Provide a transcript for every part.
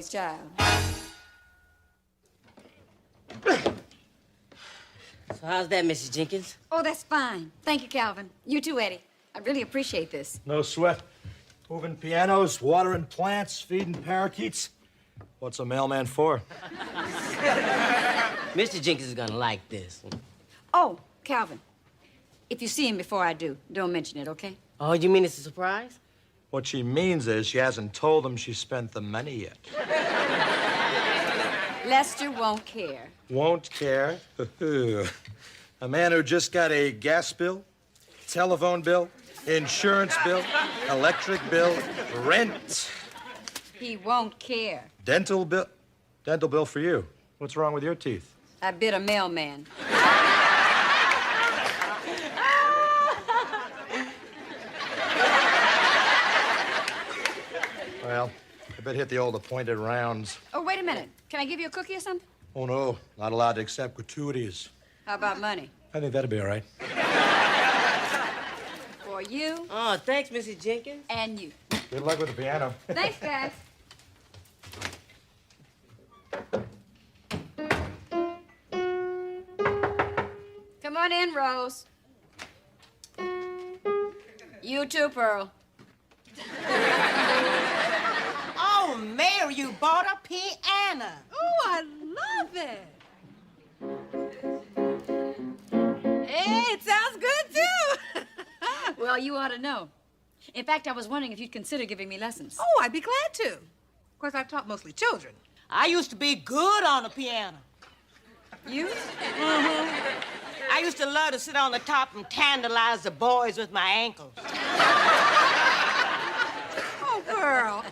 boy's child. So how's that, Mrs. Jenkins? Oh, that's fine. Thank you, Calvin. You too, Eddie. I really appreciate this. No sweat. Moving pianos, watering plants, feeding parakeets. What's a mailman for? Mr. Jenkins is gonna like this. Oh, Calvin, if you see him before I do, don't mention it, okay? Oh, you mean it's a surprise? What she means is she hasn't told him she spent the money yet. Lester won't care. Won't care? A man who just got a gas bill, telephone bill, insurance bill, electric bill, rent. He won't care. Dental bill. Dental bill for you. What's wrong with your teeth? I bit a mailman. Well, I bet hit the old appointed rounds. Oh, wait a minute. Can I give you a cookie or something? Oh, no. Not allowed to accept gratuities. How about money? I think that'd be all right. For you Oh, thanks, Mrs. Jenkins. and you. Good luck with the piano. Thanks, guys. Come on in, Rose. You too, Pearl. Oh, Mary, you bought a piano. Oh, I love it. Hey, it sounds good, too. Well, you ought to know. In fact, I was wondering if you'd consider giving me lessons. Oh, I'd be glad to. Of course, I've taught mostly children. I used to be good on the piano. You? I used to love to sit on the top and tantalize the boys with my ankles. Oh, girl.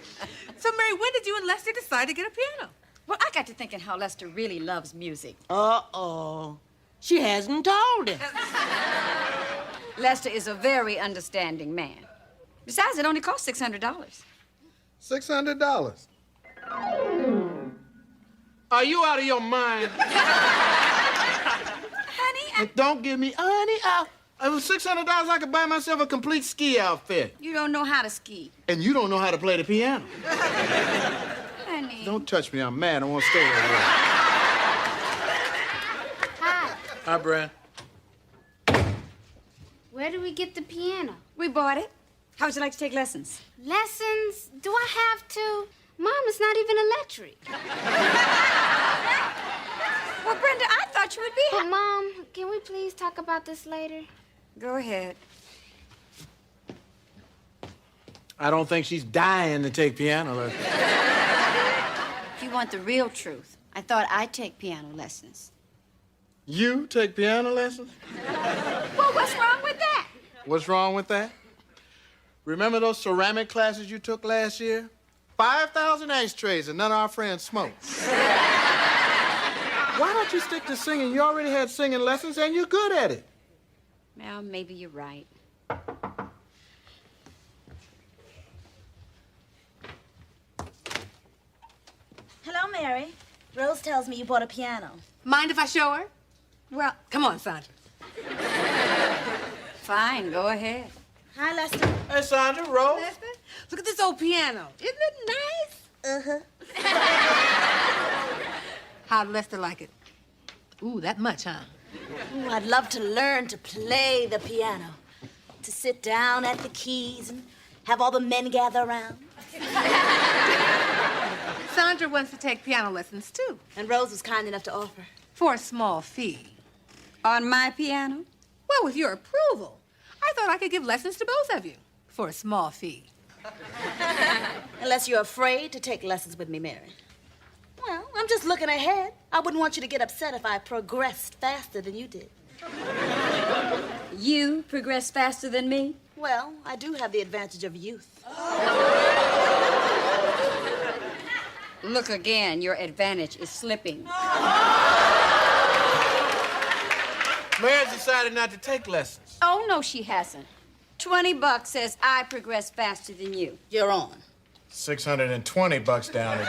So, Mary, when did you and Lester decide to get a piano? Well, I got to thinking how Lester really loves music. Uh-oh. She hasn't told him. Lester is a very understanding man. Besides, it only costs $600. $600. Are you out of your mind? Honey, Don't give me, honey. With $600, I could buy myself a complete ski outfit. you don't know how to ski. And you don't know how to play the piano. Honey. Don't touch me. I'm mad. I want to stay here. Hi. Hi, Brad. Where do we get the piano? We bought it. How would you like to take lessons? Lessons? Do I have to? Mom, it's not even electric. Well, Brenda, I thought you would be But, Mom, can we please talk about this later? Go ahead. I don't think she's dying to take piano lessons. If you want the real truth, I thought I'd take piano lessons. You take piano lessons? Well, what's wrong with that? What's wrong with that? Remember those ceramic classes you took last year? 5,000 ashtrays and none of our friends smoked. Why don't you stick to singing? You already had singing lessons and you're good at it. Well, maybe you're right. Hello, Mary. Rose tells me you bought a piano. Mind if I show her? Well, Come on, Sandra. fine, go ahead. Hi, Lester. Hey, Sandra, Rose. Lester, look at this old piano. Isn't it nice? Uh-huh. How'd Lester like it? Ooh, that much, huh? Ooh, I'd love to learn to play the piano. To sit down at the keys and have all the men gather around. Sandra wants to take piano lessons, too, And Rose was kind enough to offer. for a small fee. On my piano? Well, with your approval, I thought I could give lessons to both of you for a small fee. Unless you're afraid to take lessons with me, Mary. Well, I'm just looking ahead. I wouldn't want you to get upset if I progressed faster than you did. You progress faster than me? Well, I do have the advantage of youth. Look again, your advantage is slipping. Mary's decided not to take lessons. Oh, no, she hasn't. $20 says I progress faster than you. You're on. $620 down at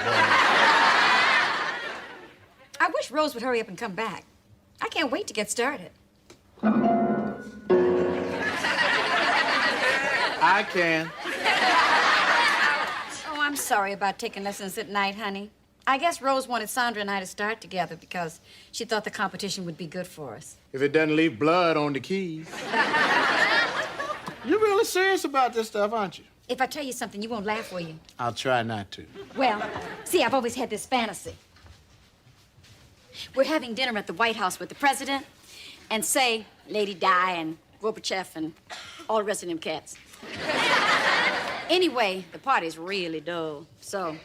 I wish Rose would hurry up and come back. I can't wait to get started. I can. Oh, I'm sorry about taking lessons at night, honey. I guess Rose wanted Sandra and I to start together because she thought the competition would be good for us. If it doesn't leave blood on the keys. You're really serious about this stuff, aren't you? If I tell you something, you won't laugh, will you? I'll try not to. Well, see, I've always had this fantasy. We're having dinner at the White House with the president and, say, Lady Di and Gorbachev and all the rest of them cats. Anyway, the party's really dull. So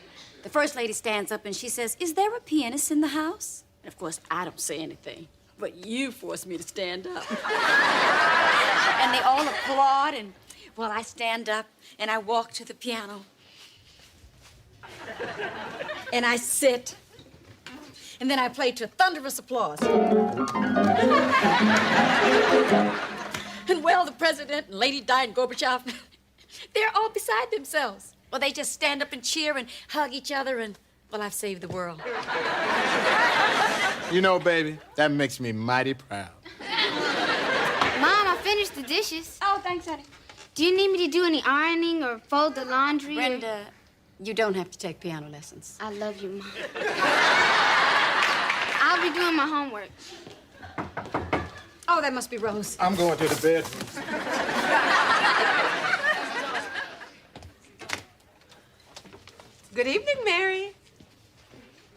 the First Lady stands up and she says, "Is there a pianist in the house?" And of course, I don't say anything. But you forced me to stand up. And they all applaud, and, well, I stand up and I walk to the piano. And I sit. And then I play to thunderous applause. And, well, the president and Lady Di and Gorbachev, they're all beside themselves. Well, they just stand up and cheer and hug each other, and, well, I've saved the world. You know, baby, that makes me mighty proud. Mom, I finished the dishes. Oh, thanks, honey. Do you need me to do any ironing or fold the laundry? or- Brenda, you don't have to take piano lessons. I love you, Mom. I'll be doing my homework. Oh, that must be Rose. I'm going to the bedroom. Good evening, Mary.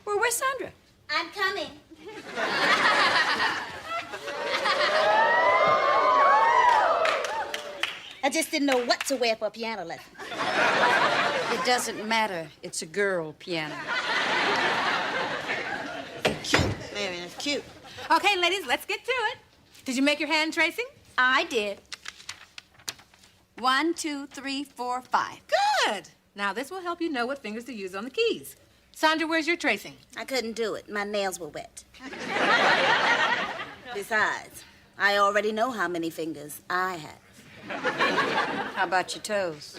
Well, where's Sandra? I'm coming. I just didn't know what to wear for a piano lesson. It doesn't matter. It's a girl piano. Cute, Mary, that's cute. Okay, ladies, let's get to it. Did you make your hand tracing? I did. 1, 2, 3, 4, 5. Good. Now, this will help you know what fingers to use on the keys. Sandra, where's your tracing? I couldn't do it. My nails were wet. Besides, I already know how many fingers I have. How about your toes?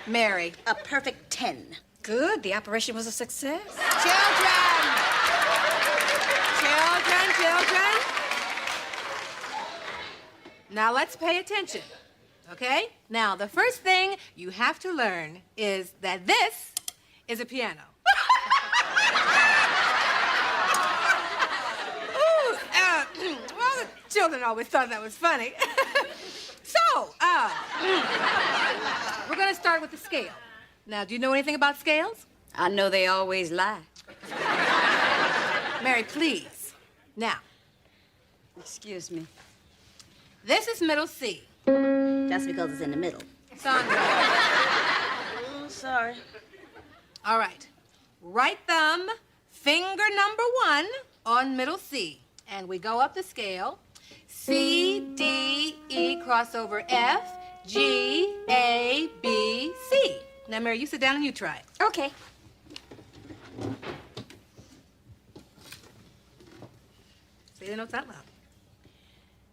Mary. A perfect 10. Good. The operation was a success. Children! Children. Now, let's pay attention, okay? Now, the first thing you have to learn is that this is a piano. Ooh, well, the children always thought that was funny. So, we're gonna start with the scale. Now, do you know anything about scales? I know they always lie. Mary, please. Now, Excuse me. this is middle C. That's because it's in the middle. Sandra. Sorry. All right. Right thumb, finger number 1 on middle C. And we go up the scale. C, D, E, crossover F, G, A, B, C. Now, Mary, you sit down and you try it. Okay. Say the notes out loud.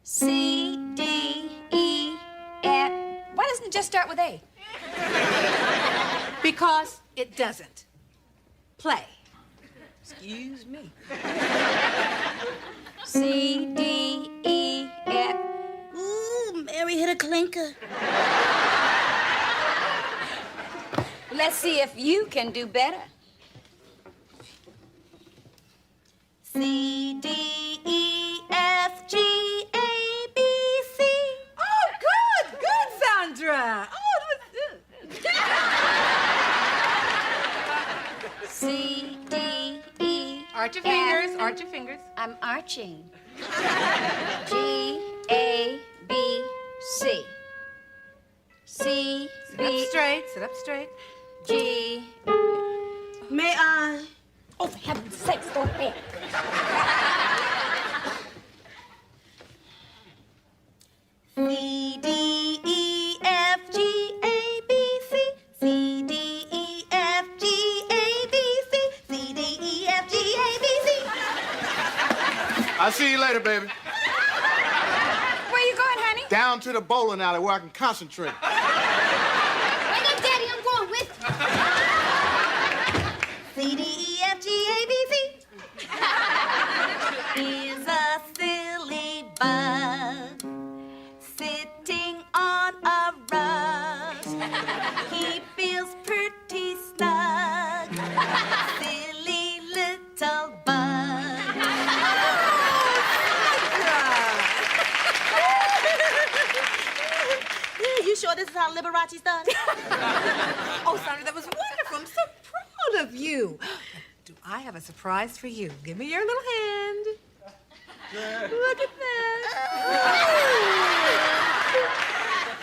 C, D, E, F. Why doesn't it just start with A? Because it doesn't. Play. Excuse me. C, D, E, F. Ooh, Mary hit a clinker. Let's see if you can do better. C, D, E, F, G, A, B, C. Oh, good, Sandra. Oh, C, D, E. arch your fingers, arch your fingers. I'm arching. G, A, B, C. C, Sit up B, straight, sit up straight. G. May I? Oh, for heaven's sakes, go ahead. C, D, E, F, G, A, B, C. C, D, E, F, G, A, B, C. C, D, E, F, G, A, B, C. I'll see you later, baby. Where you going, honey? Down to the bowling alley where I can concentrate. Wait up, Daddy, I'm going with you. C, D, E, F, G, A, B, C. He's a silly bug sitting on a rug. He feels little bud. Yeah, you sure this is how Liberace started? Oh, Sandra, that was wonderful. I'm so proud of you. Do I have a surprise for you? Give me your little hand. Look at that.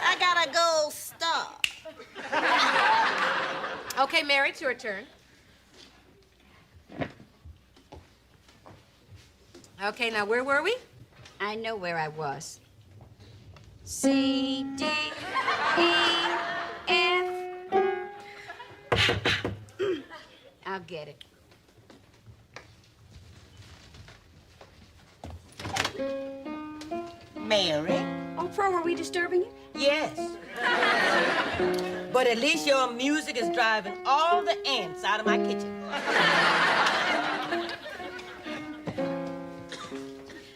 I got a gold star. Okay, Mary, it's your turn. Okay, now where were we? I know where I was. C, D, E, F. I'll get it. Mary? Oh, Pearl, were we disturbing you? Yes. But at least your music is driving all the ants out of my kitchen.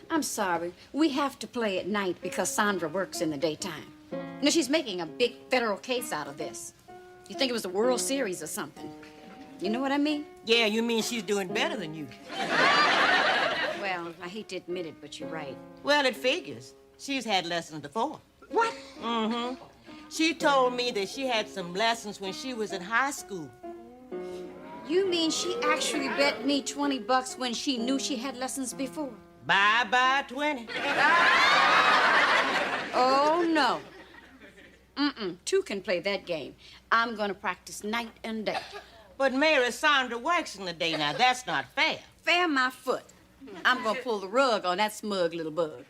I'm sorry. We have to play at night because Sandra works in the daytime. You know, she's making a big federal case out of this. You think it was the World Series or something. You know what I mean? Yeah, you mean she's doing better than you. Well, I hate to admit it, but you're right. Well, it figures. She's had lessons before. What? Mm-hmm. She told me that she had some lessons when she was in high school. You mean she actually bet me $20 when she knew she had lessons before? Bye-bye, 20. Oh, no. Two can play that game. I'm gonna practice night and day. But Mary, Sandra works in the day now. That's not fair. Fair my foot. I'm gonna pull the rug on that smug little bug.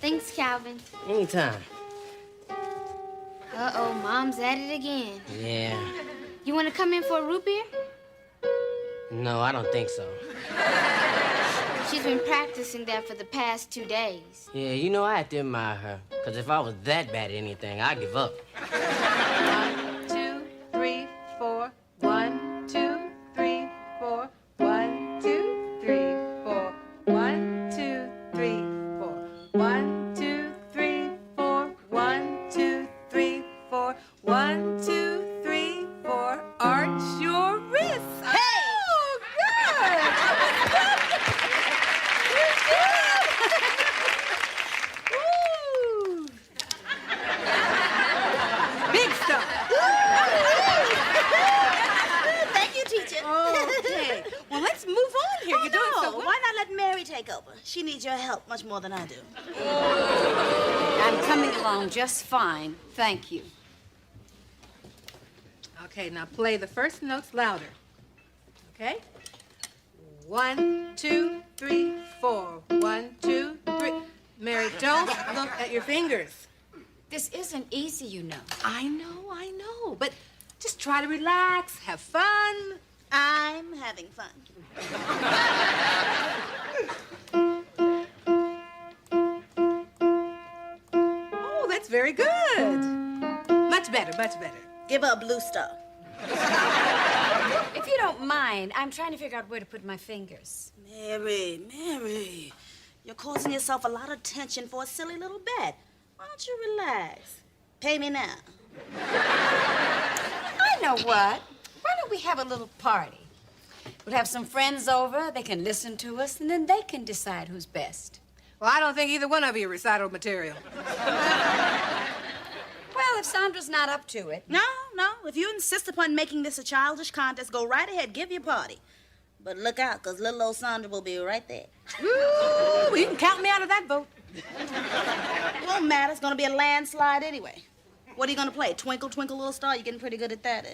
Thanks, Calvin. Anytime. Uh-oh, Mom's at it again. Yeah. You want to come in for a root beer? No, I don't think so. She's been practicing that for the past 2 days. Yeah, you know, I have to admire her. Because if I was that bad at anything, I'd give up. 1, 2, 3, 4. 1, 2, 3, 4. 1, 2, 3, 4. 1, 2, 3, 4. 1, 2, 3, 4. 1, 2, 3, 4. 1, 2, 3, 4. Arch your wrists. Hey! Oh, good! Woo! Big stuff. Thank you, teacher. Okay. Well, let's move on here. You're doing so well. Why not let Mary take over? She needs your help much more than I do. I'm coming along just fine, thank you. Okay, now play the first notes louder. Okay? 1, 2, 3, 4. 1, 2, 3. Mary, don't look at your fingers. This isn't easy, you know. I know. But just try to relax, have fun. I'm having fun. Oh, that's very good. Much better, much better. Give her a blue star. If you don't mind, I'm trying to figure out where to put my fingers. Mary, you're causing yourself a lot of tension for a silly little bet. Why don't you relax? Pay me now. I know what. Why don't we have a little party? We'll have some friends over, they can listen to us, and then they can decide who's best. Well, I don't think either one of you recital material. Well, if Sandra's not up to it. No. If you insist upon making this a childish contest, go right ahead, give your party. But look out, because little old Sandra will be right there. Ooh, you can count me out of that vote. It won't matter. It's going to be a landslide anyway. What are you going to play? Twinkle, twinkle, little star? You're getting pretty good at that.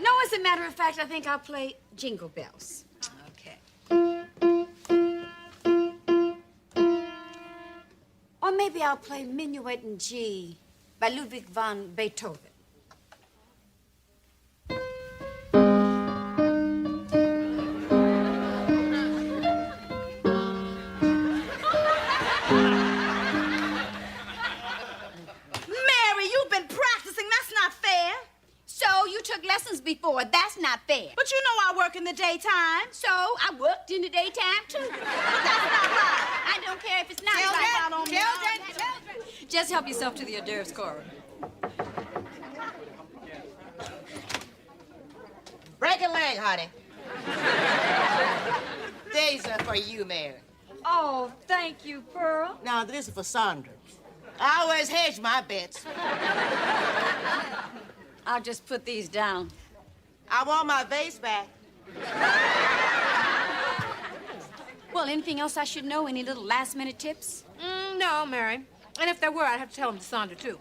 No, as a matter of fact, I think I'll play Jingle Bells. Okay. Or maybe I'll play Minuet in G by Ludwig van Beethoven. Mary, you've been practicing. That's not fair. So you took lessons before. That's not fair. But you know I work in the daytime. So I worked in the daytime, too. That's not right. I don't care if it's not Children, right. children. Just help yourself to the hors d'oeuvres, Cora. Break a leg, honey. These are for you, Mary. Oh, thank you, Pearl. Now, this is for Sandra. I always hedge my bets. I'll just put these down. I want my vase back. Well, anything else I should know? Any little last-minute tips? No, Mary. And if there were, I'd have to tell them to Sandra, too.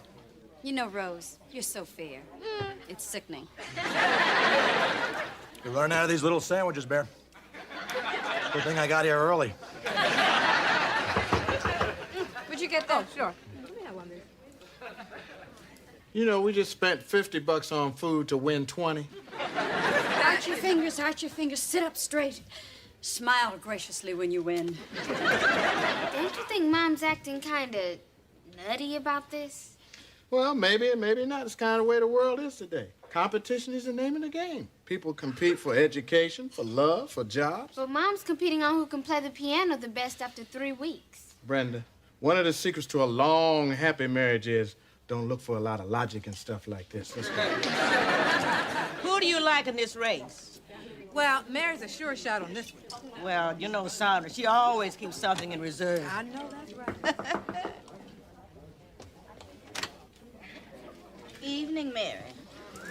You know, Rose, you're so fair. It's sickening. You learn out of these little sandwiches, Bear. Good thing I got here early. Where'd you get that? Oh, sure. Give me that one, baby. You know, we just spent $50 on food to win 20. Out your fingers, out your fingers. Sit up straight. Smile graciously when you win. Don't you think Mom's acting kind of nutty about this? Well, maybe and maybe not. It's kind of the way the world is today. Competition is the name of the game. People compete for education, for love, for jobs. But Mom's competing on who can play the piano the best after 3 weeks. Brenda, one of the secrets to a long, happy marriage is don't look for a lot of logic and stuff like this. Let's go. Who do you like in this race? Well, Mary's a sure shot on this one. Well, you know Sandra. She always keeps something in reserve. I know that's right. Evening, Mary.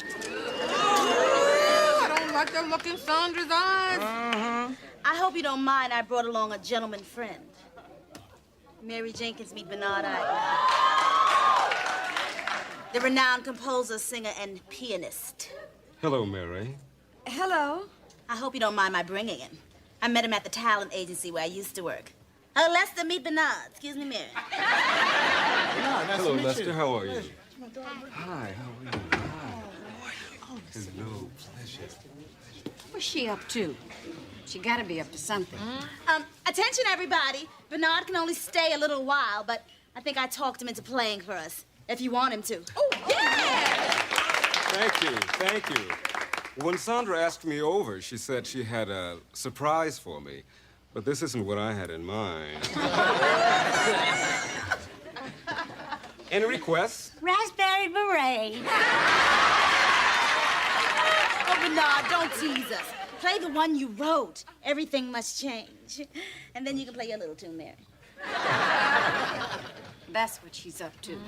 I don't like the look in Sandra's eyes. I hope you don't mind I brought along a gentleman friend. Mary Jenkins, meet Bernard Ivan. The renowned composer, singer, and pianist. Hello, Mary. Hello. I hope you don't mind my bringing him. I met him at the talent agency where I used to work. Oh, Lester, meet Bernard. Excuse me, Mary. Hello, Lester. How are you? Hi, how are you? Hi. Hello, pleasure. What's she up to? She gotta be up to something. Attention, everybody. Bernard can only stay a little while, but I think I talked him into playing for us, if you want him to. Oh, yeah! Thank you. When Sandra asked me over, she said she had a surprise for me. But this isn't what I had in mind. Any requests? Raspberry beret. Oh, Bernard, don't tease us. Play the one you wrote. Everything must change. And then you can play your little tune, Mary. That's what she's up to.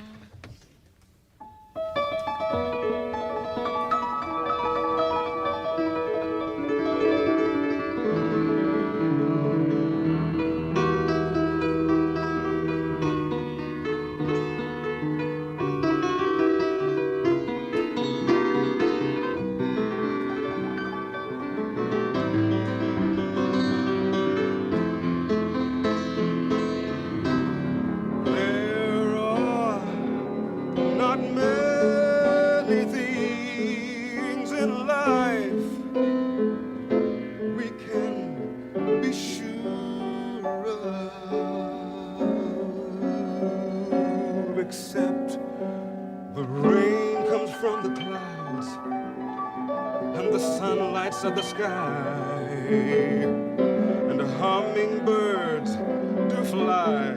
Except the rain comes from the clouds and the sun lights up the sky and the hummingbirds do fly.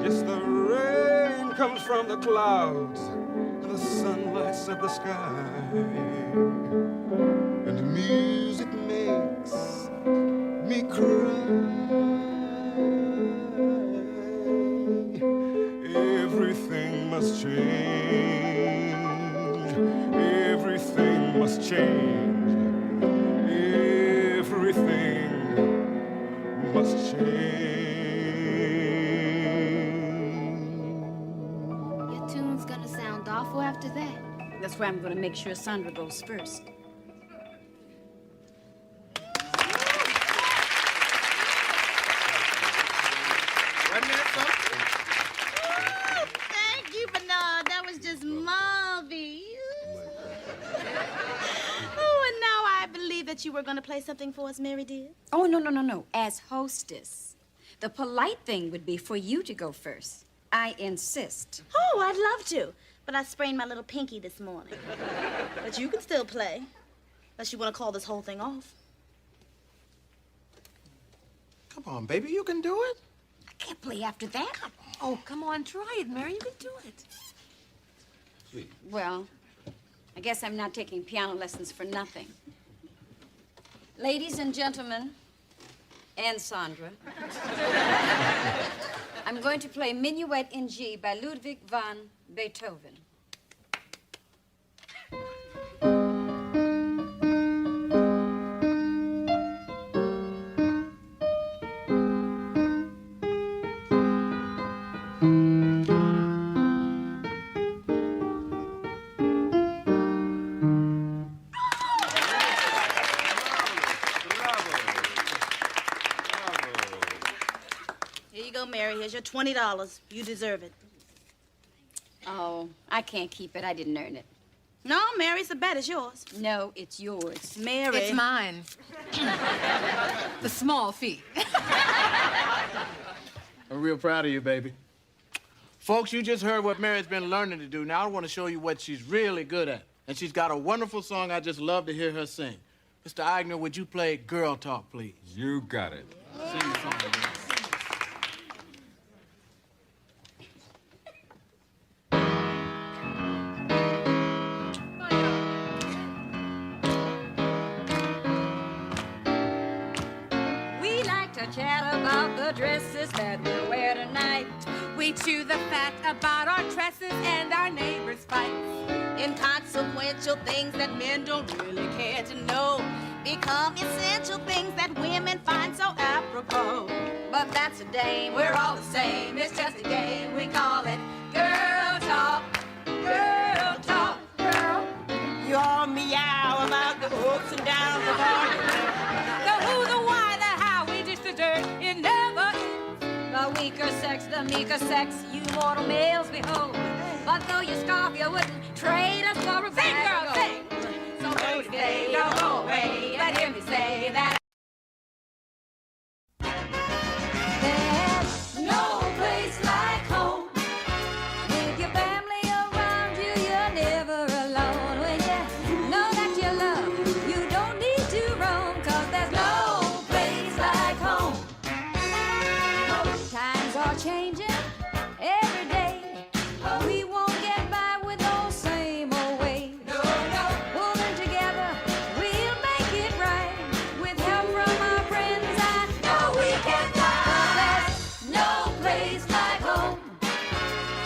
Yes, the rain comes from the clouds and the sun lights up the sky and the music makes me cry. Everything must change. Everything must change. Everything must change. Your tune's gonna sound awful after that. That's why I'm gonna make sure Sandra goes first. Thank you, Bernard. That was just marvelous. Oh, and now I believe that you were going to play something for us, Mary dear. Oh, no. As hostess, the polite thing would be for you to go first. I insist. Oh, I'd love to. but I sprained my little pinky this morning. But you can still play, unless you want to call this whole thing off. Come on, baby, you can do it. I can't play after that. Oh, come on, try it, Mary. You can do it. Well, I guess I'm not taking piano lessons for nothing. Ladies and gentlemen, and Sandra, I'm going to play Minuet in G by Ludwig van Beethoven. Here you go, Mary. Here's your $20. You deserve it. Oh, I can't keep it. I didn't earn it. No, Mary, it's the bet. It's yours. No, it's yours. Mary. It's mine. The small fee. I'm real proud of you, baby. Folks, you just heard what Mary's been learning to do. Now I want to show you what she's really good at. And she's got a wonderful song I just love to hear her sing. Mr. Eigner, would you play Girl Talk, please? You got it. Sing the song again. We like to chat about the dresses that we'll wear tonight. We chew the fat about our tresses and our neighbors' fights. Inconsequential things that men don't really care to know become essential things that women find so apropos. But that's a dame, we're all the same. It's just a game, we call it girl talk. Girl talk, girl. You all meow about the ups and downs of our The who, the why, the how, we dish the dirt, it never ends. The weaker sex, the meeker sex, you mortal males behold. But though you scoff, you wouldn't trade us for a Sing, girl, bag sing. of gold. So baby, stay, don't go away, and hear me say that. There's no place like home. With your family around you, you're never alone. When you know that you love, you don't need to roam, 'cause there's no place like home. Times are changing every day. We won't get by with those same old ways. No, no. Pulling together, we'll make it right. With help from our friends, I know we can fly. There's no place like home.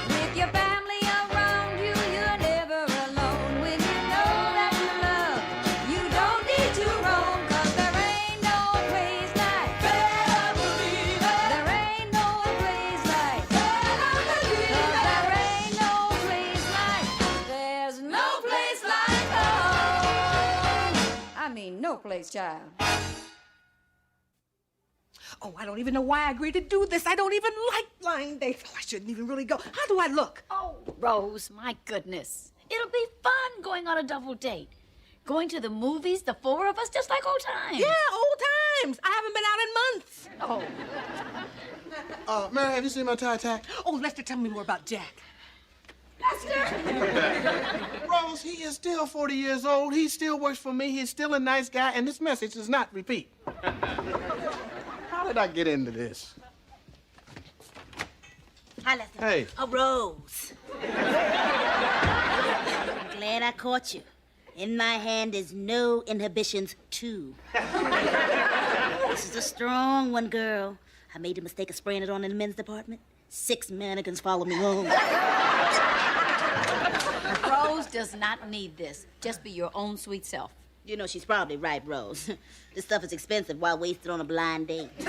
With your family around you, you're never alone. When you know that you love, you don't need to roam. 'Cause there ain't no place like better believe it. There ain't no place like better believe it. 'Cause there ain't no place like, there's no place like home. I mean, no place, child. Oh, I don't even know why I agreed to do this. I don't even like blind dates. Oh, I shouldn't even really go. How do I look? Oh, Rose, my goodness. It'll be fun going on a double date. Going to the movies, the four of us, just like old times. Yeah, old times. I haven't been out in months. Oh, Mary, have you seen my tie tack? Oh, Lester, tell me more about Jack. Rose, he is still 40 years old. He still works for me. He's still a nice guy, and this message does not repeat. How did I get into this? Hi, Lester. Hey. A rose. I'm glad I caught you. In my hand is no inhibitions, too. This is a strong one, girl. I made the mistake of spraying it on in the men's department. 6 mannequins follow me home. Rose does not need this. Just be your own sweet self. You know, she's probably right, Rose. This stuff is expensive. Why waste it on a blind date? These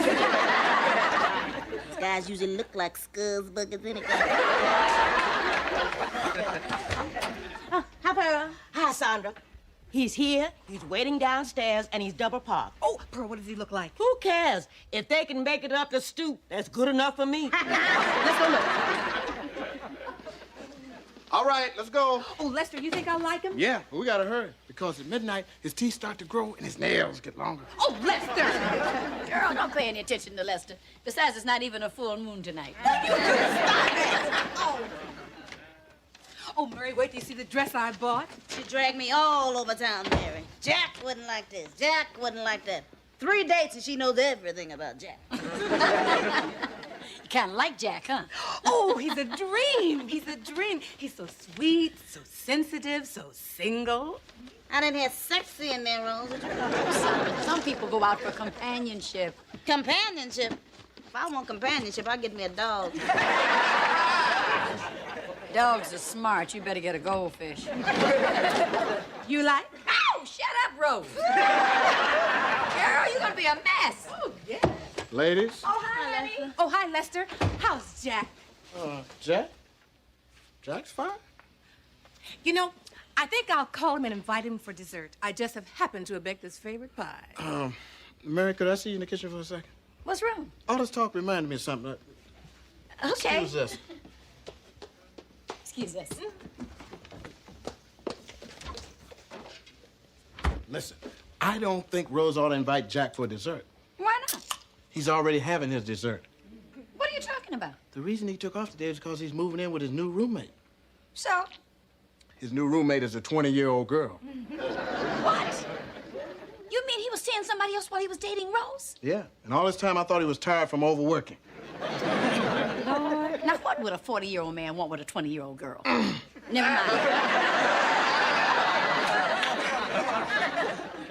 guys usually look like skulls buckets anyway. Oh, hi, Pearl. Hi, Sandra. He's here, he's waiting downstairs, and he's double parked. Oh, Pearl, what does he look like? Who cares? If they can make it up the stoop, that's good enough for me. Let's go look. All right, let's go. Oh, Lester, you think I like him? Yeah, but we gotta hurry, because at midnight, his teeth start to grow and his nails get longer. Oh, Lester! Girl, don't pay any attention to Lester. Besides, it's not even a full moon tonight. Oh, Mary, wait till you see the dress I bought. She dragged me all over town, Mary. Jack wouldn't like this. Jack wouldn't like that. 3 dates and she knows everything about Jack. You kind of like Jack, huh? Oh, he's a dream. He's a dream. He's so sweet, so sensitive, so single. I didn't have sexy in there, Rose. Some people go out for companionship. Companionship? If I want companionship, I'll get me a dog. Dogs are smart. You better get a goldfish. You like? Ow! Shut up, Rose. Girl, you're gonna be a mess. Oh, yeah. Ladies? Oh, hi, honey. Oh, hi, Lester. How's Jack? Jack? Jack's fine. You know, I think I'll call him and invite him for dessert. I just have happened to have baked his favorite pie. Mary, could I see you in the kitchen for a second? What's wrong? All this talk reminded me of something. Okay. Excuse us. Excuse us. Listen, I don't think Rose ought to invite Jack for dessert. Why not? He's already having his dessert. What are you talking about? The reason he took off today is because he's moving in with his new roommate. So? His new roommate is a 20-year-old girl. What? You mean he was seeing somebody else while he was dating Rose? Yeah, and all this time I thought he was tired from overworking. Lord. Now, what would a 40-year-old man want with a 20-year-old girl? Never mind.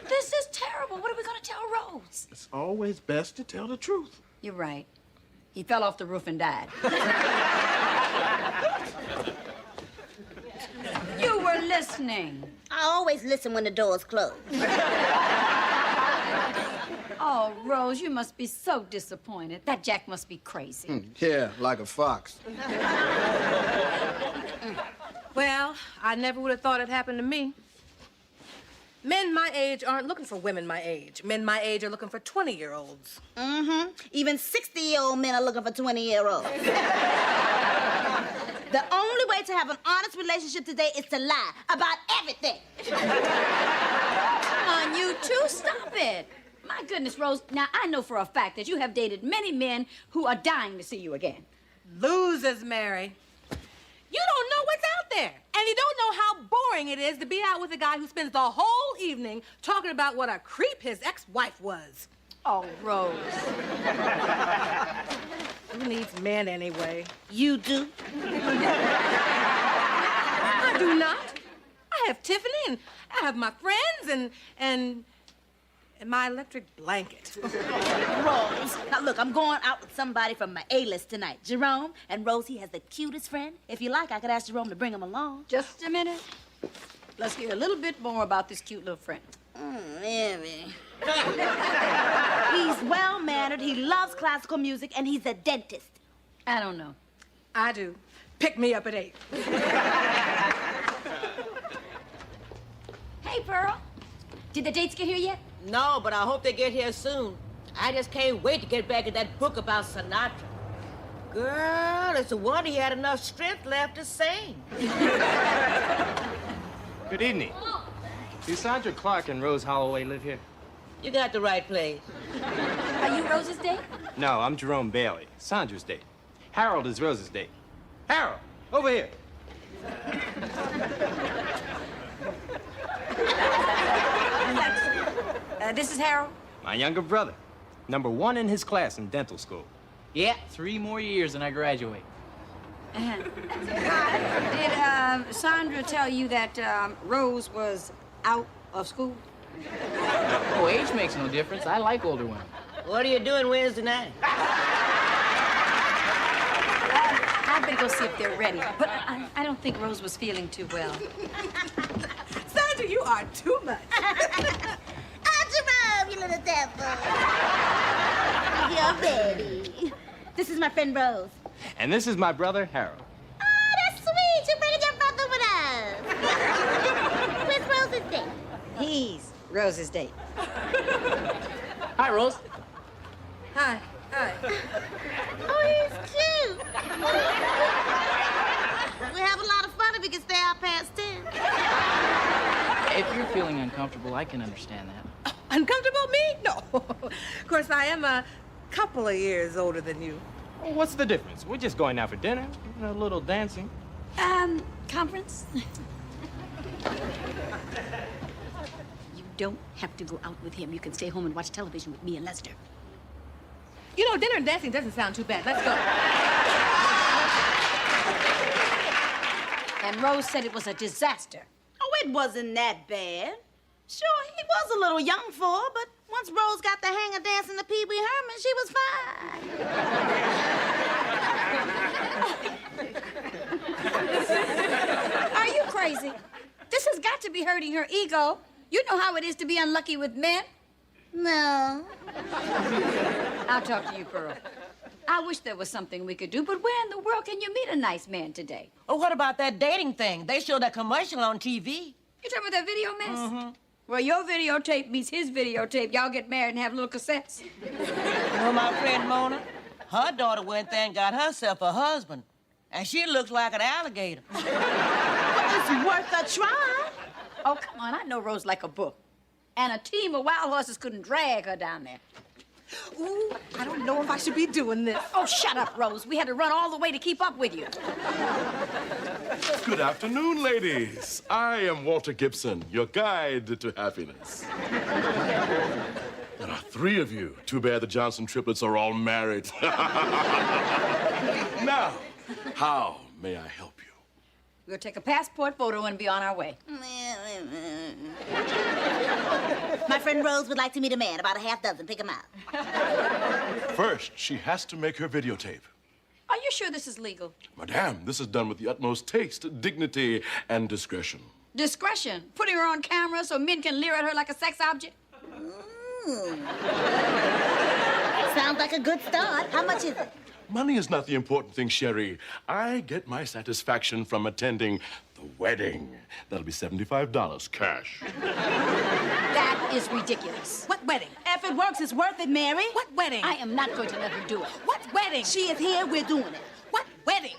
This is terrible. What are we going to tell Rose? It's always best to tell the truth. You're right. He fell off the roof and died. You were listening. I always listen when the door's closed. Oh, Rose, you must be so disappointed. That Jack must be crazy. Yeah, like a fox. Well, I never would have thought it happened to me. Men my age aren't looking for women my age. Men my age are looking for 20-year-olds. Mm-hmm. Even 60-year-old men are looking for 20-year-olds. The only way to have an honest relationship today is to lie about everything. Come on, you two, stop it. My goodness, Rose, now I know for a fact that you have dated many men who are dying to see you again. Losers, Mary. You don't know what's out there. And you don't know how boring it is to be out with a guy who spends the whole evening talking about what a creep his ex-wife was. Oh, Rose. Who needs men anyway? You do? I do not. I have Tiffany, and I have my friends, and my electric blanket. Rose. Now, look, I'm going out with somebody from my A-list tonight. Jerome, and Rose, he has the cutest friend. If you like, I could ask Jerome to bring him along. Just a minute. Let's hear a little bit more about this cute little friend. Mary. He's well-mannered, he loves classical music, and he's a dentist. I don't know. I do. Pick me up at 8. Hey, Pearl. Did the dates get here yet? No, but I hope they get here soon. I just can't wait to get back at that book about Sinatra. Girl, it's a wonder he had enough strength left to sing. Good evening. Do Sandra Clark and Rose Holloway live here? You got the right place. Are you Rose's date? No, I'm Jerome Bailey, Sandra's date. Harold is Rose's date. Harold, over here. This is Harold. My younger brother. Number 1 in his class in dental school. Yeah, 3 more years and I graduate. Did Sandra tell you that Rose was out of school? Oh, age makes no difference. I like older women. What are you doing Wednesday night? I better go see if they're ready. But I don't think Rose was feeling too well. Sandra, you are too much. Jerome, you little devil. You're ready. This is my friend Rose. And this is my brother, Harold. Oh, that's sweet. You're bringing your brother with us. Where's Rose's date? He's Rose's date. Hi, Rose. Hi. Hi. Oh, he's cute. We have a lot of fun if we can stay out past 10. If you're feeling uncomfortable, I can understand that. Uncomfortable, me? No. Of course, I am a couple of years older than you. Well, what's the difference? We're just going out for dinner, a little dancing. conference? You don't have to go out with him. You can stay home and watch television with me and Lester. You know, dinner and dancing doesn't sound too bad. Let's go. And Rose said it was a disaster. Oh, it wasn't that bad. Sure, he was a little young for her, but once Rose got the hang of dancing the Pee Wee Herman, she was fine. Are you crazy? This has got to be hurting her ego. You know how it is to be unlucky with men. No. I'll talk to you, Pearl. I wish there was something we could do, but where in the world can you meet a nice man today? Oh, what about that dating thing? They showed that commercial on TV. You talking about that video mess? Mm-hmm. Well, your videotape meets his videotape. Y'all get married and have little cassettes. You know my friend Mona? Her daughter went there and got herself a husband. And she looks like an alligator. It's worth a try. Oh, come on. I know Rose like a book. And a team of wild horses couldn't drag her down there. Ooh, I don't know if I should be doing this. Oh, shut up, Rose. We had to run all the way to keep up with you. Good afternoon, ladies. I am Walter Gibson, your guide to happiness. There are 3 of you. Too bad the Johnson triplets are all married. Now, how may I help you? We'll take a passport photo and be on our way. My friend Rose would like to meet a man, about a half dozen. Pick him out. First, she has to make her videotape. Are you sure this is legal? Madame, this is done with the utmost taste, dignity, and discretion. Discretion? Putting her on camera so men can leer at her like a sex object? Sounds like a good start. How much is it? Money is not the important thing, Sherry. I get my satisfaction from attending the wedding. That'll be $75 cash. That is ridiculous. What wedding? If it works, it's worth it, Mary. What wedding? I am not going to let her do it. What wedding? She is here, we're doing it. What wedding?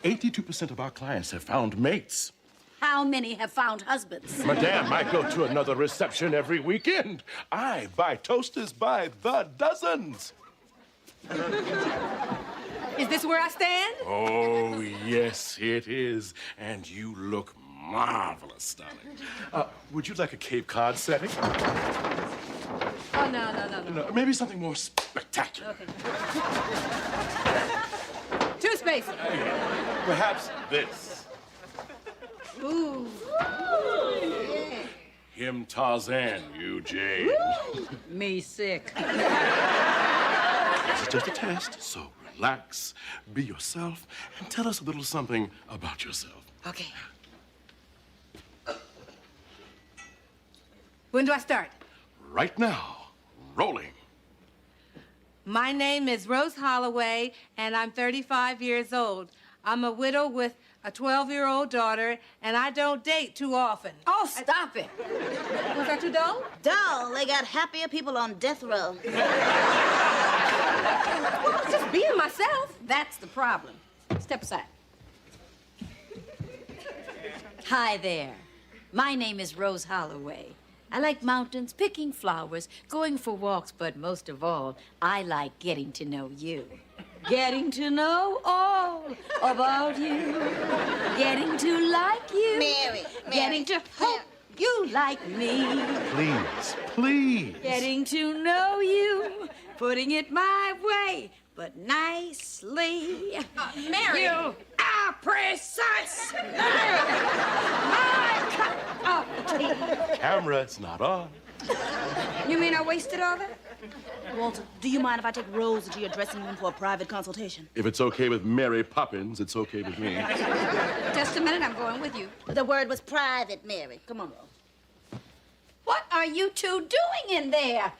82% of our clients have found mates. How many have found husbands? Madame, I go to another reception every weekend. I buy toasters by the dozens. Is this where I stand? Oh, yes, it is. And you look marvelous, darling. Would you like a Cape Cod setting? Oh, no. No, maybe something more spectacular. Okay. 2 spaces. Perhaps this. Ooh. Him Tarzan, you Jane. Me sick. This is just a test, so relax, be yourself, and tell us a little something about yourself. Okay. When do I start? Right now, rolling. My name is Rose Holloway, and I'm 35 years old. I'm a widow with a 12-year-old daughter, and I don't date too often. Oh, stop it. Was that too dull? Dull. They got happier people on death row. Well, I'm just being myself. That's the problem. Step aside. Hi there. My name is Rose Holloway. I like mountains, picking flowers, going for walks, but most of all, I like getting to know you. Getting to know all about you. Getting to like you. Mary. Getting to hope you like me. Please, please. Getting to know you. Putting it my way, but nicely. Mary. You are precisely my cup of tea. Camera, it's not on. You mean I wasted all that? Walter, do you mind if I take Rose into your dressing room for a private consultation? If it's okay with Mary Poppins, it's okay with me. Just a minute, I'm going with you. The word was private, Mary. Come on, Rose. What are you two doing in there?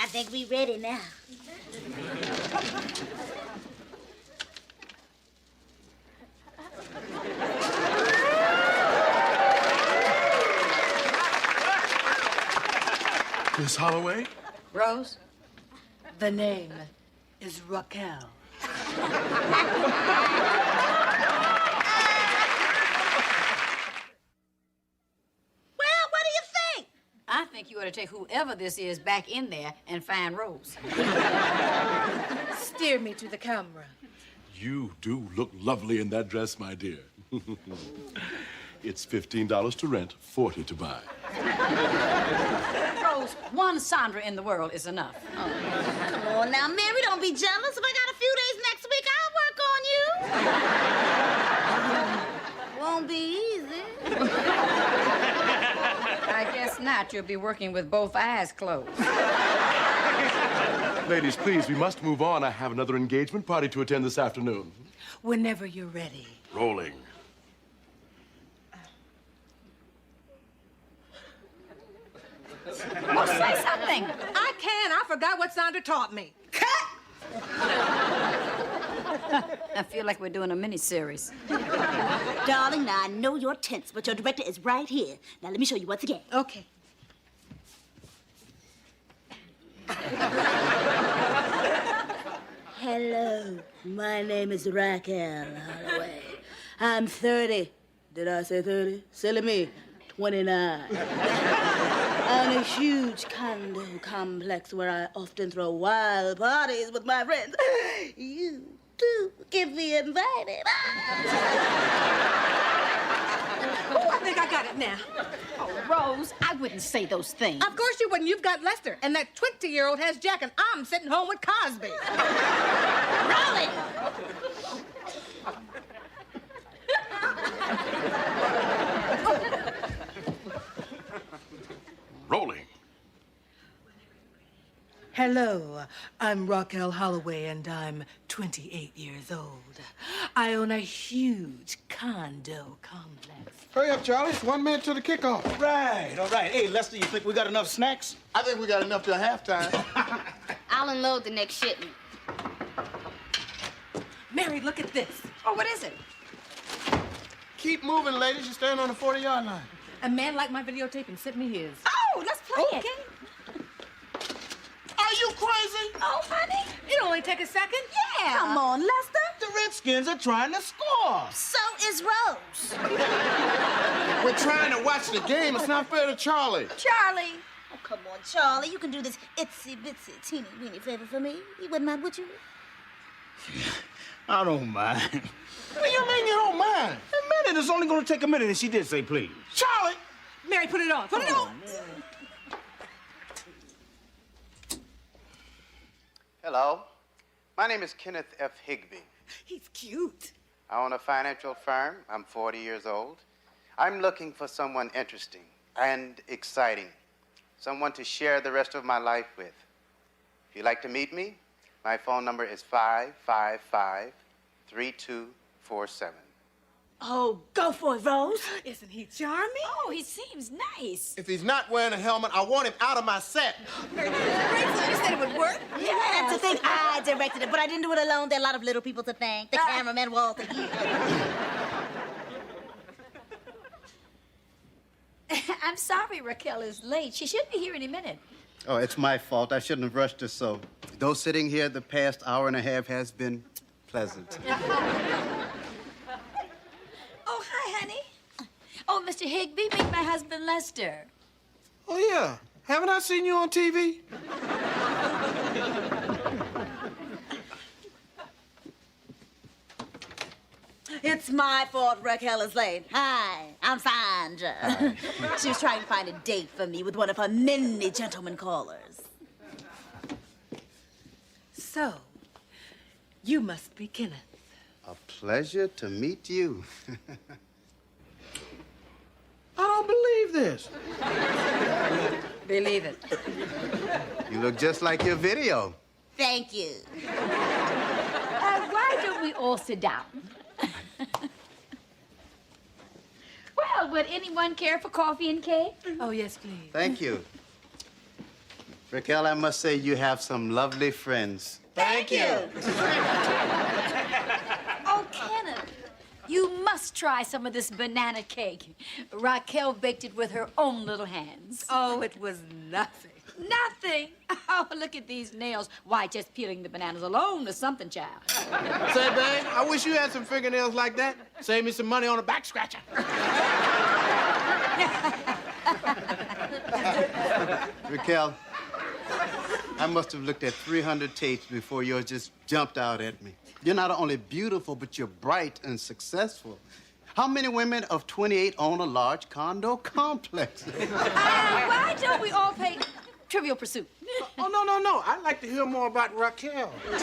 I think we're ready now. Miss Holloway? Rose? The name is Raquel. I think you ought to take whoever this is back in there and find Rose. Steer me to the camera. you do look lovely in that dress, my dear. It's $15 to rent, $40 to buy. Rose, one Sandra in the world is enough. Come on now, Mary, don't be jealous. If I got a few days next week, I'll work on you. Won't be easy. I guess not. You'll be working with both eyes closed. Ladies, please, we must move on. I have another engagement party to attend this afternoon. Whenever you're ready. Rolling. Oh, say something. I can. I forgot what Sandra taught me. I feel like we're doing a mini-series. Darling, now I know you're tense, but your director is right here. Now let me show you once again. Okay. Hello, my name is Raquel Holloway. I'm 30. Did I say 30? Silly me, 29. I own a huge condo complex where I often throw wild parties with my friends. You do get me invited. Oh, I think I got it now. Oh, Rose, I wouldn't say those things. Of course you wouldn't. You've got Lester, and that 20-year-old has Jack, and I'm sitting home with Cosby. Rolling! Rolling. Hello, I'm Raquel Holloway, and I'm 28 years old. I own a huge condo complex. Hurry up, Charlie. It's 1 minute to the kickoff. All right. Hey, Lester, you think we got enough snacks? I think we got enough till halftime. I'll unload the next shipment. Mary, look at this. Oh, what is it? Keep moving, ladies. You're standing on the 40-yard line. A man liked my videotape and sent me his. Oh, let's play it. Are you crazy? Oh, honey. It'll only take a second. Yeah. Come on, Lester. The Redskins are trying to score. So is Rose. We're trying to watch the game. It's not fair to Charlie. Charlie. Oh, come on, Charlie. You can do this itsy-bitsy, teeny-weeny favor for me. You wouldn't mind, would you? I don't mind. What do you mean you don't mind? A minute. It's only going to take a minute, and she did say please. Charlie! Mary, put it on. Put it on. Hello. My name is Kenneth F. Higby. He's cute. I own a financial firm. I'm 40 years old. I'm looking for someone interesting and exciting, someone to share the rest of my life with. If you'd like to meet me, my phone number is 555-3247. Oh, go for it, Rose. Isn't he charming? Oh, he seems nice. If he's not wearing a helmet, I want him out of my set. Rachel, you said it would work. Yeah, to think I directed it, but I didn't do it alone. There are a lot of little people to thank. The cameraman, Walter. I'm sorry Raquel is late. She should be here any minute. Oh, it's my fault. I shouldn't have rushed her so. Though sitting here the past hour and a half has been pleasant. Oh, hi, honey. Oh, Mr. Higby, meet my husband, Lester. Oh, yeah. Haven't I seen you on TV? It's my fault Raquel is late. Hi, I'm Sandra. She was trying to find a date for me with one of her many gentlemen callers. So, you must be Kenneth. A pleasure to meet you. I don't believe this. Believe it. You look just like your video. Thank you. Why don't we all sit down? Well, would anyone care for coffee and cake? Oh, yes, please. Thank you. Raquel, I must say you have some lovely friends. Thank you. Oh, Kenneth, you must try some of this banana cake. Raquel baked it with her own little hands. Oh, it was nothing. Nothing. Oh, look at these nails. Why, just peeling the bananas alone is something, child. Say, babe, I wish you had some fingernails like that. Save me some money on a back scratcher. Raquel, I must have looked at 300 tapes before yours just jumped out at me. You're not only beautiful, but you're bright and successful. How many women of 28 own a large condo complex? Why don't we all play Trivial Pursuit? Oh, no. I'd like to hear more about Raquel. No.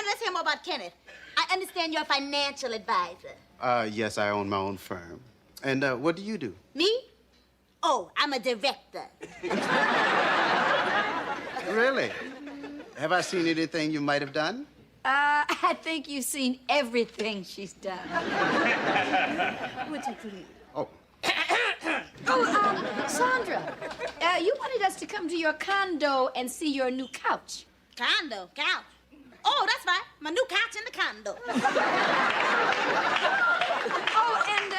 Let's hear more about Kenneth. I understand you're a financial advisor. Yes, I own my own firm. And what do you do? Me? Oh, I'm a director. Really? Have I seen anything you might have done? I think you've seen everything she's done. Would you please? Oh. Sandra, you wanted us to come to your condo and see your new couch. Condo? Couch? Oh, that's right. My new couch in the condo. Oh, and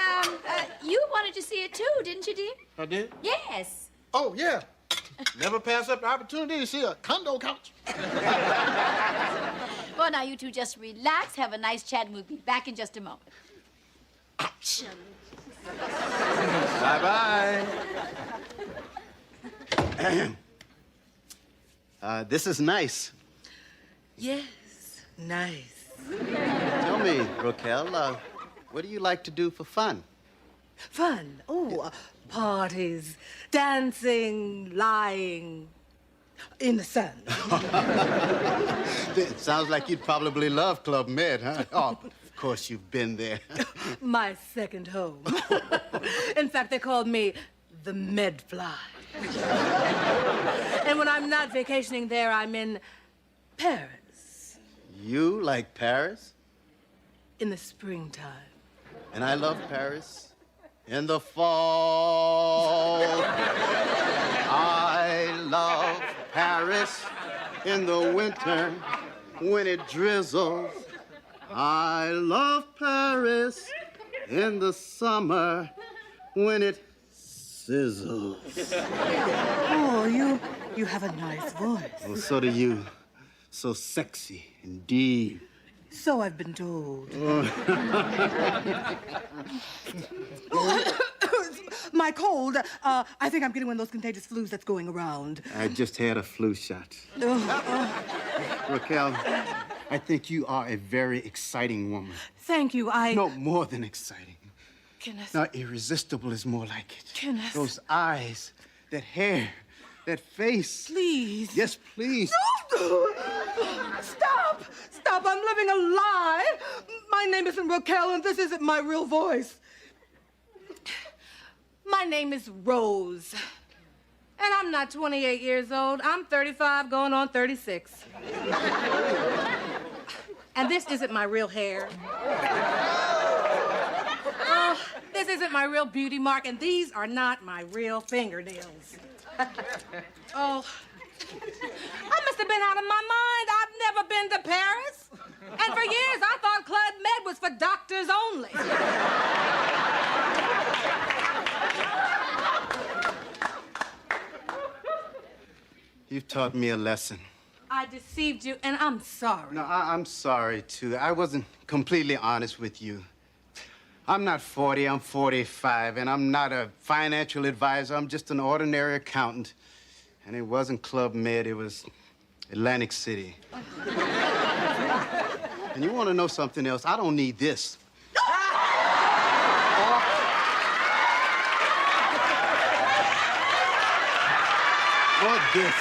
you wanted to see it too, didn't you, dear? I did? Yes. Oh, yeah. Never pass up the opportunity to see a condo couch. Well, now you two just relax, have a nice chat, and we'll be back in just a moment. Ouch. Bye-bye. This is nice. Yes, nice. Tell me, Raquel, what do you like to do for fun? Fun. Oh, parties, dancing, lying in the sun. It sounds like you'd probably love Club Med, huh? Oh, of course you've been there. My second home. In fact, they called me the Medfly. And when I'm not vacationing there, I'm in Paris. You like Paris? In the springtime. And I love Paris. In the fall. I love Paris. In the winter, when it drizzles. I love Paris. In the summer, when it sizzles. Oh, you have a nice voice. Well, so do you. So sexy, indeed. So I've been told. My cold. I think I'm getting one of those contagious flus that's going around. I just had a flu shot. Raquel, I think you are a very exciting woman. Thank you. No, more than exciting. Kenneth. Now, irresistible is more like it. Kenneth. Those eyes, that hair, that face. Please. Yes, please. No! Stop! Stop! I'm living a lie. My name isn't Raquel, and this isn't my real voice. My name is Rose. And I'm not 28 years old. I'm 35, going on 36. And this isn't my real hair. Oh, this isn't my real beauty mark, and these are not my real fingernails. Oh, I must have been out of my mind. I've never been to Paris. And for years, I thought Club Med was for doctors only. You've taught me a lesson. I deceived you, and I'm sorry. No, I'm sorry, too. I wasn't completely honest with you. I'm not 40, I'm 45, and I'm not a financial advisor. I'm just an ordinary accountant. And it wasn't Club Med, it was Atlantic City. And you want to know something else? I don't need this. Or this.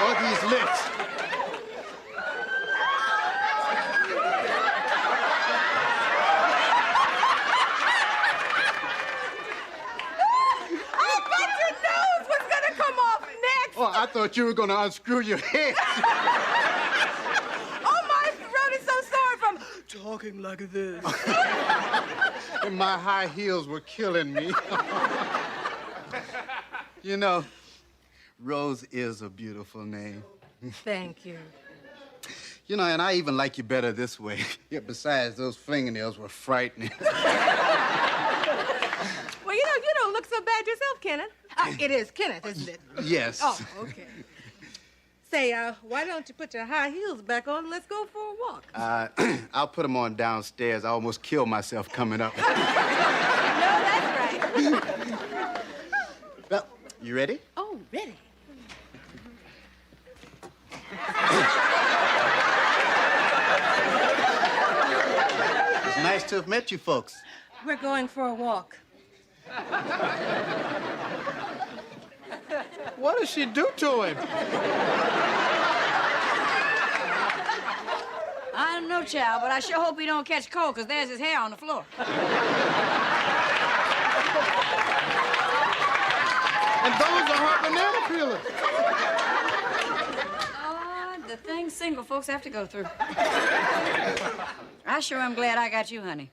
Or these lips. Oh, I thought you were going to unscrew your head. Oh, my throat is so sore from talking like this. And my high heels were killing me. You know, Rose is a beautiful name. Thank you. You know, and I even like you better this way. Yeah, besides, those fingernails were frightening. Well, you don't look so bad yourself, Kenneth. It is Kenneth, isn't it? Yes. Oh, okay. Say, why don't you put your high heels back on and let's go for a walk? I'll put them on downstairs. I almost killed myself coming up. No, that's right. Well, you ready? Oh, ready. It's nice to have met you folks. We're going for a walk. What did she do to him? I don't know, child, but I sure hope he don't catch cold, because there's his hair on the floor. And those are her banana peelers. Oh, the things single folks have to go through. I sure am glad I got you, honey.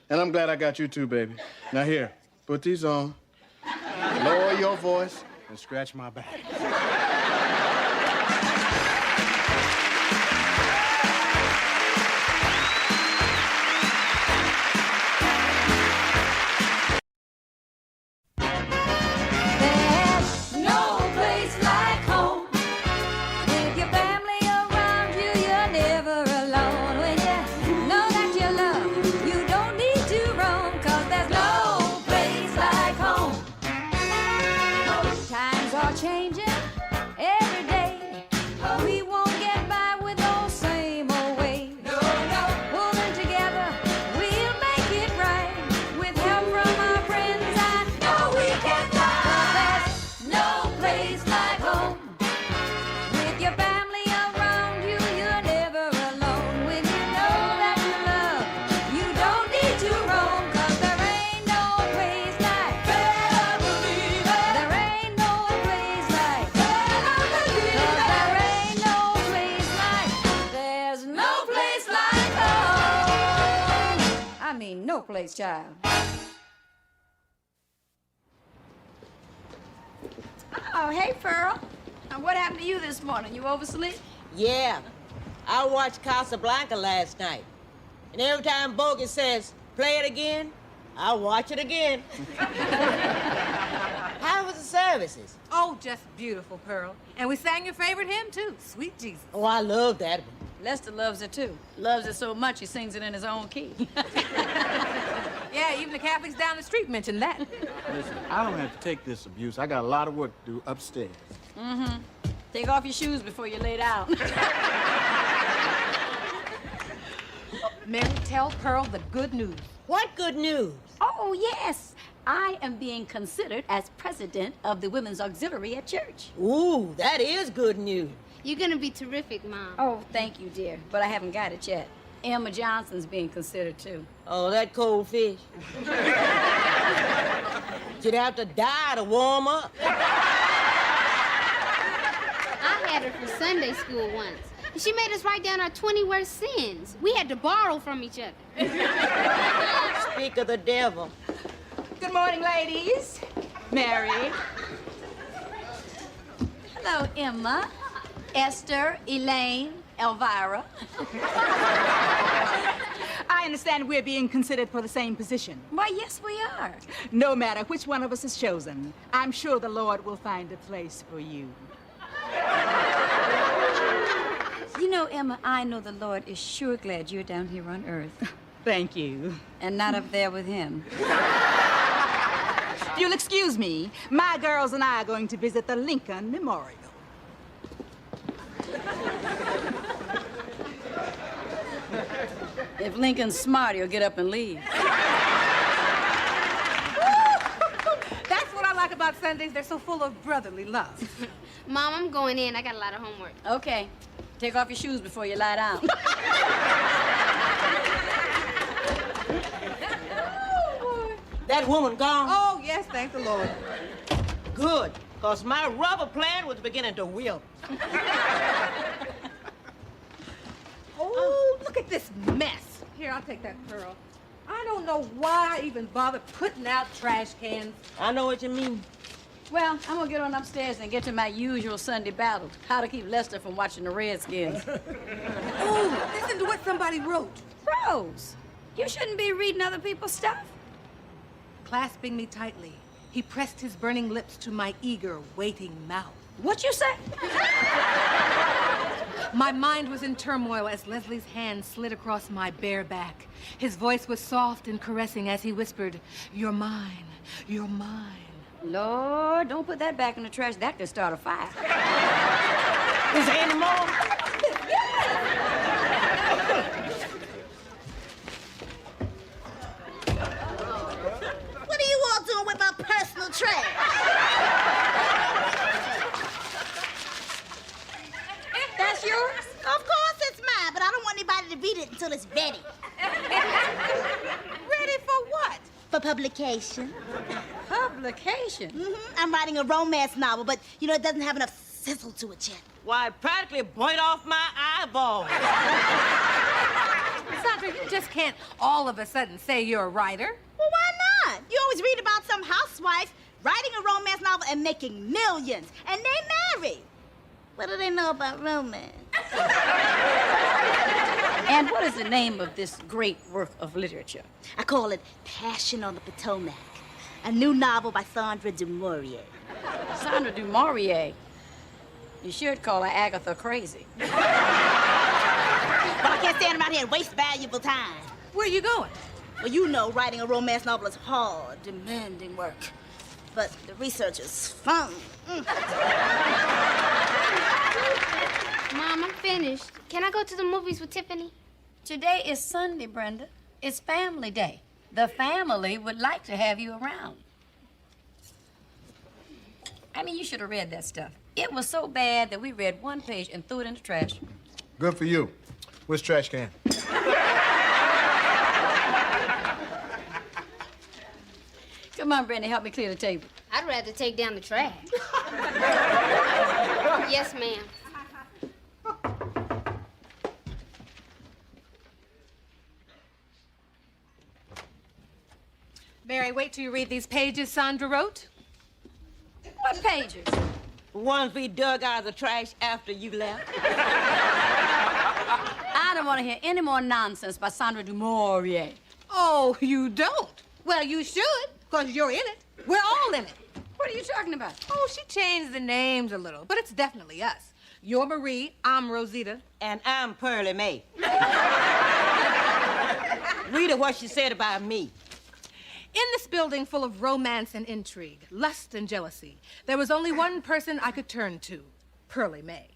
And I'm glad I got you too, baby. Now here, put these on, lower your voice, and scratch my back. There's no place like home. With your family around you, you're never alone. When you know that you're loved, you don't need to roam, 'cause there's no place like home. Times are changing every day. We won't get by with those same old ways. No, no. Pulling together, we'll make it right. With help from our friends, I know we can fly. There's no place like home. With your family around you, you're never alone. When you know that you love, you don't need to roam, 'cause there ain't no place like. Better believe it. There ain't no place like. Better believe it. 'Cause there ain't no place like. There's no place like home. I mean, no place, child. Oh, hey, Pearl. What happened to you this morning? You oversleep? Yeah. I watched Casablanca last night. And every time Bogey says, play it again, I watch it again. How was the services? Oh, just beautiful, Pearl. And we sang your favorite hymn, too. Sweet Jesus. Oh, I love that one. Lester loves it, too. Loves it so much he sings it in his own key. Yeah, even the Catholics down the street mentioned that. Listen, I don't have to take this abuse. I got a lot of work to do upstairs. Mm-hmm. Take off your shoes before you lay down. Mary, tell Pearl the good news. What good news? Oh, yes. I am being considered as president of the Women's Auxiliary at church. Ooh, that is good news. You're gonna be terrific, Mom. Oh, thank you, dear. But I haven't got it yet. Emma Johnson's being considered, too. Oh, that cold fish. You'd have to die to warm up. I had her for Sunday school once. And she made us write down our 20 worst sins. We had to borrow from each other. Speak of the devil. Good morning, ladies. Mary. Hello, Emma. Esther, Elaine, Elvira. I understand we're being considered for the same position. Why, yes, we are. No matter which one of us is chosen, I'm sure the Lord will find a place for you. You know, Emma, I know the Lord is sure glad you're down here on earth. Thank you. And not up there with him. If you'll excuse me, my girls and I are going to visit the Lincoln Memorial. If Lincoln's smart, he'll get up and leave. That's what I like about Sundays. They're so full of brotherly love. Mom, I'm going in. I got a lot of homework. Okay. Take off your shoes before you lie down. That woman gone? Oh, yes, thank the Lord. Good, because my rubber plant was beginning to wilt. Oh, look at this mess. Here, I'll take that, Pearl. I don't know why I even bother putting out trash cans. I know what you mean. Well, I'm gonna get on upstairs and get to my usual Sunday battle. How to keep Lester from watching the Redskins. Oh, listen to what somebody wrote. Rose, you shouldn't be reading other people's stuff. Clasping me tightly, he pressed his burning lips to my eager, waiting mouth. What you say? My mind was in turmoil as Leslie's hand slid across my bare back. His voice was soft and caressing as he whispered, "You're mine, you're mine." Lord, don't put that back in the trash. That could start a fire. Is there any more? What are you all doing with my personal trash? That's yours? Of course it's mine, but I don't want anybody to read it until it's ready. Ready for what? For publication. Publication? I'm writing a romance novel, but, it doesn't have enough sizzle to it yet. Why, it practically burnt off my eyeball. Sandra, you just can't all of a sudden say you're a writer. Well, why not? You always read about some housewife writing a romance novel and making millions, and they married. What do they know about romance? And what is the name of this great work of literature? I call it Passion on the Potomac, a new novel by Sandra du Maurier. Sandra du Maurier. You should call her Agatha Crazy. But I can't stand around here and waste valuable time. Where are you going? Well, writing a romance novel is hard, demanding work. But the research is fun. Mom, I'm finished. Can I go to the movies with Tiffany? Today is Sunday, Brenda. It's family day. The family would like to have you around. I mean, you should have read that stuff. It was so bad that we read one page and threw it in the trash. Good for you. Where's trash can? Come on, Brenda, help me clear the table. I'd rather take down the trash. Yes, ma'am. Mary, wait till you read these pages Sandra wrote. What pages? The ones we dug out of the trash after you left. I don't want to hear any more nonsense by Sandra du Maurier. Oh, you don't? Well, you should, because you're in it. We're all in it. What are you talking about? Oh, she changed the names a little, but it's definitely us. You're Marie, I'm Rosita. And I'm Pearlie Mae. Read her what she said about me. In this building full of romance and intrigue, lust and jealousy, there was only one person I could turn to, Pearlie Mae.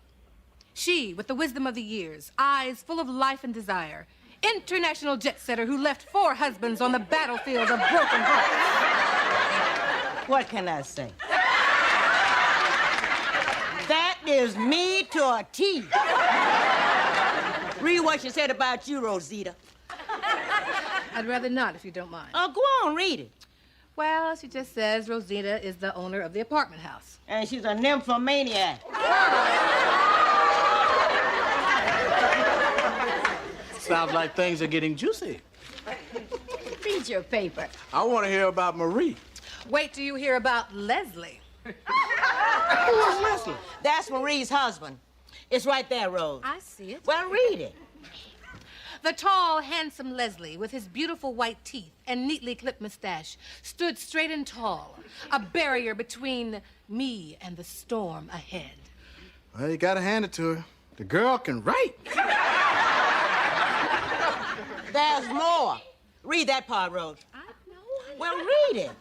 She, with the wisdom of the years, eyes full of life and desire, international jet-setter who left 4 husbands on the battlefield of broken hearts. What can I say? That is me to a T. Read what she said about you, Rosita. I'd rather not, if you don't mind. Oh, go on, read it. Well, she just says Rosita is the owner of the apartment house. And she's a nymphomaniac. Sounds like things are getting juicy. Read your paper. I want to hear about Marie. Wait till you hear about Leslie. Who is Leslie? That's Marie's husband. It's right there, Rose. I see it. Well, read it. The tall, handsome Leslie, with his beautiful white teeth and neatly clipped mustache, stood straight and tall, a barrier between me and the storm ahead. Well, you gotta hand it to her. The girl can write. There's more. Read that part, Rose. I know. Well, read it.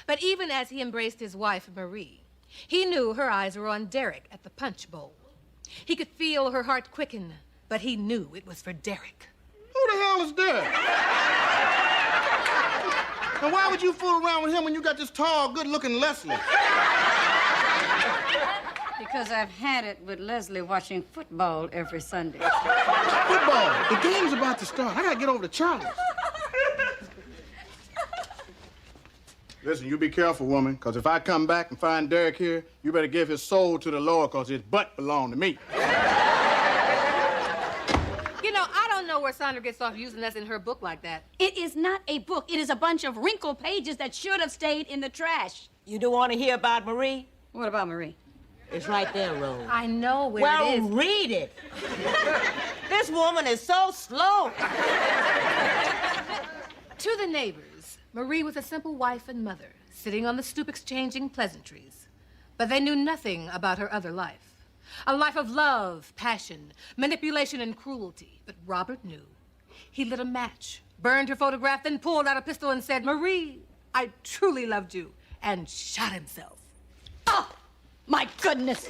But even as he embraced his wife, Marie, he knew her eyes were on Derek at the punch bowl. He could feel her heart quicken, but he knew it was for Derek. Who the hell is Derek? And why would you fool around with him when you got this tall, good-looking Leslie? Because I've had it with Leslie watching football every Sunday. Football. The game's about to start. I gotta get over to Charlie's. Listen, you be careful, woman, because if I come back and find Derek here, you better give his soul to the Lord, because his butt belonged to me. You know, I don't know where Sandra gets off using us in her book like that. It is not a book. It is a bunch of wrinkled pages that should have stayed in the trash. You don't want to hear about Marie? What about Marie? It's right there, Rose. I know where well, it is. Read it. This woman is so slow. To the neighbors, Marie was a simple wife and mother, sitting on the stoop exchanging pleasantries. But they knew nothing about her other life. A life of love, passion, manipulation, and cruelty. But Robert knew. He lit a match, burned her photograph, then pulled out a pistol and said, "Marie, I truly loved you," and shot himself. Oh, my goodness.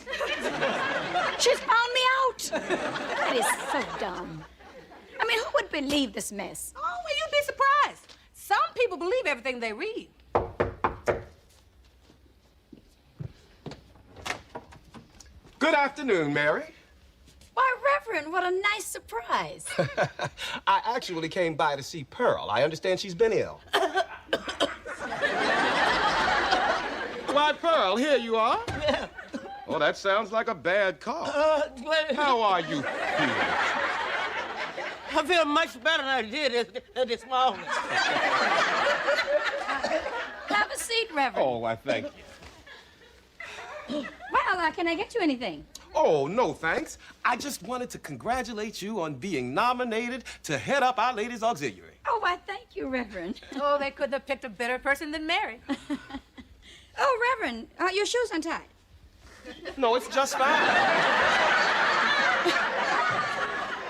She's found me out. That is so dumb. I mean, who would believe this mess? Oh, well, you'd be surprised. Some people believe everything they read. Good afternoon, Mary. Why, Reverend, what a nice surprise. I actually came by to see Pearl. I understand she's been ill. Why, Pearl, here you are. Yeah. Oh, that sounds like a bad cough. How are you feeling? I feel much better than I did this morning. Have a seat, Reverend. Oh, I thank you. Well, can I get you anything? Oh, no, thanks. I just wanted to congratulate you on being nominated to head up Our Ladies Auxiliary. Oh, why, thank you, Reverend. Oh, they couldn't have picked a better person than Mary. Oh, Reverend, your shoes untied. No, it's just fine.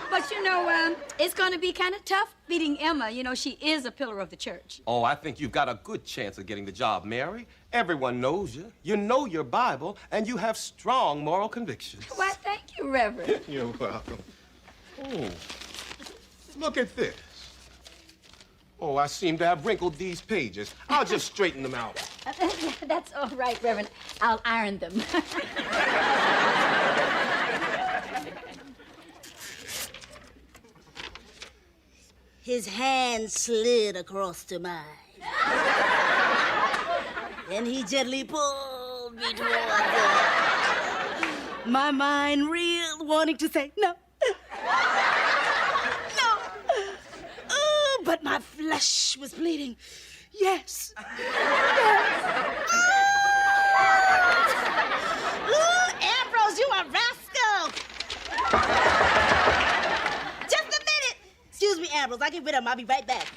But, you know, it's going to be kind of tough beating Emma. You know, she is a pillar of the church. Oh, I think you've got a good chance of getting the job, Mary. Everyone knows you. You know your Bible, and you have strong moral convictions. Why, thank you, Reverend. You're welcome. Oh, look at this. Oh, I seem to have wrinkled these pages. I'll just straighten them out. That's all right, Reverend. I'll iron them. His hand slid across to mine. Then he gently pulled me towards him. My mind reeled, wanting to say no. No. Oh, but my flesh was bleeding. Yes. Yes. Ooh, Ambrose, you a rascal. Just a minute. Excuse me, Ambrose. I'll get rid of him. I'll be right back.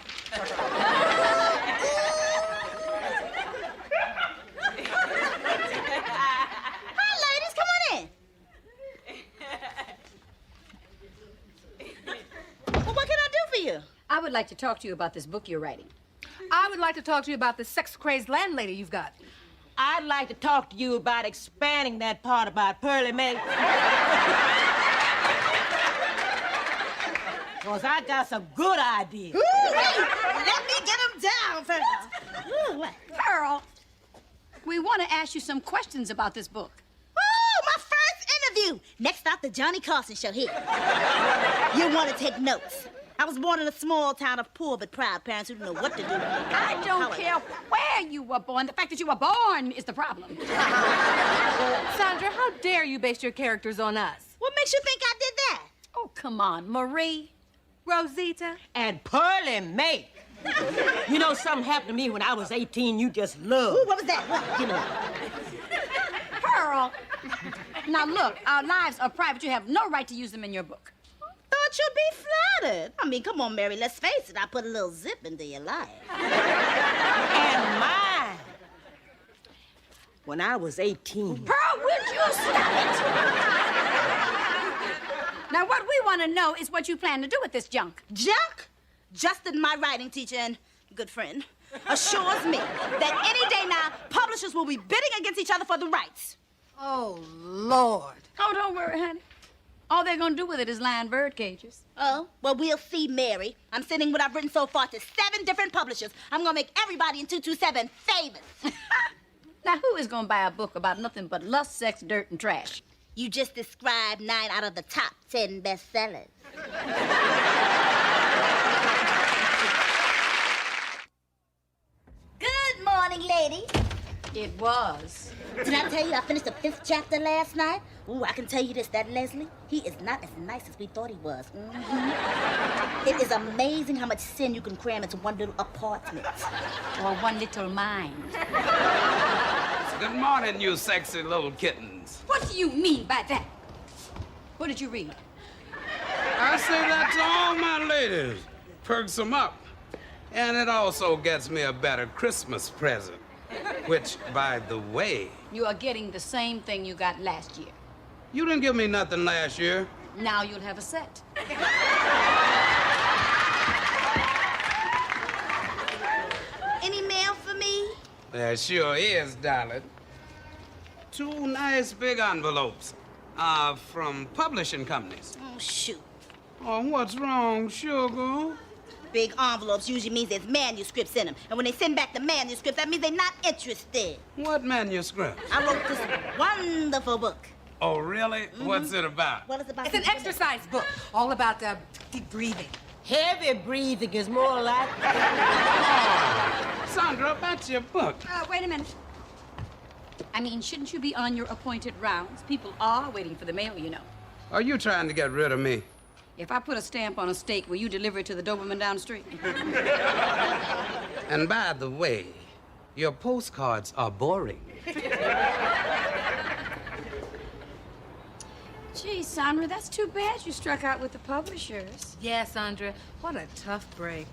Hi, ladies. Come on in. Well, what can I do for you? I would like to talk to you about this book you're writing. I would like to talk to you about the sex-crazed landlady you've got. I'd like to talk to you about expanding that part about Pearlie Mae. Because I got some good ideas. Ooh, let me get him down first. Ooh, what? Pearl, we want to ask you some questions about this book. Ooh, my first interview. Next up, the Johnny Carson show here. You'll want to take notes. I was born in a small town of poor but proud parents who didn't know what to do. I don't care where you were born. The fact that you were born is the problem. Sandra, how dare you base your characters on us? What makes you think I did that? Oh, come on, Marie. Rosita. And Pearlie Mae. You know, something happened to me when I was 18 you just loved. Ooh, what was that? What? Give me that. Pearl. Now, look, our lives are private. You have no right to use them in your book. Thought you'd be flattered. I mean, come on, Mary, let's face it. I put a little zip into your life. And mine. When I was 18. Pearl, would you stop it? Now, what we want to know is what you plan to do with this junk. Junk? Justin, my writing teacher and good friend, assures me that any day now, publishers will be bidding against each other for the rights. Oh, Lord. Oh, don't worry, honey. All they're going to do with it is line bird cages. Oh, well, we'll see, Mary. I'm sending what I've written so far to 7 different publishers. I'm going to make everybody in 227 famous. Now, who is going to buy a book about nothing but lust, sex, dirt, and trash? You just described 9 out of the top 10 bestsellers. Good morning, ladies. It was. Did I tell you I finished the 5th chapter last night? Ooh, I can tell you this, that Leslie, he is not as nice as we thought he was. Mm-hmm. It is amazing how much sin you can cram into one little apartment. Or one little mind. Good morning, you sexy little kittens. What do you mean by that? What did you read? I say that to all my ladies. Perks them up. And it also gets me a better Christmas present. Which, by the way... You are getting the same thing you got last year. You didn't give me nothing last year. Now you'll have a set. Any mail for me? There sure is, darling. 2 nice big envelopes. From publishing companies. Oh, shoot. Oh, what's wrong, sugar? Big envelopes usually means there's manuscripts in them. And when they send back the manuscripts, that means they're not interested. What manuscript? I wrote this wonderful book. Oh, really? What's it about? What is it about? It's an exercise book, all about deep breathing. Heavy breathing is more like. Sandra, that's your book. Wait a minute. I mean, shouldn't you be on your appointed rounds? People are waiting for the mail, you know. Are you trying to get rid of me? If I put a stamp on a steak, will you deliver it to the Doberman down the street? And by the way, your postcards are boring. Gee, Sandra, that's too bad you struck out with the publishers. Yeah, Sandra, what a tough break.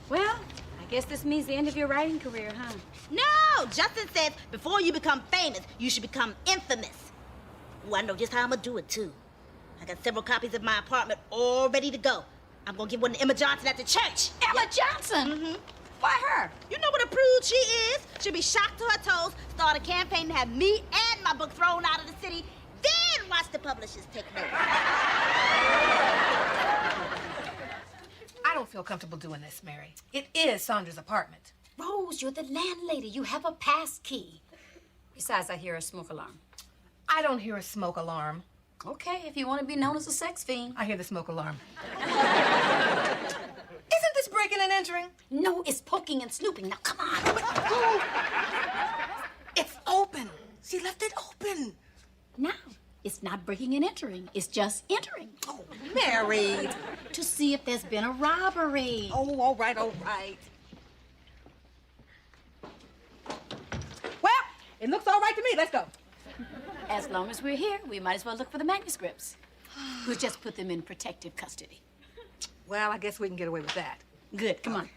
Well, I guess this means the end of your writing career, huh? No! Justin says before you become famous, you should become infamous. Ooh, I know just how I'm gonna do it, too. I got several copies of my apartment all ready to go. I'm gonna give one to Emma Johnson at the church. Emma Johnson? Mm-hmm. Why her? You know what a prude she is? She'll be shocked to her toes, start a campaign to have me and my book thrown out of the city, then watch the publishers take notice. I don't feel comfortable doing this, Mary. It is Sandra's apartment. Rose, you're the landlady. You have a pass key. Besides, I hear a smoke alarm. I don't hear a smoke alarm. Okay, if you want to be known as a sex fiend. I hear the smoke alarm. Isn't this breaking and entering? No, it's poking and snooping. Now, come on. It's open. She left it open. Now, it's not breaking and entering. It's just entering. Oh, Mary. To see if there's been a robbery. Oh, all right, all right. Well, it looks all right to me. Let's go. As long as we're here, we might as well look for the manuscripts. We'll just put them in protective custody. Well, I guess we can get away with that. Good, come on.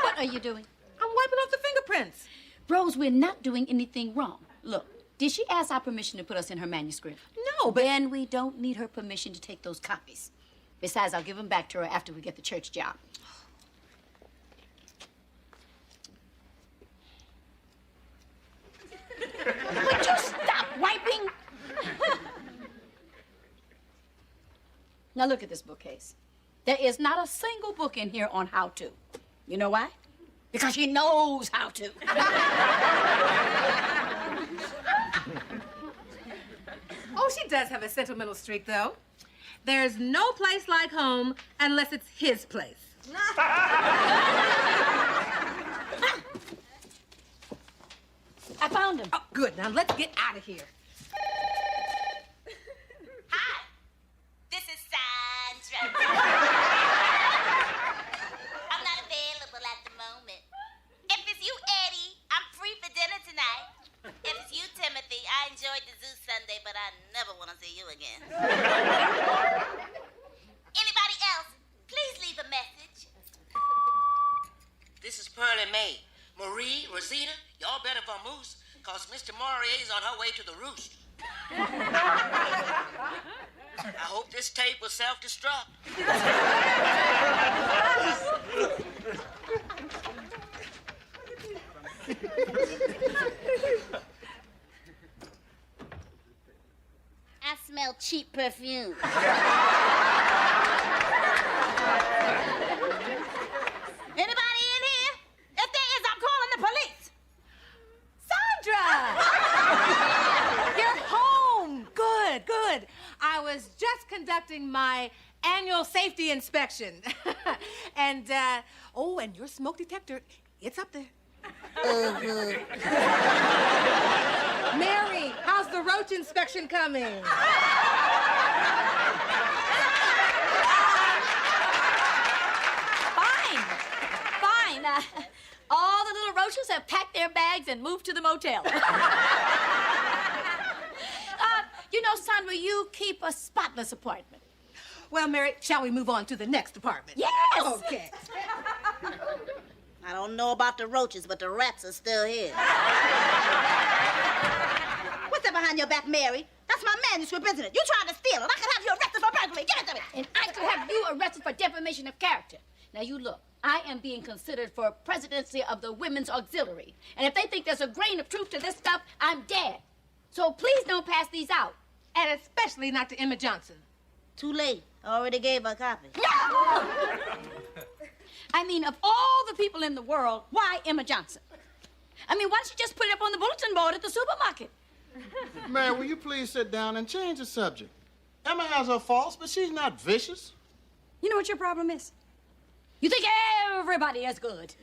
What are you doing? I'm wiping off the fingerprints. Rose, we're not doing anything wrong. Look, did she ask our permission to put us in her manuscript? No, but... Then we don't need her permission to take those copies. Besides, I'll give them back to her after we get the church job. Would you stop wiping? Now look at this bookcase. There is not a single book in here on how to. You know why? Because she knows how to. Oh, she does have a sentimental streak, though. There's no place like home unless it's his place. I found him. Oh, good. Now let's get out of here. Hi, this is Sandra. I'm not available at the moment. If it's you, Eddie, I'm free for dinner tonight. If it's you, Timothy, I enjoyed the zoo Sunday, but I never want to see you again. Anybody else, please leave a message. This is Pearlie Mae. Marie, Rosita, y'all better vamoose, cause Mr. Marier's on her way to the roost. I hope this tape will self-destruct. I smell cheap perfume. Anybody in here? If there is, I'm calling the police. Sandra! You're home. Good, good. I was just conducting my annual safety inspection. And, and your smoke detector, it's up there. Mary, how's the roach inspection coming? Fine. All the little roaches have packed their bags and moved to the motel. You know, Sandra, you keep a spotless apartment. Well, Mary, shall we move on to the next department? Yes! Okay. I don't know about the roaches, but the rats are still here. What's that behind your back, Mary? That's my manuscript, isn't it? You tried to steal it. I could have you arrested for burglary. Give it to me. And I could have you arrested for defamation of character. Now, you look. I am being considered for presidency of the Women's Auxiliary. And if they think there's a grain of truth to this stuff, I'm dead. So please don't pass these out. And especially not to Emma Johnson. Too late. I already gave her a copy. I mean, of all the people in the world, why Emma Johnson? I mean, why don't you just put it up on the bulletin board at the supermarket? Mary, will you please sit down and change the subject? Emma has her faults, but she's not vicious. You know what your problem is? You think everybody is good.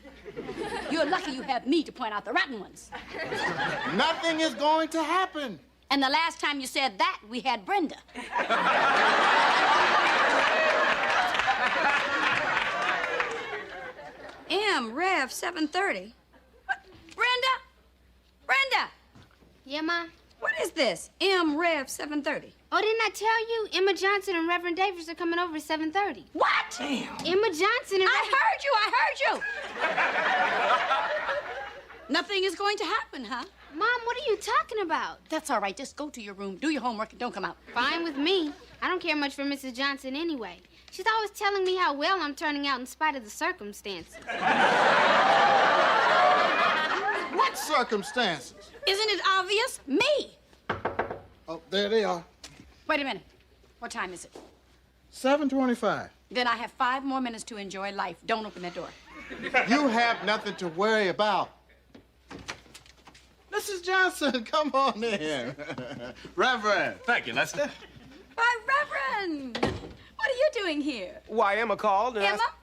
You're lucky you have me to point out the rotten ones. Nothing is going to happen. And the last time you said that, we had Brenda. Rev 7:30. Brenda? Brenda! Yeah, Ma? What is this? Rev 7:30. Oh, didn't I tell you? Emma Johnson and Reverend Davis are coming over at 7:30. What? Damn. Emma Johnson and I heard you. Nothing is going to happen, huh? Mom, what are you talking about? That's all right. Just go to your room, do your homework, and don't come out. Fine with me. I don't care much for Mrs. Johnson anyway. She's always telling me how well I'm turning out in spite of the circumstances. What circumstances? Isn't it obvious? Me. Oh, there they are. Wait a minute. What time is it? 7:25. Then I have 5 more minutes to enjoy life. Don't open that door. You have nothing to worry about. Mrs. Johnson, come on in. Reverend. Thank you, Lester. Why, Reverend! What are you doing here? Why, Emma called and Emma?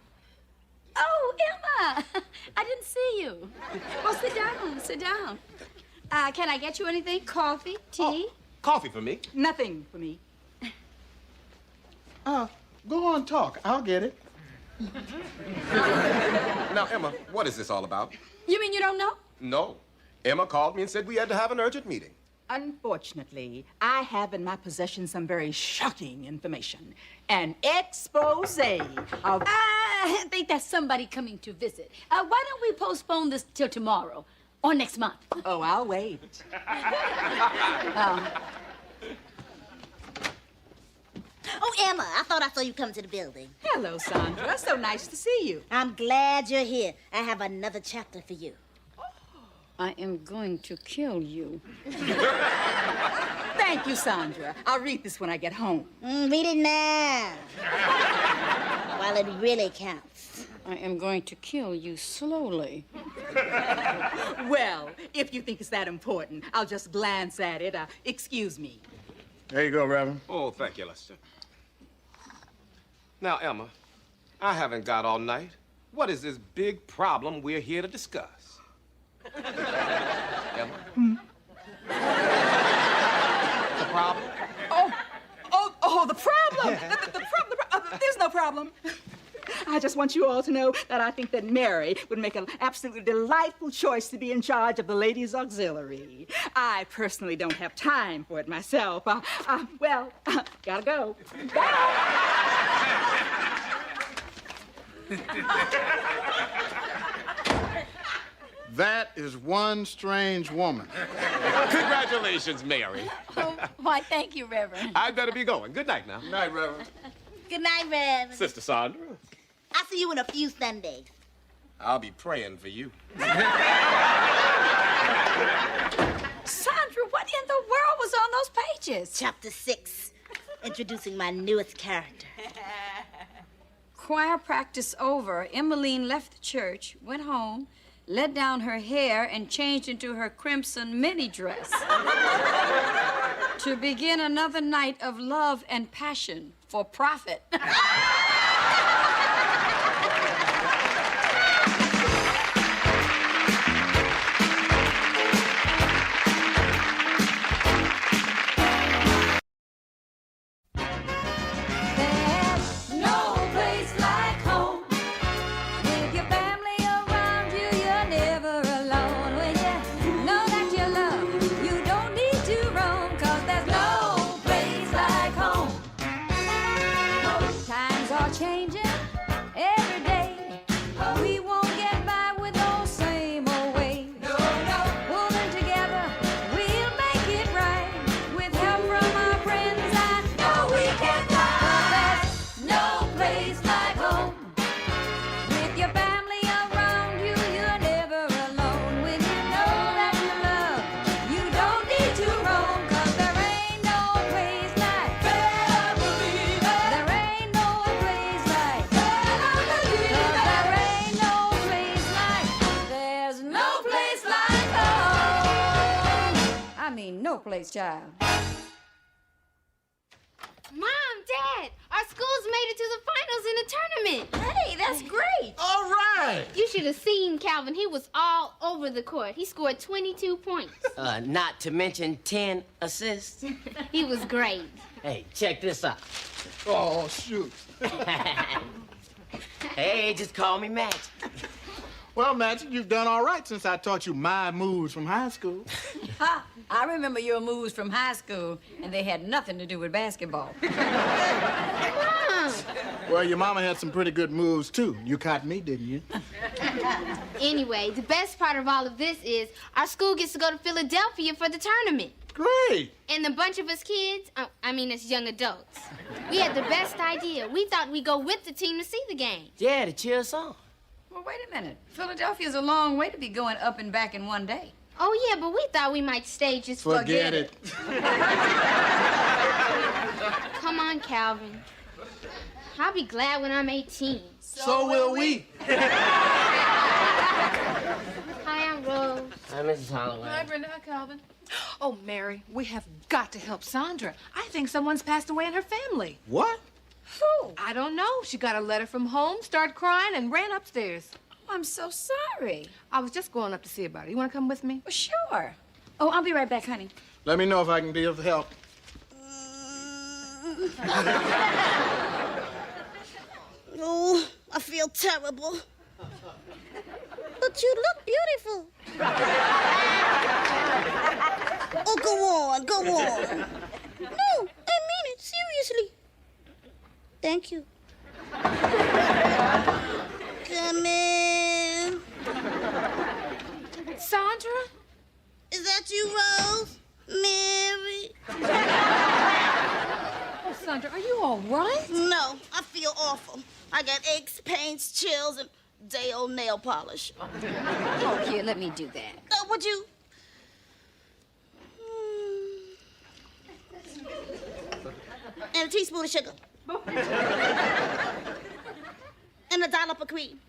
Oh, Emma! I didn't see you. Well, sit down, sit down. Can I get you anything? Coffee? Tea? Coffee for me. Nothing for me. Go on, talk. I'll get it. Now, Emma, what is this all about? You mean you don't know? No. Emma called me and said we had to have an urgent meeting. Unfortunately, I have in my possession some very shocking information. An expose of... I think that's somebody coming to visit. Why don't we postpone this till tomorrow or next month? Oh, I'll wait. Oh, Emma, I thought I saw you come to the building. Hello, Sandra. So nice to see you. I'm glad you're here. I have another chapter for you. I am going to kill you. Thank you, Sandra. I'll read this when I get home. Read it now. While it really counts. I am going to kill you slowly. Well, if you think it's that important, I'll just glance at it. Excuse me. There you go, Reverend. Oh, thank you, Lester. Now, Emma, I haven't got all night. What is this big problem we're here to discuss? Emma? The problem? Oh, the problem! There's no problem. I just want you all to know that I think that Mary would make an absolutely delightful choice to be in charge of the Ladies' Auxiliary. I personally don't have time for it myself. Gotta go. That is one strange woman. Congratulations, Mary. Oh, why, thank you, Reverend. I'd better be going. Good night now. Good night, Reverend. Good night, Rev. Sister Sandra. I'll see you in a few Sundays. I'll be praying for you. Sandra, what in the world was on those pages? Chapter 6, introducing my newest character. Choir practice over. Emmeline left the church, went home, let down her hair, and changed into her crimson mini dress to begin another night of love and passion for profit. no place, child. Mom, Dad, our school's made it to the finals in the tournament. Hey, that's great. All right. You should have seen Calvin. He was all over the court. He scored 22 points. Not to mention 10 assists. He was great. Hey, check this out. Oh, shoot. Hey, just call me Magic. Well, Magic, you've done all right since I taught you my moves from high school. Ha! I remember your moves from high school, and they had nothing to do with basketball. Mom. Well, your mama had some pretty good moves, too. You caught me, didn't you? Anyway, the best part of all of this is our school gets to go to Philadelphia for the tournament. Great. And a bunch of us kids, as young adults, we had the best idea. We thought we'd go with the team to see the game. Yeah, to cheer us on. Well, wait a minute. Philadelphia's a long way to be going up and back in one day. Oh, yeah, but we thought we might stay just Forget it. Come on, Calvin. I'll be glad when I'm 18. So will we. Hi, I'm Rose. Hi, Mrs. Holloway. Hi, Brenda. Hi, Calvin. Oh, Mary, we have got to help Sandra. I think someone's passed away in her family. What? Who? I don't know. She got a letter from home, started crying, and ran upstairs. Oh, I'm so sorry. I was just going up to see about it. You want to come with me? Well, sure. Oh, I'll be right back, honey. Let me know if I can be of help. Oh, I feel terrible. But you look beautiful. Oh, go on, go on. No, I mean it, seriously. Thank you. Come in. Sandra? Is that you, Rose? Mary? Oh, Sandra, are you all right? No, I feel awful. I got aches, pains, chills, and day-old nail polish. Oh, here, let me do that. Would you? And a teaspoon of sugar. And a dollop of cream.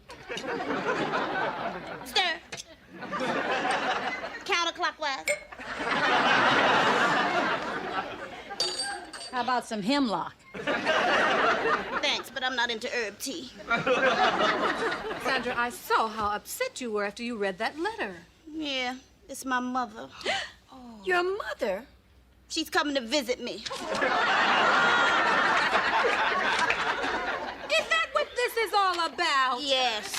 Stir. Counterclockwise. How about some hemlock? Thanks, but I'm not into herb tea. Sandra, I saw how upset you were after you read that letter. Yeah, it's my mother. Your mother? She's coming to visit me. Is that what this is all about? Yes.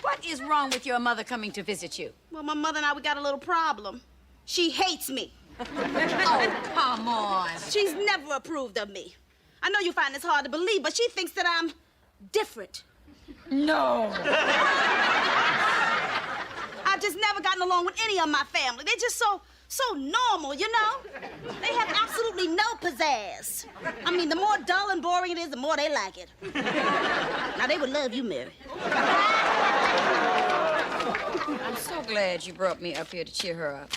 What is wrong with your mother coming to visit you? Well, my mother and I, we got a little problem. She hates me. Oh, come on. She's never approved of me. I know you find this hard to believe, but she thinks that I'm different. No. I've just never gotten along with any of my family. They're just so normal, you know? They have absolutely no pizzazz. I mean, the more dull and boring it is, the more they like it. Now, they would love you, Mary. I'm so glad you brought me up here to cheer her up.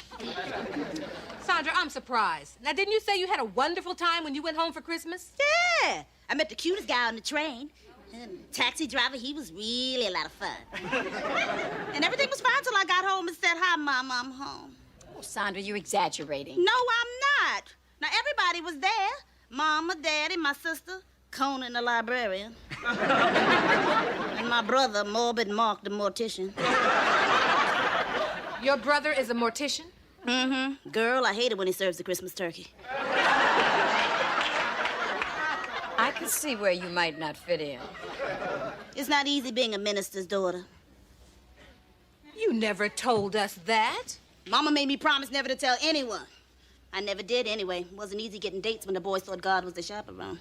Sandra, I'm surprised. Now, didn't you say you had a wonderful time when you went home for Christmas? Yeah. I met the cutest guy on the train. And the taxi driver, he was really a lot of fun. And everything was fine till I got home and said, "Hi, Mom, I'm home." Oh, Sandra, you're exaggerating. No, I'm not. Now, everybody was there. Mama, Daddy, my sister, Conan the librarian. And my brother, Morbid Mark the mortician. Your brother is a mortician? Mm-hmm. Girl, I hate it when he serves the Christmas turkey. I can see where you might not fit in. It's not easy being a minister's daughter. You never told us that. Mama made me promise never to tell anyone. I never did anyway. It wasn't easy getting dates when the boys thought God was the chaperone.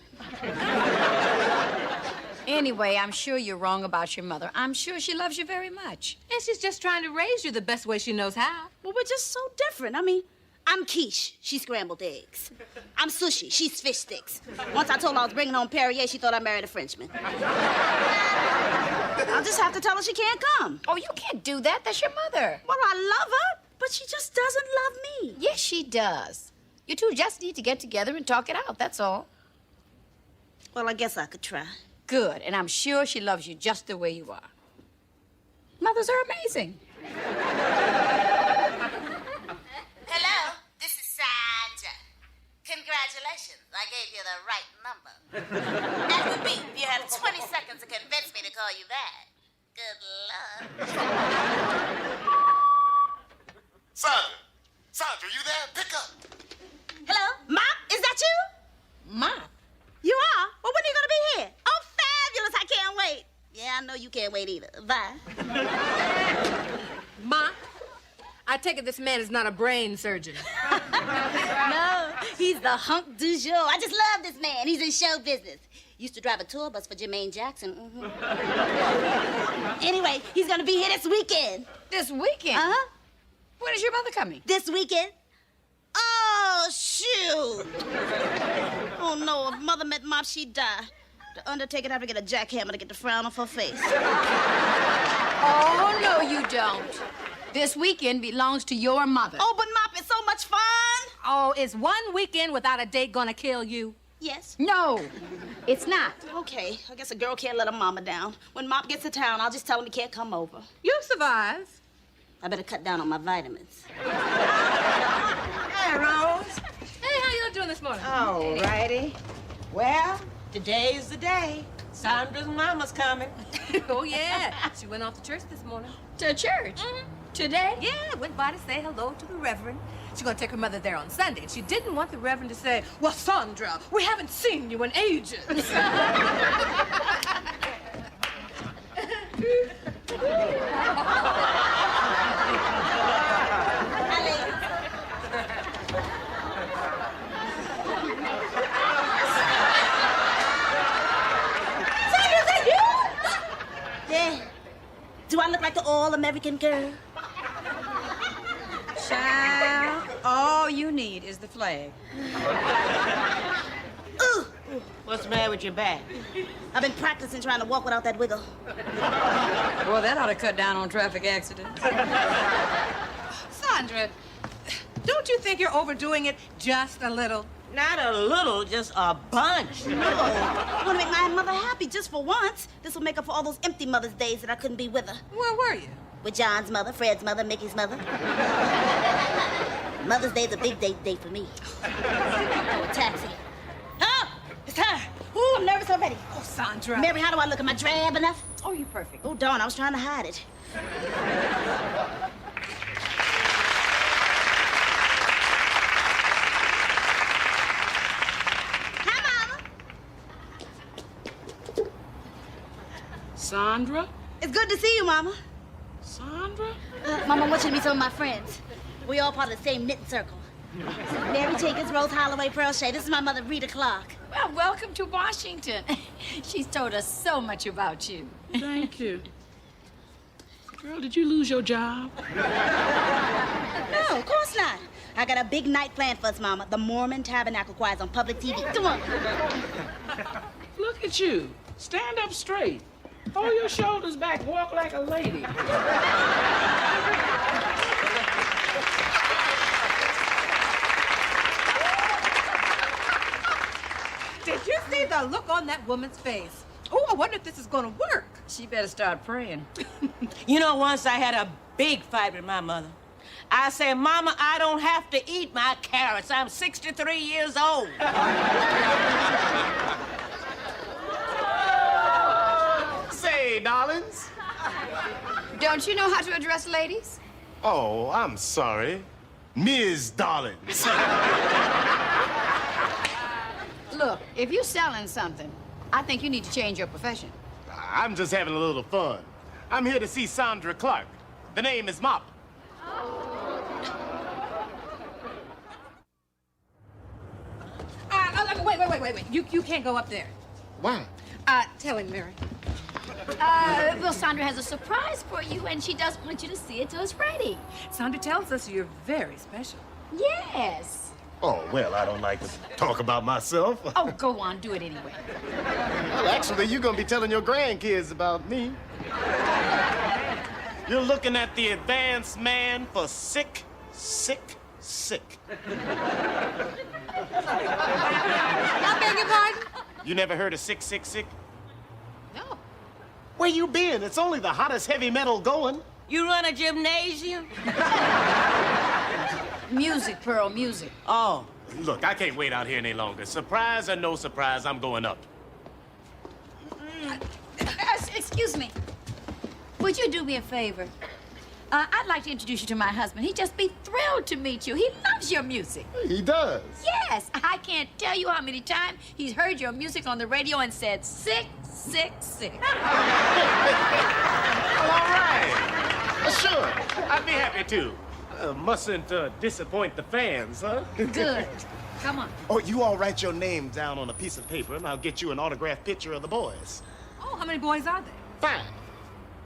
Anyway, I'm sure you're wrong about your mother. I'm sure she loves you very much. And she's just trying to raise you the best way she knows how. Well, we're just so different. I mean, I'm quiche. She's scrambled eggs. I'm sushi. She's fish sticks. Once I told her I was bringing home Perrier, she thought I married a Frenchman. I'll just have to tell her she can't come. Oh, you can't do that. That's your mother. Well, I love her, but she just doesn't love me. Yes, she does. You two just need to get together and talk it out, that's all. Well, I guess I could try. Good, and I'm sure she loves you just the way you are. Mothers are amazing. Hello, this is take it this man is not a brain surgeon. No, he's the hunk du jour. I just love this man. He's in show business. Used to drive a tour bus for Jermaine Jackson. Anyway, he's gonna be here this weekend. This weekend? Uh-huh. When is your mother coming? This weekend. Oh, shoot. Oh, no, if Mother met Mop, she'd die. The Undertaker'd have to get a jackhammer to get the frown off her face. Oh, no, you don't. This weekend belongs to your mother. Oh, but Mop, it's so much fun. Oh, is one weekend without a date gonna kill you? Yes. No, it's not. Okay, I guess a girl can't let her mama down. When Mop gets to town, I'll just tell him he can't come over. You'll survive. I better cut down on my vitamins. Hey, Rose. Hey, how you doing this morning? All righty. Well, today's the day. Sandra's mama's coming. Oh, yeah. She went off to church this morning. To church? Mm-hmm. Today? Yeah, went by to say hello to the Reverend. She's gonna take her mother there on Sunday. And she didn't want the Reverend to say, well, Sandra, we haven't seen you in ages. Yeah. Do I look like the all-American girl? Child, all you need is the flag. Ooh. What's the matter with your back? I've been practicing trying to walk without that wiggle. Well, that ought to cut down on traffic accidents. Sandra, don't you think you're overdoing it just a little? Not a little, just a bunch. No. I want to make my mother happy just for once. This will make up for all those empty Mother's Days that I couldn't be with her. Where were you? With John's mother, Fred's mother, Mickey's mother. Mother's Day's a big day for me. Oh, a taxi. Oh, it's her. Ooh, I'm nervous already. Oh, Sandra. Mary, how do I look? Am I drab enough? Oh, you're perfect. Oh, darn, I was trying to hide it. Sandra? It's good to see you, Mama. Sandra? Mama, I want you to meet some of my friends. We all part of the same knitting circle. Mary Jenkins, Rose Holloway, Pearl Shea. This is my mother, Rita Clark. Well, welcome to Washington. She's told us so much about you. Thank you. Girl, did you lose your job? No, of course not. I got a big night planned for us, Mama. The Mormon Tabernacle Choir's on public TV. Come on. Look at you. Stand up straight. Hold your shoulders back. Walk like a lady. Did you see the look on that woman's face? Oh, I wonder if this is gonna work. She better start praying. You know, once I had a big fight with my mother. I said, Mama, I don't have to eat my carrots. I'm 63 years old. Say, darlings. Don't you know how to address ladies? Oh, I'm sorry. Ms. Darlings. Look, if you're selling something, I think you need to change your profession. I'm just having a little fun. I'm here to see Sandra Clark. The name is Mop. Wait. You can't go up there. Why? Tell him, Mary. Well, Sandra has a surprise for you, and she doesn't want you to see it till it's ready. Sandra tells us you're very special. Yes. Oh, well, I don't like to talk about myself. Oh, go on, do it anyway. Well, actually, you're gonna be telling your grandkids about me. You're looking at the advanced man for sick. I beg your pardon? You never heard of sick? No. Where you been? It's only the hottest heavy metal going. You run a gymnasium? Music, Pearl, music. Oh. Look, I can't wait out here any longer. Surprise or no surprise, I'm going up. Excuse me. Would you do me a favor? I'd like to introduce you to my husband. He'd just be thrilled to meet you. He loves your music. He does? Yes. I can't tell you how many times he's heard your music on the radio and said, sick. Well, all right. Sure, I'd be happy to. Mustn't disappoint the fans, huh? Good. Come on. Oh, you all write your name down on a piece of paper, and I'll get you an autographed picture of the boys. Oh, how many boys are there?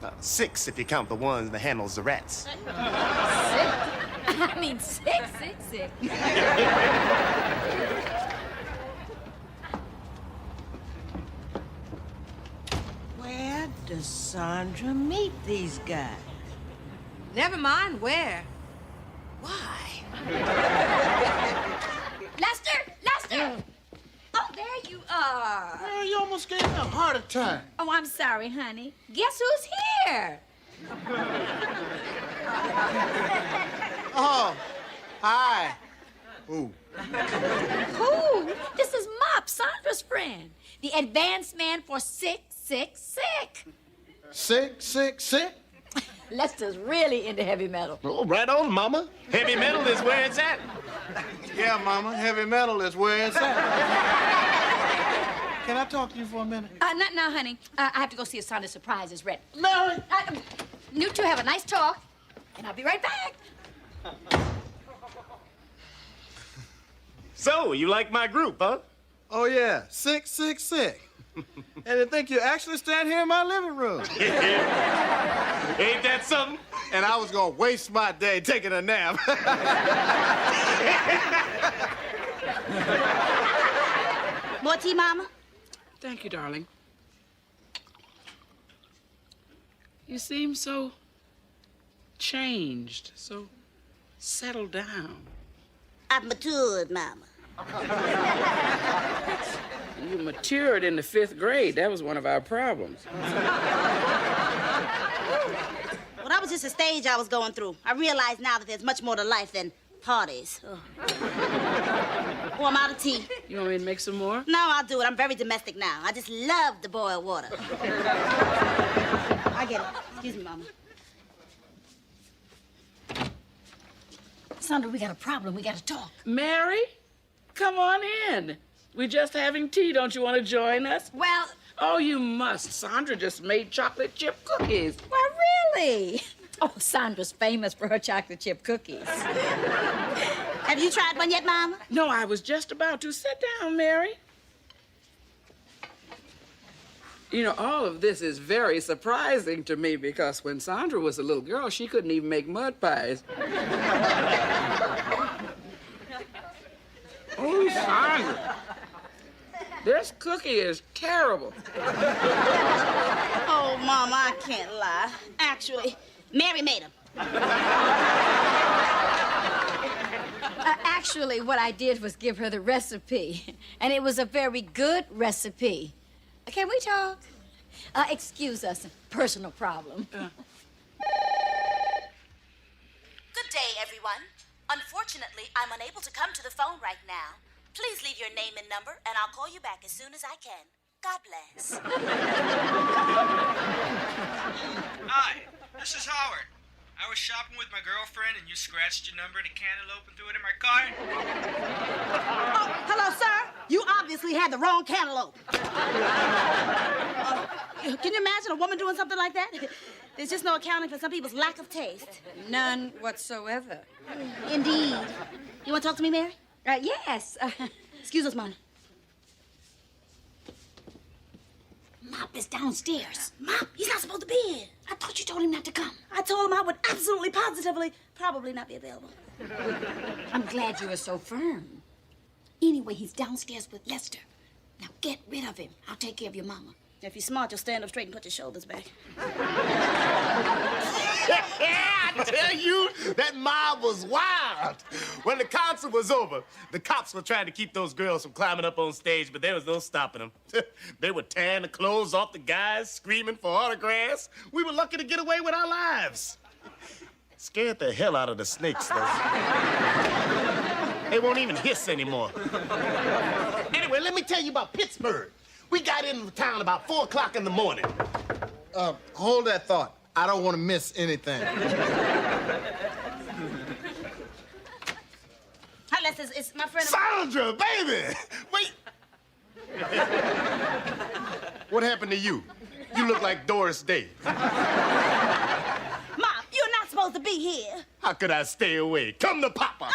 5. 6 if you count the ones that handles the rats. I mean, six. Where does Sandra meet these guys? Never mind where. Why? Lester! Oh, there you are. Well, you almost gave me a heart attack. Oh, I'm sorry, honey. Guess who's here? Oh, hi. Ooh. Who? This is Mop, Sandra's friend. The advanced man for sick. Sick? Lester's really into heavy metal. Oh, right on, Mama. Heavy metal is where it's at. Yeah, Mama, heavy metal is where it's at. Can I talk to you for a minute? Not now, honey. I have to go see if Sandra's surprise is ready. No. You two have a nice talk, and I'll be right back. So, you like my group, huh? Oh, yeah. Sick. And to think you actually stand here in my living room. Ain't that something? And I was gonna waste my day taking a nap. More tea, Mama? Thank you, darling. You seem so changed, so settled down. I've matured, Mama. You matured in the 5th grade. That was one of our problems. Well, that was just a stage I was going through. I realize now that there's much more to life than parties. Oh, I'm out of tea. You want me to make some more? No, I'll do it. I'm very domestic now. I just love to boil water. I get it. Excuse me, Mama. Sandra, we got a problem. We got to talk. Mary, come on in. We're just having tea. Don't you want to join us? Well... Oh, you must. Sandra just made chocolate chip cookies. Why, really? Oh, Sandra's famous for her chocolate chip cookies. Have you tried one yet, Mama? No, I was just about to. Sit down, Mary. You know, all of this is very surprising to me because when Sandra was a little girl, she couldn't even make mud pies. Oh, Sandra. This cookie is terrible. Oh, Mama, I can't lie. Actually, Mary made them. Actually, what I did was give her the recipe, and it was a very good recipe. Can we talk? Excuse us, personal problem. Good day, everyone. Unfortunately, I'm unable to come to the phone right now. Please leave your name and number, and I'll call you back as soon as I can. God bless. Hi, this is Howard. I was shopping with my girlfriend, and you scratched your number in a cantaloupe and threw it in my car. Oh, hello, sir. You obviously had the wrong cantaloupe. Can you imagine a woman doing something like that? There's just no accounting for some people's lack of taste. None whatsoever. Indeed. You want to talk to me, Mary? Yes. Excuse us, Mom. Mop is downstairs. Mom, he's not supposed to be here. I thought you told him not to come. I told him I would absolutely, positively, probably not be available. I'm glad you were so firm. Anyway, he's downstairs with Lester. Now get rid of him. I'll take care of your mama. If you're smart, you'll stand up straight and put your shoulders back. I tell you, that mob was wild. When the concert was over, the cops were trying to keep those girls from climbing up on stage, but there was no stopping them. They were tearing the clothes off the guys, screaming for autographs. We were lucky to get away with our lives. Scared the hell out of the snakes, though. They won't even hiss anymore. Anyway, let me tell you about Pittsburgh. We got into town about 4 o'clock in the morning. Hold that thought. I don't want to miss anything. Hi, Lester. It's my friend. Sandra, baby! Wait. What happened to you? You look like Doris Day. Mom, you're not supposed to be here. How could I stay away? Come to Papa.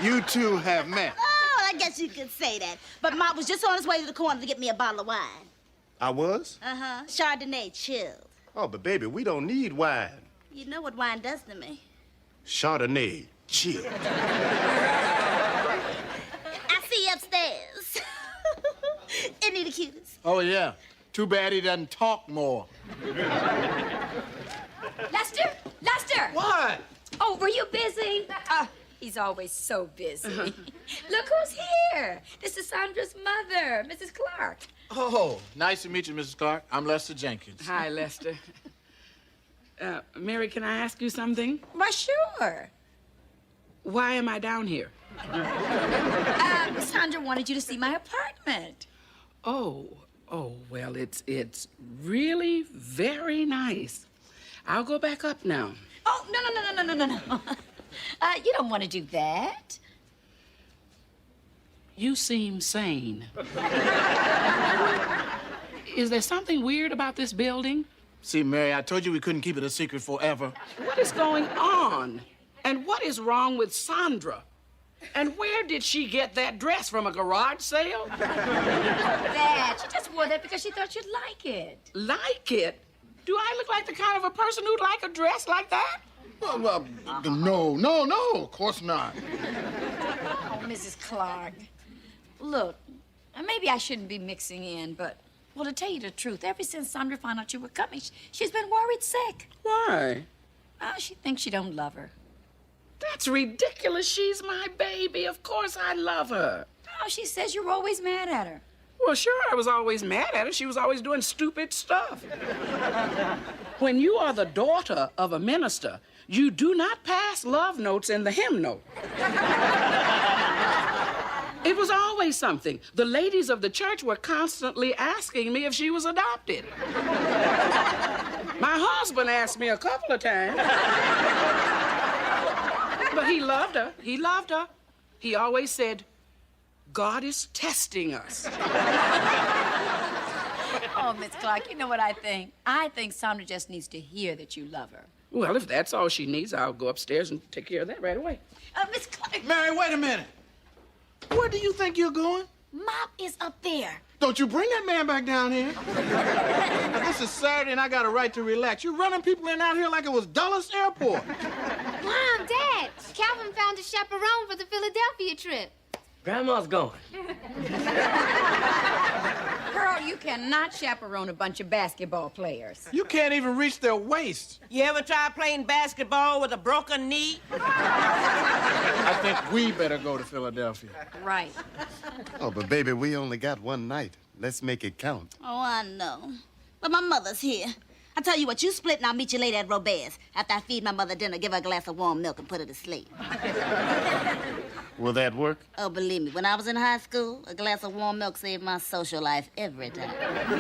You two have met. Oh, I guess you could say that. But Ma was just on his way to the corner to get me a bottle of wine. I was? Uh-huh. Chardonnay chilled. Oh, but baby, we don't need wine. You know what wine does to me. Chardonnay, chill. I see you upstairs. Isn't he the cutest? Oh, yeah. Too bad he doesn't talk more. Lester? Lester! What? Oh, were you busy? He's always so busy. Look who's here. This is Sandra's mother, Mrs. Clark. Oh, nice to meet you, Mrs. Clark. I'm Lester Jenkins. Hi, Lester. Mary, can I ask you something? Why, sure. Why am I down here? Sandra wanted you to see my apartment. Oh, well, it's really very nice. I'll go back up now. Oh, no. You don't want to do that. You seem sane. Is there something weird about this building? See, Mary, I told you we couldn't keep it a secret forever. What is going on? And what is wrong with Sandra? And where did she get that dress, from a garage sale? That. She just wore that because she thought you'd like it. Like it? Do I look like the kind of a person who'd like a dress like that? No, of course not. Oh, Mrs. Clark. Look, maybe I shouldn't be mixing in, but, well, to tell you the truth, ever since Sandra found out you were coming, she's been worried sick. Why? She thinks you don't love her. That's ridiculous. She's my baby. Of course I love her. Oh, she says you're always mad at her. Well, sure, I was always mad at her. She was always doing stupid stuff. When you are the daughter of a minister, you do not pass love notes in the hymn note. It was always something. The ladies of the church were constantly asking me if she was adopted. My husband asked me a couple of times. But he loved her. He loved her. He always said, God is testing us. Oh, Miss Clark, you know what I think? I think Sandra just needs to hear that you love her. Well, if that's all she needs, I'll go upstairs and take care of that right away. Miss Clark. Mary, wait a minute. Where do you think you're going? Mom is up there. Don't you bring that man back down here. This is Saturday and I got a right to relax. You're running people in out here like it was Dulles Airport. Mom, Dad, Calvin found a chaperone for the Philadelphia trip. Grandma's going. Pearl, you cannot chaperone a bunch of basketball players. You can't even reach their waist. You ever try playing basketball with a broken knee? I think we better go to Philadelphia. Right. Oh, but baby, we only got one night. Let's make it count. Oh, I know. But my mother's here. I tell you what, you split and I'll meet you later at Robert's. After I feed my mother dinner, give her a glass of warm milk and put her to sleep. Will that work? Oh, believe me, when I was in high school, a glass of warm milk saved my social life every time. Who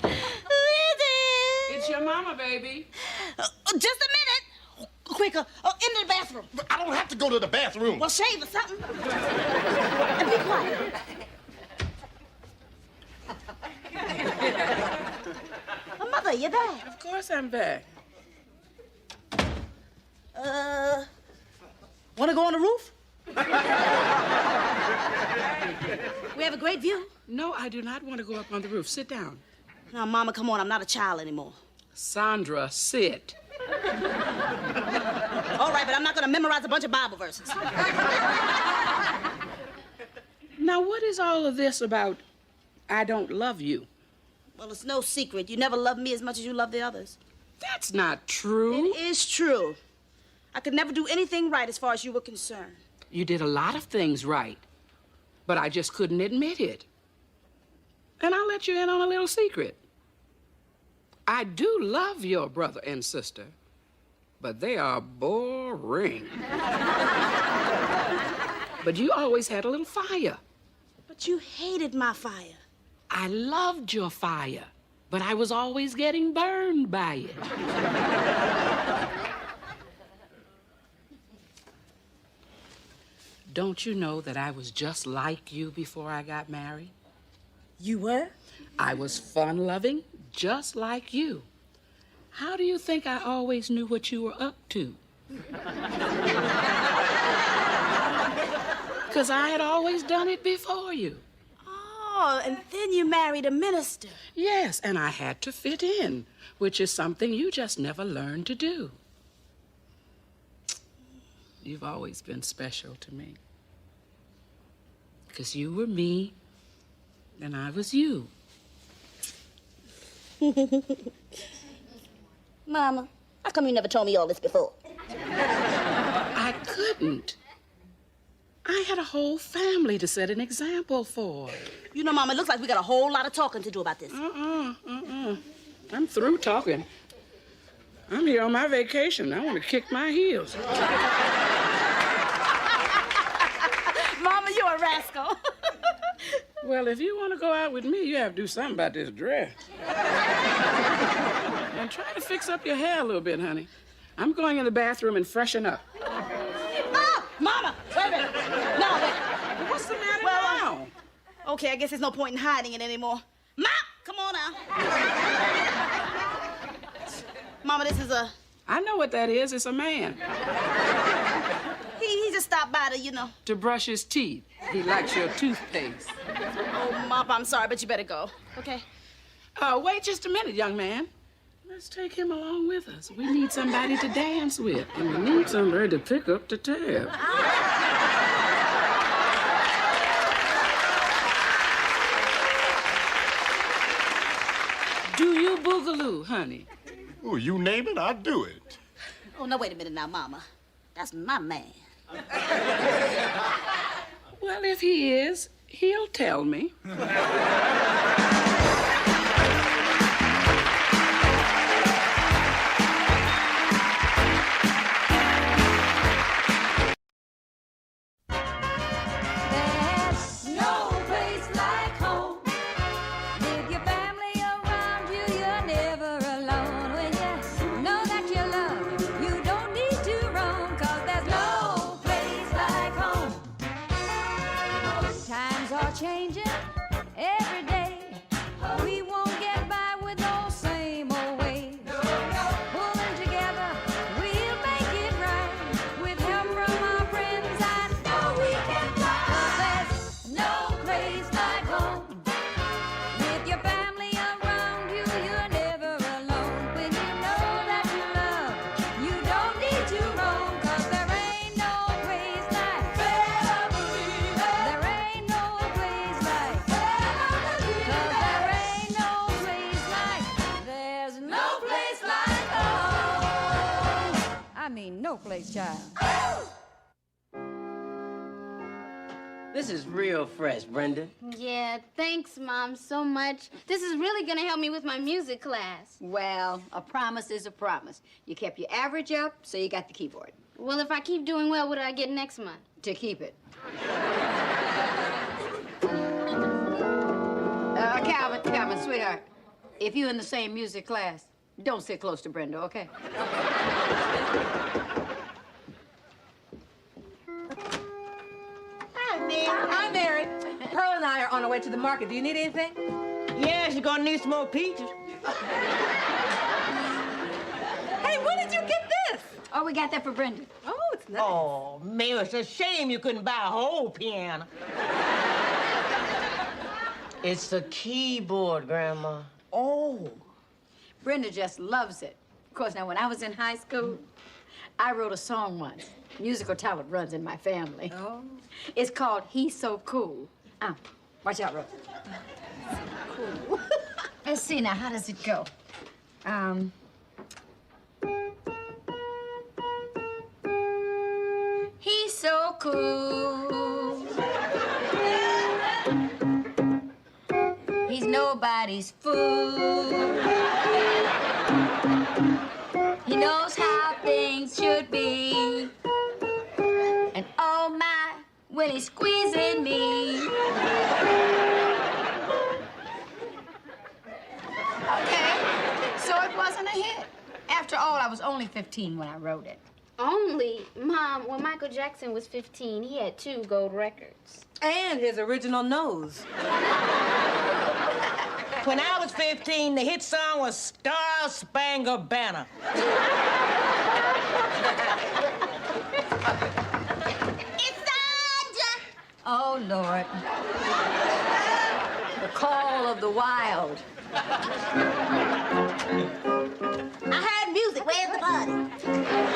is it? It's your mama, baby. Just a minute. Quicker. Into the bathroom. I don't have to go to the bathroom. Well, shave or something. And be quiet. Mother, you back? Of course I'm back. Want to go on the roof? We have a great view. No, I do not want to go up on the roof. Sit down. Now, Mama, come on. I'm not a child anymore. Sandra, sit. All right, but I'm not going to memorize a bunch of Bible verses. Now, what is all of this about I don't love you? Well, it's no secret. You never loved me as much as you love the others. That's not true. It is true. I could never do anything right as far as you were concerned. You did a lot of things right, but I just couldn't admit it. And I'll let you in on a little secret. I do love your brother and sister, but they are boring. But you always had a little fire. But you hated my fire. I loved your fire, but I was always getting burned by it. Don't you know that I was just like you before I got married? You were? I was fun-loving, just like you. How do you think I always knew what you were up to? Because I had always done it before you. Oh, and then you married a minister. Yes, and I had to fit in, which is something you just never learned to do. You've always been special to me. Because you were me, and I was you. Mama, how come you never told me all this before? I couldn't. I had a whole family to set an example for. You know, Mama, it looks like we got a whole lot of talking to do about this. I'm through talking. I'm here on my vacation. I want to kick my heels. Mama, you're a rascal. Well, if you want to go out with me, you have to do something about this dress. And try to fix up your hair a little bit, honey. I'm going in the bathroom and freshen up. Oh, Mama, wait a minute. No, wait. What's the matter now? Okay, I guess there's no point in hiding it anymore. Ma, come on now. Mama, this is a... I know what that is. It's a man. He just stopped by to, you know... To brush his teeth. He likes your toothpaste. Oh, Mama, I'm sorry, but you better go, okay? Wait just a minute, young man. Let's take him along with us. We need somebody to dance with, and we need somebody to pick up the tab. Do you boogaloo, honey? Oh, you name it, I'll do it. Oh, no, wait a minute now, Mama. That's my man. Well, if he is, he'll tell me. Changing every day. We won't get by with those same old ways. Pulling together, we'll make it right. With help from our friends, I know we can fly. 'Cause there's no place like home. With your family around you, you're never alone. When you know that you love, you don't need to roam. 'Cause there ain't no place like family. There ain't no place like family. 'Cause there ain't no place like, there's no place like home. I mean, no place, child. This is real fresh, Brenda. Yeah, thanks, Mom, so much. This is really gonna help me with my music class. Well, a promise is a promise. You kept your average up, so you got the keyboard. Well, if I keep doing well, what do I get next month? To keep it. Calvin, sweetheart, if you're in the same music class, don't sit close to Brenda, okay? Hi, Mary. Pearl and I are on our way to the market. Do you need anything? Yeah, she's gonna need some more peaches. Hey, where did you get this? Oh, we got that for Brenda. Oh, it's nice. Oh, Mary, it's a shame you couldn't buy a whole piano. It's the keyboard, Grandma. Oh. Brenda just loves it. Of course, now, when I was in high school, I wrote a song once. Musical talent runs in my family. Oh. It's called He's So Cool. Watch out, Rose. Cool. Let's see now, how does it go? He's so cool. He's nobody's fool. He knows how things should be. And oh my, when he's squeezing me. Okay, so it wasn't a hit. After all, I was only 15 when I wrote it. Only? Mom, when Michael Jackson was 15, he had 2 gold records. And his original nose. When I was 15, the hit song was Star Spangled Banner. Oh, Lord. The call of the wild. I heard music. Where's the party?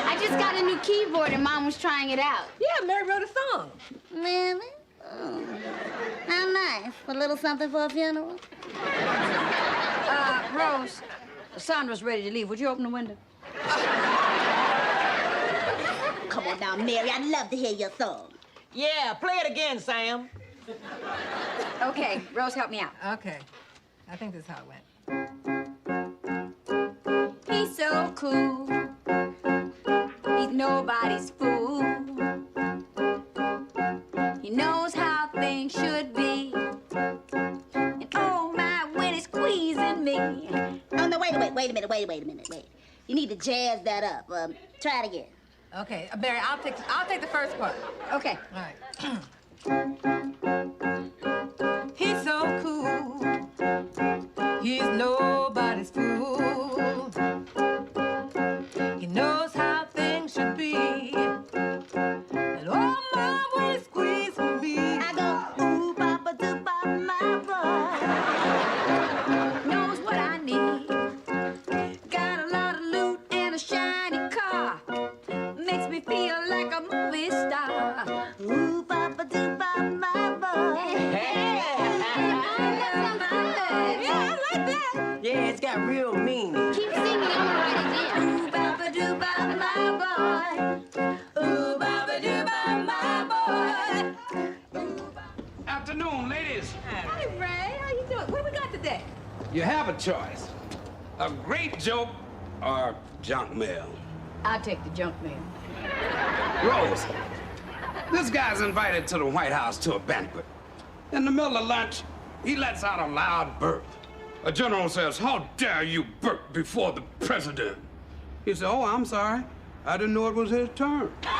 I just got a new keyboard and Mom was trying it out. Yeah, Mary wrote a song. Really? Oh. How nice. A little something for a funeral? Rose, Sandra's ready to leave. Would you open the window? Come on now, Mary. I'd love to hear your song. Yeah, play it again, Sam. Okay, Rose, help me out. Okay. I think this is how it went. He's so cool. He's nobody's fool. He knows how things should be. And oh my, when he's squeezing me. Oh, no, wait a minute. You need to jazz that up. Try it again. Okay, Mary, I'll take the first part. Okay. All right. He's so cool. He's nobody's fool. He knows how things should be. And oh my, when he squeezes me. I go, ooh, papa, doo, papa, my boy. Knows what I need. Got a lot of loot and a shiny car. Makes me feel like a movie star. Ooh, papa, doo, papa, my boy. Yeah, it's got real meaning. Keep singing, I'm gonna write it down. Ooh, papa, doo, papa, my boy. Ooh, papa, doo, papa, my boy. Afternoon, ladies. Hey, Ray, how you doing? What do we got today? You have a choice. A great joke or junk mail. I'll take the junk mail. Rose, this guy's invited to the White House to a banquet. In the middle of lunch, he lets out a loud burp. A general says, "How dare you burp before the president?" He said, "Oh, I'm sorry. I didn't know it was his turn." I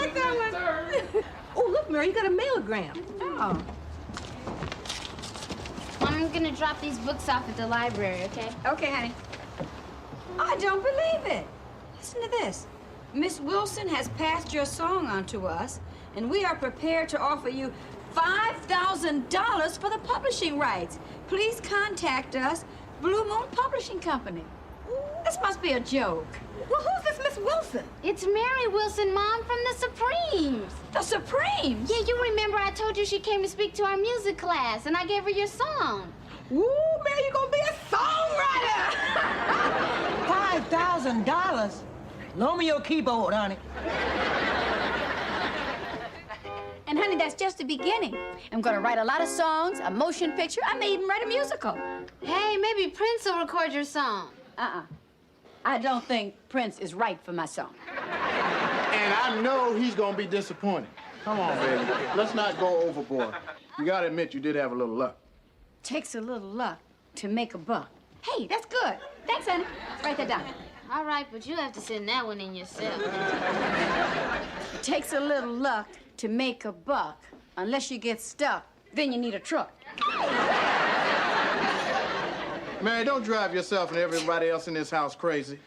like that one. Oh, look, Mary, you got a mailogram. Oh. I'm gonna drop these books off at the library, okay? Okay, honey. I don't believe it. Listen to this. Miss Wilson has passed your song on to us, and we are prepared to offer you $5,000 for the publishing rights. Please contact us, Blue Moon Publishing Company. This must be a joke. Well, who's this Miss Wilson? It's Mary Wilson, Mom, from the Supremes. The Supremes? Yeah, you remember I told you she came to speak to our music class, and I gave her your song. Ooh, Mary, you gonna be a songwriter! $5,000? Loan me your keyboard, honey. And honey, that's just the beginning. I'm gonna write a lot of songs, a motion picture. I may even write a musical. Hey, maybe Prince will record your song. I don't think Prince is right for my song. And I know he's gonna be disappointed. Come on, baby. Let's not go overboard. You gotta admit you did have a little luck. Takes a little luck to make a buck. Hey, that's good. Thanks, honey. Write that down. All right, but you have to send that one in yourself. It takes a little luck to make a buck. Unless you get stuck, then you need a truck. Mary, don't drive yourself and everybody else in this house crazy.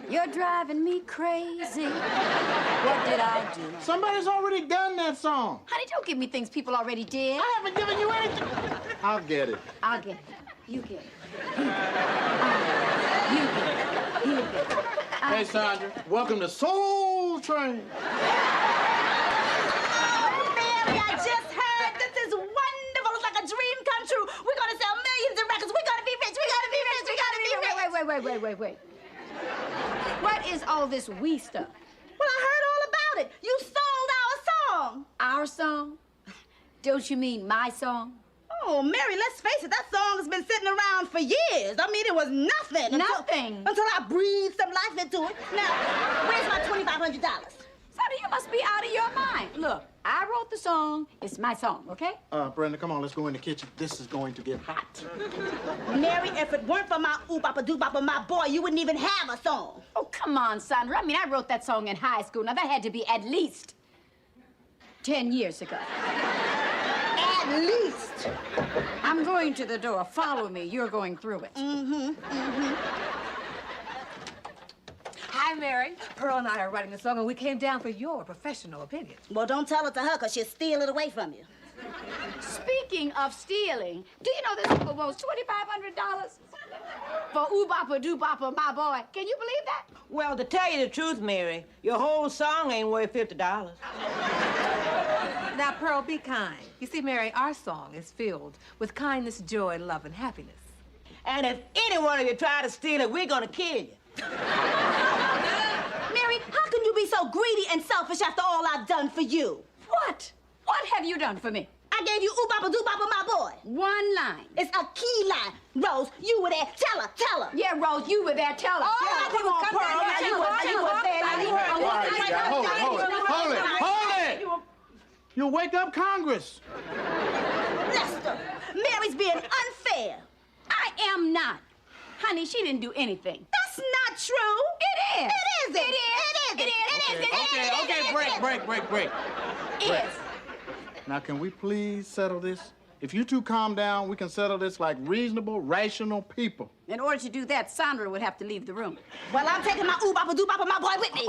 You're driving me crazy. What did I do? Somebody's already done that song. Honey, don't give me things people already did. I haven't given you anything. I'll get it. I'll get it. You get it. You get it. You get it. Hey, Sandra, welcome to Soul Train. Mary, I just heard this is wonderful. It's like a dream come true. We're gonna sell millions of records. We're gonna be rich. We gotta be rich. We gotta be rich. Wait. What is all this we stuff? Well, I heard all about it. You sold our song. Our song? Don't you mean my song? Oh, Mary, let's face it, that song has been sitting around for years. I mean, it was nothing. Until I breathed some life into it. Now, where's my $2,500? Sonny, you must be out of your mind. Look, I wrote the song. It's my song, okay? Brenda, come on, let's go in the kitchen. This is going to get hot. Mary, if it weren't for my ooh-bapa-doo-bapa, my boy, you wouldn't even have a song. Oh, come on, Sandra. I mean, I wrote that song in high school. Now, that had to be at least 10 years ago. At At least. I'm going to the door. Follow me. You're going through it. Hi, Mary. Pearl and I are writing a song, and we came down for your professional opinion. Well, don't tell it to her, because she'll steal it away from you. Speaking of stealing, do you know this people wants $2,500 for Ooh Bopper Doo Bopper, my boy? Can you believe that? Well, to tell you the truth, Mary, your whole song ain't worth $50. Now, Pearl, be kind. You see, Mary, our song is filled with kindness, joy, love, and happiness. And if any one of you try to steal it, we're gonna kill you. Mary, how can you be so greedy and selfish after all I've done for you? What? What have you done for me? I gave you Ooh Bopper Doo Bopper, my boy. One line. It's a key line. Rose, you were there. Tell her, tell her. Yeah, Rose, you were there. Tell her. Oh, come on, Pearl. Now you were there. Now you heard. Hold it! You'll wake up Congress. Lester, Mary's being unfair. I am not. Honey, she didn't do anything. That's not true. It is. It isn't. It is. Okay, break. Yes. Now, can we please settle this? If you two calm down, we can settle this like reasonable, rational people. In order to do that, Sandra would have to leave the room. Well, I'm taking my Ooh Bopper Doo Bopper, my boy, with me.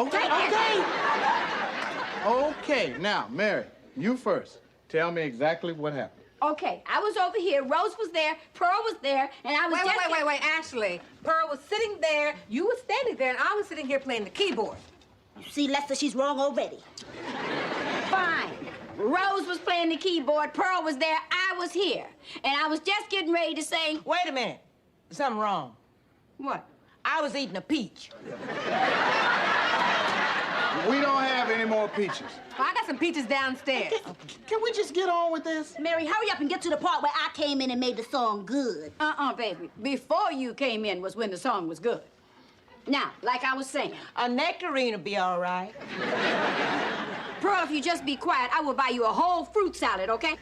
Okay, now, Mary, you first. Tell me exactly what happened. Okay, I was over here, Rose was there, Pearl was there, and I was Wait, Ashley. Pearl was sitting there, you were standing there, and I was sitting here playing the keyboard. You see, Lester, she's wrong already. Fine. Rose was playing the keyboard, Pearl was there, I was here. And I was just getting ready to say... Wait a minute. There's something wrong. What? I was eating a peach. We don't have any more peaches. Well, I got some peaches downstairs. Can we just get on with this? Mary, hurry up and get to the part where I came in and made the song good. Baby. Before you came in was when the song was good. Now, like I was saying... A nectarine will be all right. Pearl, if you just be quiet, I will buy you a whole fruit salad, okay?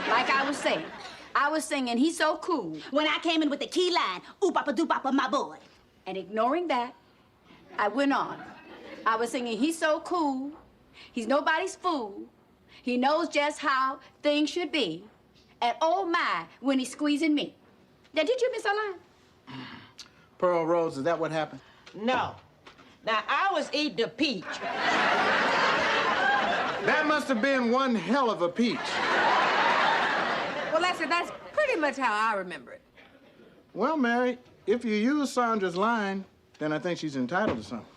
Like I was saying. I was singing He's So Cool. When I came in with the key line, Ooh Bopper Doo Bopper, my boy. And ignoring that, I went on. I was singing He's So Cool. He's nobody's fool. He knows just how things should be. And oh my, when he's squeezing me. Now, did you miss a line? Pearl Rose, is that what happened? No. Now, I was eating a peach. That must have been one hell of a peach. Well, Lester, that's pretty much how I remember it. Well, Mary, if you use Sandra's line, then I think she's entitled to something.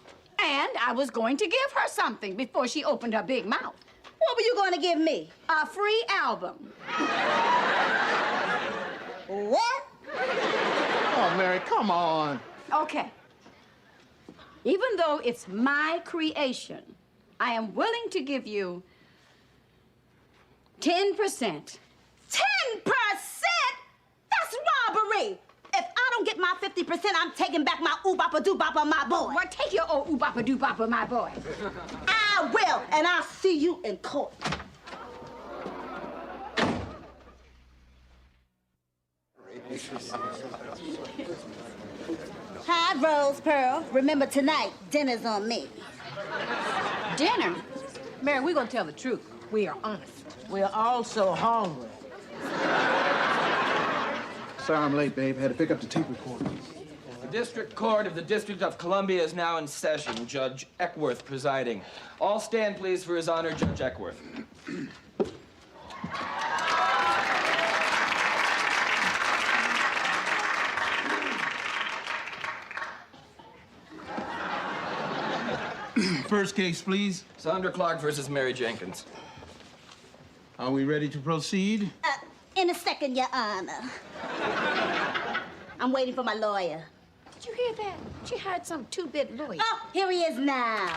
And I was going to give her something before she opened her big mouth. What were you going to give me? A free album. What? Oh, Mary, come on. Okay. Even though it's my creation, I am willing to give you 10%. 10%? That's robbery. If I don't get my 50%, I'm taking back my Ooh Bopper Doo Bopper, my boy. Well, take your old Ooh Bopper Doo Bopper, my boy. I will, and I'll see you in court. Hi, Rose, Pearl. Remember tonight, dinner's on me. Dinner? Mary, we're gonna tell the truth. We are honest. We're all so hungry. Sorry I'm late, babe. Had to pick up the tape recorder. The District Court of the District of Columbia is now in session. Judge Eckworth presiding. All stand, please, for His Honor, Judge Eckworth. First case, please. Sandra Clark versus Mary Jenkins. Are we ready to proceed? In a second, Your Honor. I'm waiting for my lawyer. Did you hear that? She hired some two-bit lawyer. Oh, here he is now.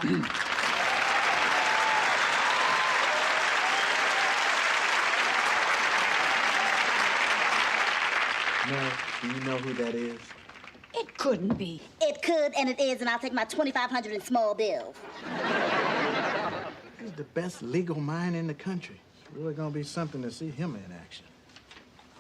Mary, do you know who that is? It couldn't be. It could, and it is, and I'll take my $2,500 in small bills. He's the best legal mind in the country. It's really gonna be something to see him in action.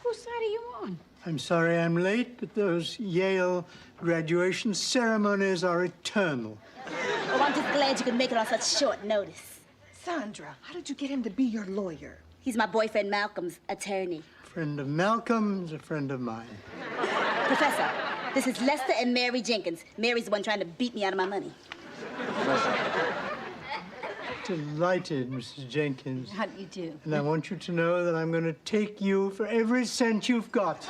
Whose side are you on? I'm sorry I'm late, but those Yale graduation ceremonies are eternal. Oh, I'm just glad you could make it on such short notice. Sandra, how did you get him to be your lawyer? He's my boyfriend Malcolm's attorney. Friend of Malcolm's a friend of mine. Professor, this is Lester and Mary Jenkins. Mary's the one trying to beat me out of my money. Delighted, Mrs. Jenkins. How do you do? And I want you to know that I'm going to take you for every cent you've got.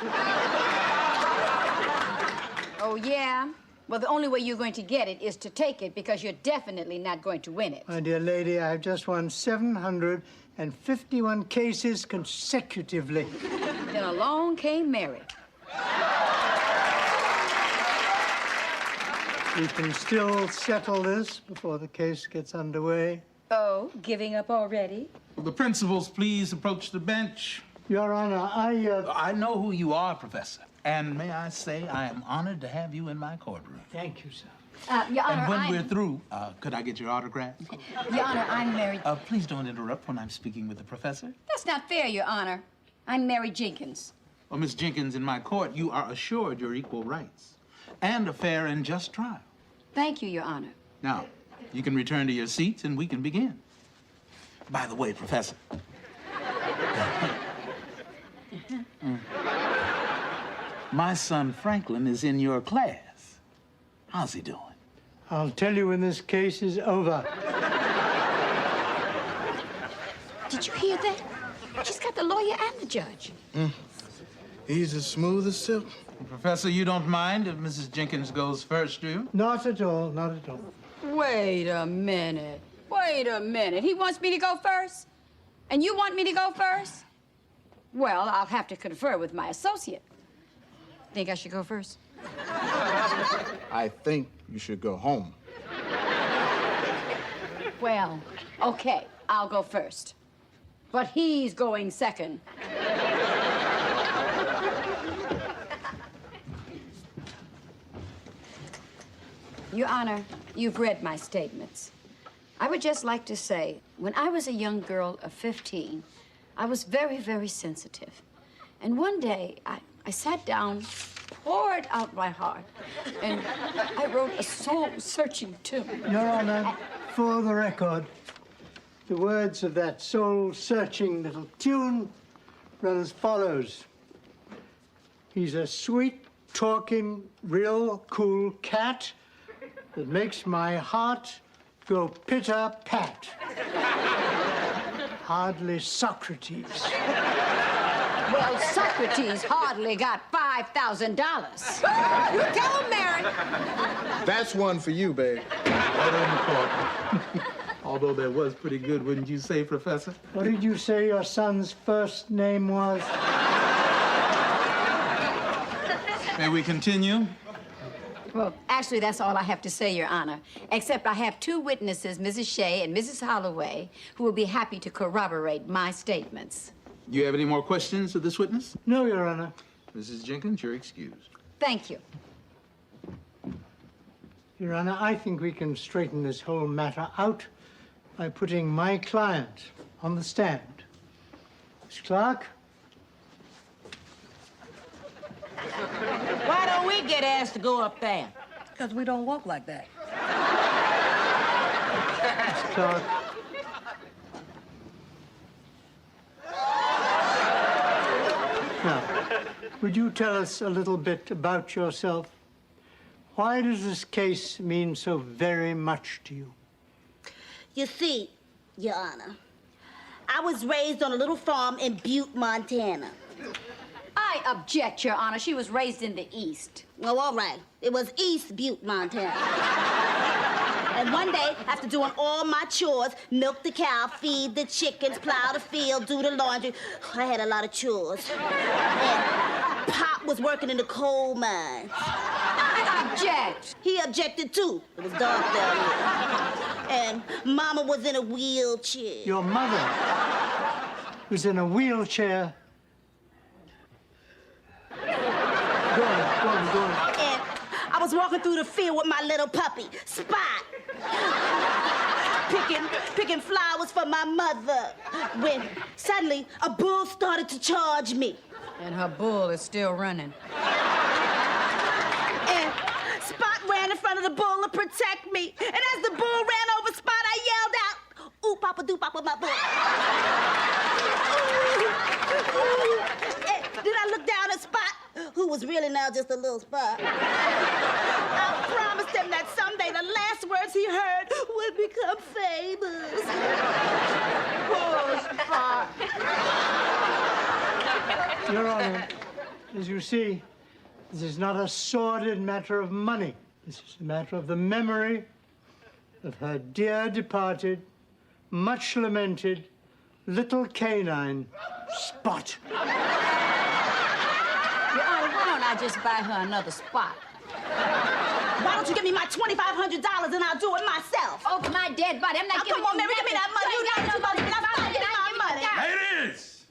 Oh, yeah? Well, the only way you're going to get it is to take it because you're definitely not going to win it. My dear lady, I've just won 751 cases consecutively. Then along came Mary. We can still settle this before the case gets underway. Oh, giving up already? Will the principals please approach the bench? Your Honor, I know who you are, Professor. And may I say, I am honored to have you in my courtroom. Thank you, sir. Your Honor, And when we're through, could I get your autograph? Your Honor, I'm Mary... Please don't interrupt when I'm speaking with the professor. That's not fair, Your Honor. I'm Mary Jenkins. Well, Miss Jenkins, in my court, you are assured your equal rights and a fair and just trial. Thank you, Your Honor. Now, you can return to your seats and we can begin. By the way, Professor. My son Franklin is in your class. How's he doing? I'll tell you when this case is over. Did you hear that? She's got the lawyer and the judge. He's as smooth as silk. Professor, you don't mind if Mrs. Jenkins goes first, do you? Not at all, not at all. Wait a minute. Wait a minute. He wants me to go first? And you want me to go first? Well, I'll have to confer with my associate. Think I should go first? I think you should go home. Well, okay, I'll go first. But he's going second. Your Honor, you've read my statements. I would just like to say, when I was a young girl of 15, I was very, very sensitive. And one day, I sat down, poured out my heart, and I wrote a soul-searching tune. Your Honor, for the record, the words of that soul-searching little tune run as follows. He's a sweet, talking, real cool cat that makes my heart go pitter-pat. Hardly Socrates. Well, Socrates hardly got $5,000. Tell him, Mary. That's one for you, babe. Right on the court. Although that was pretty good, wouldn't you say, Professor? What did you say your son's first name was? May we continue? Well, actually, that's all I have to say, Your Honor. Except I have two witnesses, Mrs. Shea and Mrs. Holloway, who will be happy to corroborate my statements. Do you have any more questions of this witness? No, Your Honor. Mrs. Jenkins, you're excused. Thank you. Your Honor, I think we can straighten this whole matter out by putting my client on the stand. Miss Clark? Why don't we get asked to go up there? Because we don't walk like that. Miss Clark? Now, would you tell us a little bit about yourself? Why does this case mean so very much to you? You see, Your Honor, I was raised on a little farm in Butte, Montana. I object, Your Honor. She was raised in the East. Oh, all right. It was East Butte, Montana. And one day, after doing all my chores, milk the cow, feed the chickens, plow the field, do the laundry, I had a lot of chores. And Pop was working in the coal mine. I object. He objected, too. It was dark down there. And Mama was in a wheelchair. Your mother was in a wheelchair. Go on. And I was walking through the field with my little puppy, Spot. Picking flowers for my mother. When suddenly a bull started to charge me. And her bull is still running. And Spot ran in front of the bull to protect me. And as the bull ran over Spot, I yelled out, "Ooh, Papa, do Papa, my bull." really now just a little spot. I promised him that someday the last words he heard would become famous. Poor Spot. Your Honor, as you see, this is not a sordid matter of money. This is a matter of the memory of her dear departed, much lamented, little canine, Spot. Your Honor, why don't I just buy her another Spot? Why don't you give me my $2,500 and I'll do it myself? Oh, my dead body. I'm not now, giving come on, you Mary, give me that money. You got too much. Give me my money. Ladies!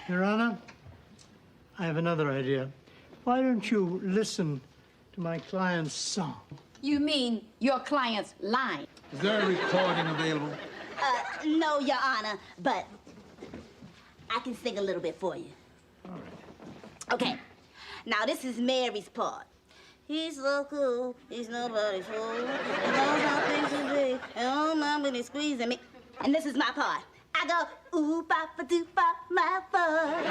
Your Honor, I have another idea. Why don't you listen to my client's song? You mean your client's line? Is there a recording available? No, Your Honor, but I can sing a little bit for you. All right. Okay. Now, this is Mary's part. He's so cool, he's nobody's fool. He knows how things should be, and oh, my, when he's squeezing me. And this is my part. I go, ooh, bop, doo, bop, my fun.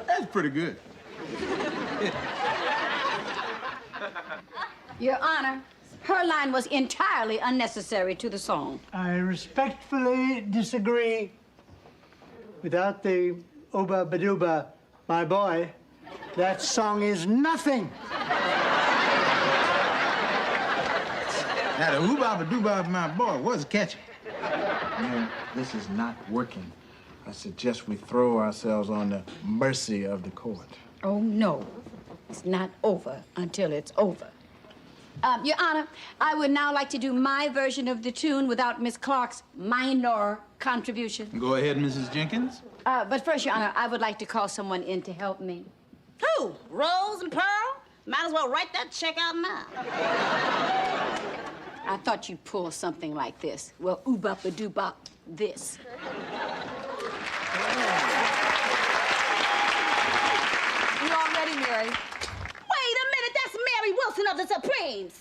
That's pretty good. Your Honor, her line was entirely unnecessary to the song. I respectfully disagree. Without the Oba Baduba, my boy, that song is nothing. Now, the Oobaba Dooba, my boy, was catchy. Man, this is not working. I suggest we throw ourselves on the mercy of the court. Oh, no. It's not over until it's over. Your Honor, I would now like to do my version of the tune without Miss Clark's minor contribution. Go ahead, Mrs. Jenkins. But first, Your Honor, I would like to call someone in to help me. Who? Rose and Pearl? Might as well write that check out now. I thought you'd pull something like this. Well, oobop-a-doobop this. You all ready, Mary? Wait a minute, that's Mary Wilson of the Supremes.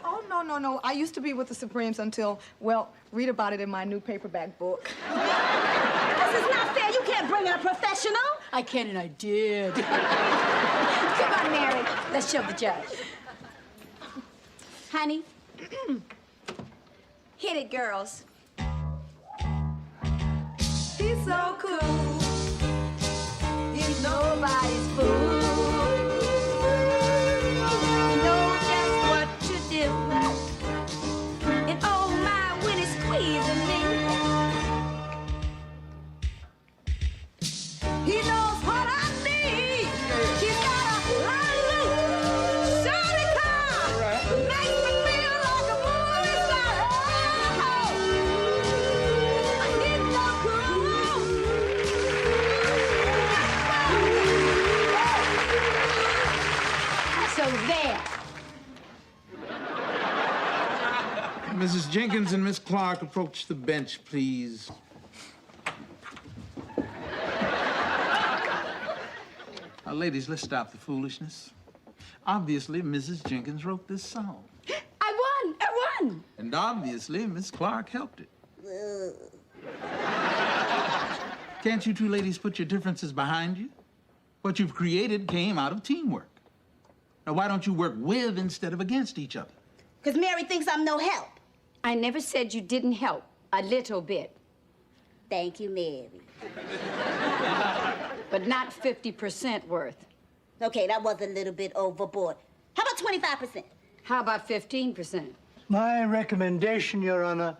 Oh, no. I used to be with the Supremes until, well, read about it in my new paperback book. This is not fair. You can't bring in a professional. I can and I did. Come on, Mary. Let's show the judge. Honey, hit it, girls. He's so cool. He's nobody's fool. He knows just what to do. And oh my, when he's squeezing me, he knows what I need. He's got a loose, shiny car. Makes me feel like a movie star. Oh, he's so cool. So there. Mrs. Jenkins and Miss Clark, approach the bench, please. Now, ladies, let's stop the foolishness. Obviously, Mrs. Jenkins wrote this song. I won. And obviously, Miss Clark helped it. Can't you two ladies put your differences behind you? What you've created came out of teamwork. Now, why don't you work with instead of against each other? Because Mary thinks I'm no help. I never said you didn't help. A little bit. Thank you, Mary. But not 50% worth. Okay, that was a little bit overboard. How about 25%? How about 15%? My recommendation, Your Honor,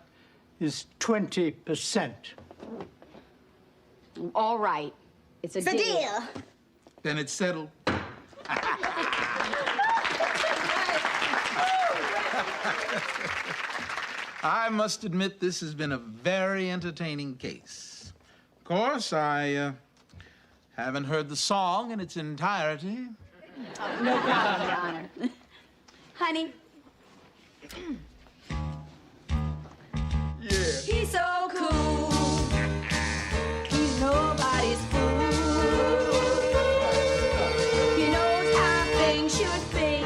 is 20%. All right. It's a It's a deal. Then it's settled. I must admit this has been a very entertaining case. Of course, I haven't heard the song in its entirety. No problem, Your Honor. Honey. He's so cool. He's nobody's fool. He knows how things should be.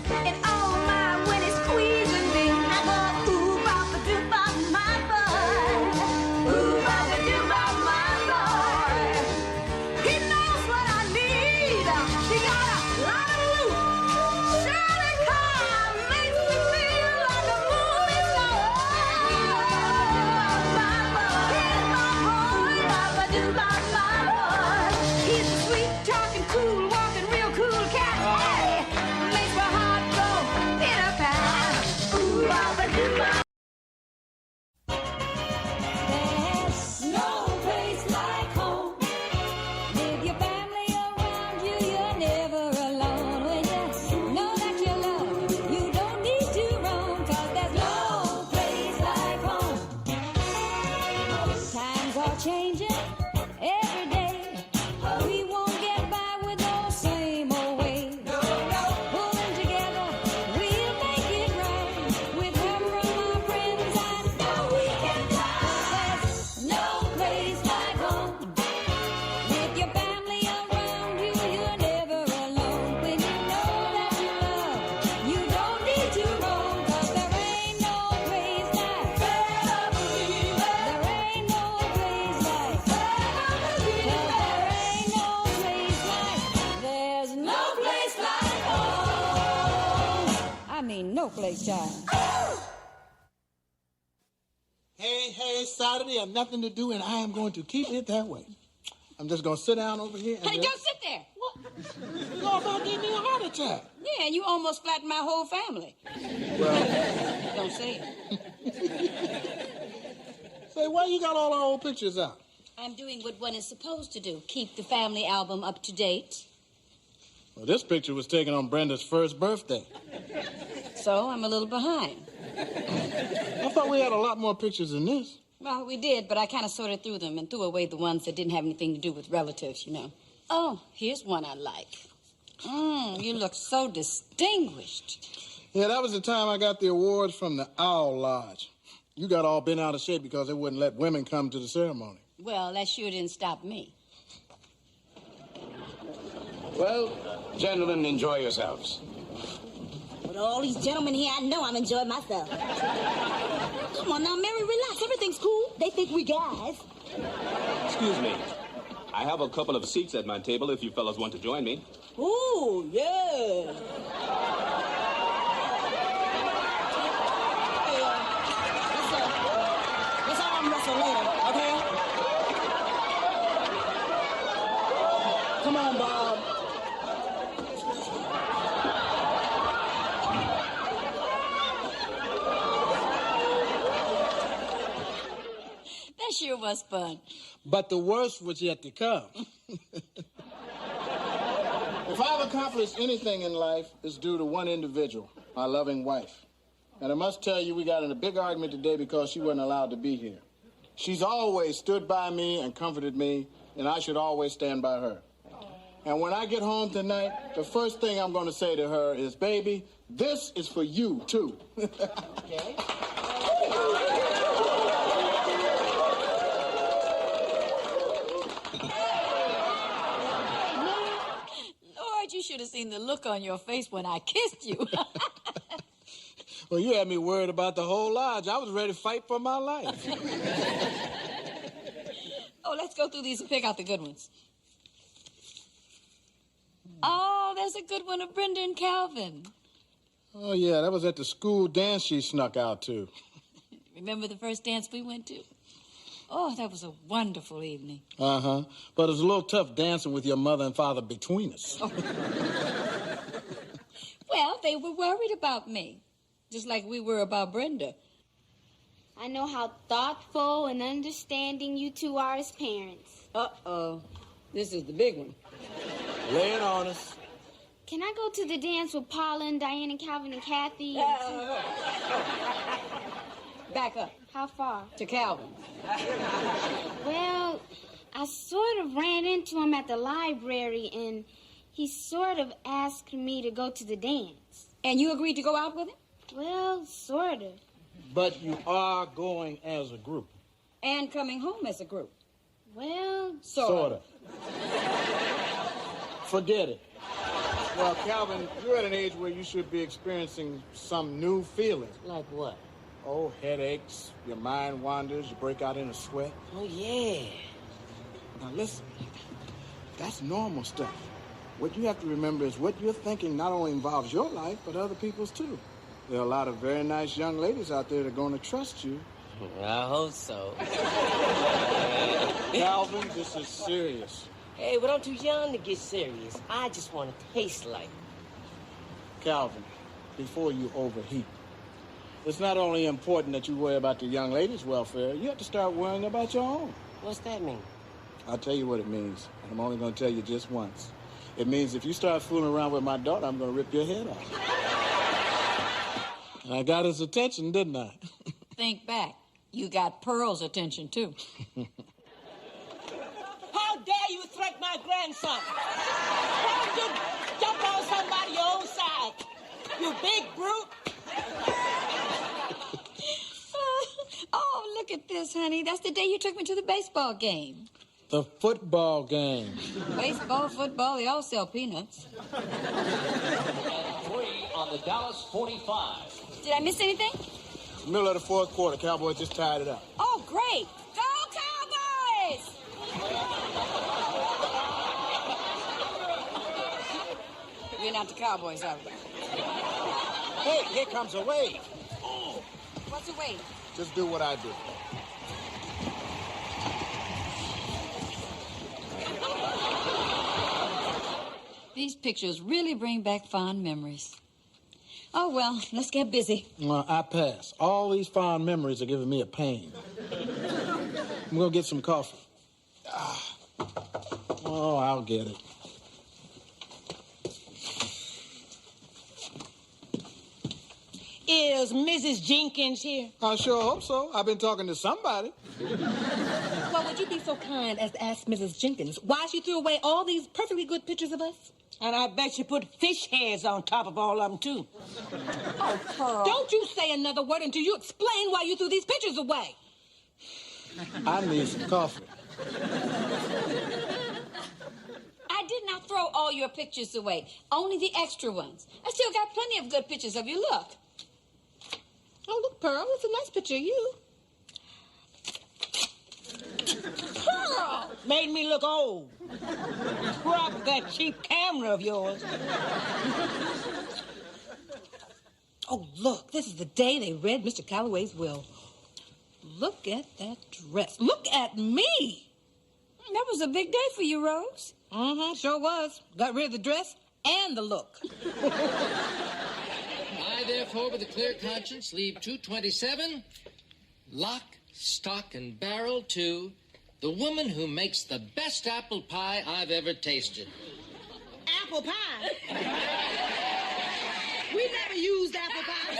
And oh my, when he's squeezing me, I go ooh, bop, doo, bop, changing every day. We won't get by with those same old ways. Pulling together, we'll make it right. With help from our friends, I know we can fly. There's no place like home. With your family around you, you're never alone. When you know that you love, you don't need to roam. 'Cause there ain't no place like family. There ain't no place like family. 'Cause there ain't no place like, there's no place like home. I mean, no place, child. Hey, Saturday, I have nothing to do, and I am going to keep it that way. I'm just going to sit down over here and Hey, just... don't sit there. You're about to give me a heart attack. Yeah, and you almost flattened my whole family. Well, Don't say it. say, why you got all our old pictures out? I'm doing what one is supposed to do. Keep the family album up to date. Well, this picture was taken on Brenda's first birthday. So I'm a little behind. I thought we had a lot more pictures than this. Well, we did, but I kind of sorted through them and threw away the ones that didn't have anything to do with relatives, you know. Oh, here's one I like. You look so distinguished. Yeah, that was the time I got the awards from the Owl Lodge. You got all bent out of shape because they wouldn't let women come to the ceremony. Well, that sure didn't stop me. Well, gentlemen, enjoy yourselves. With all these gentlemen here, I know I'm enjoying myself. Come on now, Mary, relax. Everything's cool. They think we guys. Excuse me. I have a couple of seats at my table if you fellas want to join me. Ooh, yeah. Let's arm wrestle later, okay? Come on, Bob. That sure was fun. But the worst was yet to come. If I've accomplished anything in life, it's due to one individual, my loving wife. And I must tell you, we got in a big argument today because she wasn't allowed to be here. She's always stood by me and comforted me, and I should always stand by her. And when I get home tonight, the first thing I'm going to say to her is, baby, this is for you, too. Okay. Lord, you should have seen the look on your face when I kissed you. Well, you had me worried about the whole lodge. I was ready to fight for my life. Oh, let's go through these and pick out the good ones. Oh, there's a good one of Brenda and Calvin. Oh, yeah, that was at the school dance she snuck out to. Remember the first dance we went to? Oh, that was a wonderful evening. Uh-huh. But it was a little tough dancing with your mother and father between us. Oh. Well, they were worried about me, just like we were about Brenda. I know how thoughtful and understanding you two are as parents. Uh-oh. This is the big one. Lay it on us. Can I go to the dance with Paula and Diane and Calvin and Kathy? Back up. How far? To Calvin. Well, I sort of ran into him at the library, and he sort of asked me to go to the dance. And you agreed to go out with him? Well, sort of. But you are going as a group. And coming home as a group. Well, Sort of. Forget it. Well, Calvin, you're at an age where you should be experiencing some new feelings. Like what? Oh, headaches, your mind wanders, you break out in a sweat. Oh, yeah. Now, listen, that's normal stuff. What you have to remember is what you're thinking not only involves your life, but other people's too. There are a lot of very nice young ladies out there that are going to trust you. I hope so. Calvin, this is serious. Hey, but I'm too young to get serious. I just want to taste like. Calvin, before you overheat, it's not only important that you worry about the young ladies' welfare, you have to start worrying about your own. What's that mean? I'll tell you what it means, and I'm only going to tell you just once. It means if you start fooling around with my daughter, I'm going to rip your head off. And I got his attention, didn't I? Think back. You got Pearl's attention, too. my grandson. Why don't you jump on somebody your own size? You big brute. Oh, look at this, honey. That's the day you took me to the baseball game. The football game. Baseball, football, they all sell peanuts. 3 on the Dallas 45. Did I miss anything? Middle of the fourth quarter. Cowboys just tied it up. Oh, great. Go Cowboys! We're not the Cowboys, are we? Hey, here comes a wave. What's the wave? Just do what I do. These pictures really bring back fond memories. Oh, well, let's get busy. I pass. All these fond memories are giving me a pain. I'm gonna get some coffee. Oh, I'll get it. Is Mrs. Jenkins here? I sure hope so. I've been talking to somebody. Well, would you be so kind as to ask Mrs. Jenkins why she threw away all these perfectly good pictures of us? And I bet she put fish heads on top of all of them, too. Oh, Pearl. Don't you say another word until you explain why you threw these pictures away. I need some coffee. I did not throw all your pictures away, only the extra ones. I still got plenty of good pictures of you. Look. Oh, look, Pearl, it's a nice picture of you. Pearl! Made me look old. Drop that cheap camera of yours. Oh, look, this is the day they read Mr. Calloway's will. Look at that dress. Look at me. That was a big day for you, Rose. Mm-hmm, sure was. Got rid of the dress and the look. I, therefore, with a clear conscience, leave 227, lock, stock, and barrel to the woman who makes the best apple pie I've ever tasted. Apple pie? We never used apple pie.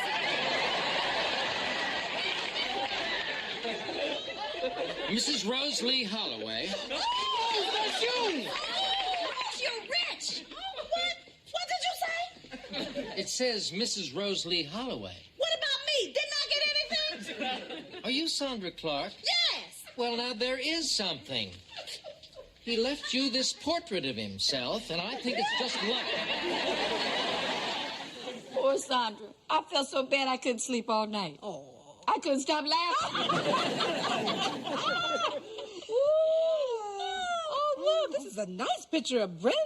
Mrs. Rose Lee Holloway. Oh, that's you! Rose, you're rich! What? What did you say? It says Mrs. Rose Lee Holloway. What about me? Didn't I get anything? Are you Sandra Clark? Yes! Well, now, there is something. He left you this portrait of himself, and I think it's just luck. Poor Sandra. I felt so bad I couldn't sleep all night. Oh. I couldn't stop laughing. Oh, look, this is a nice picture of Brenda.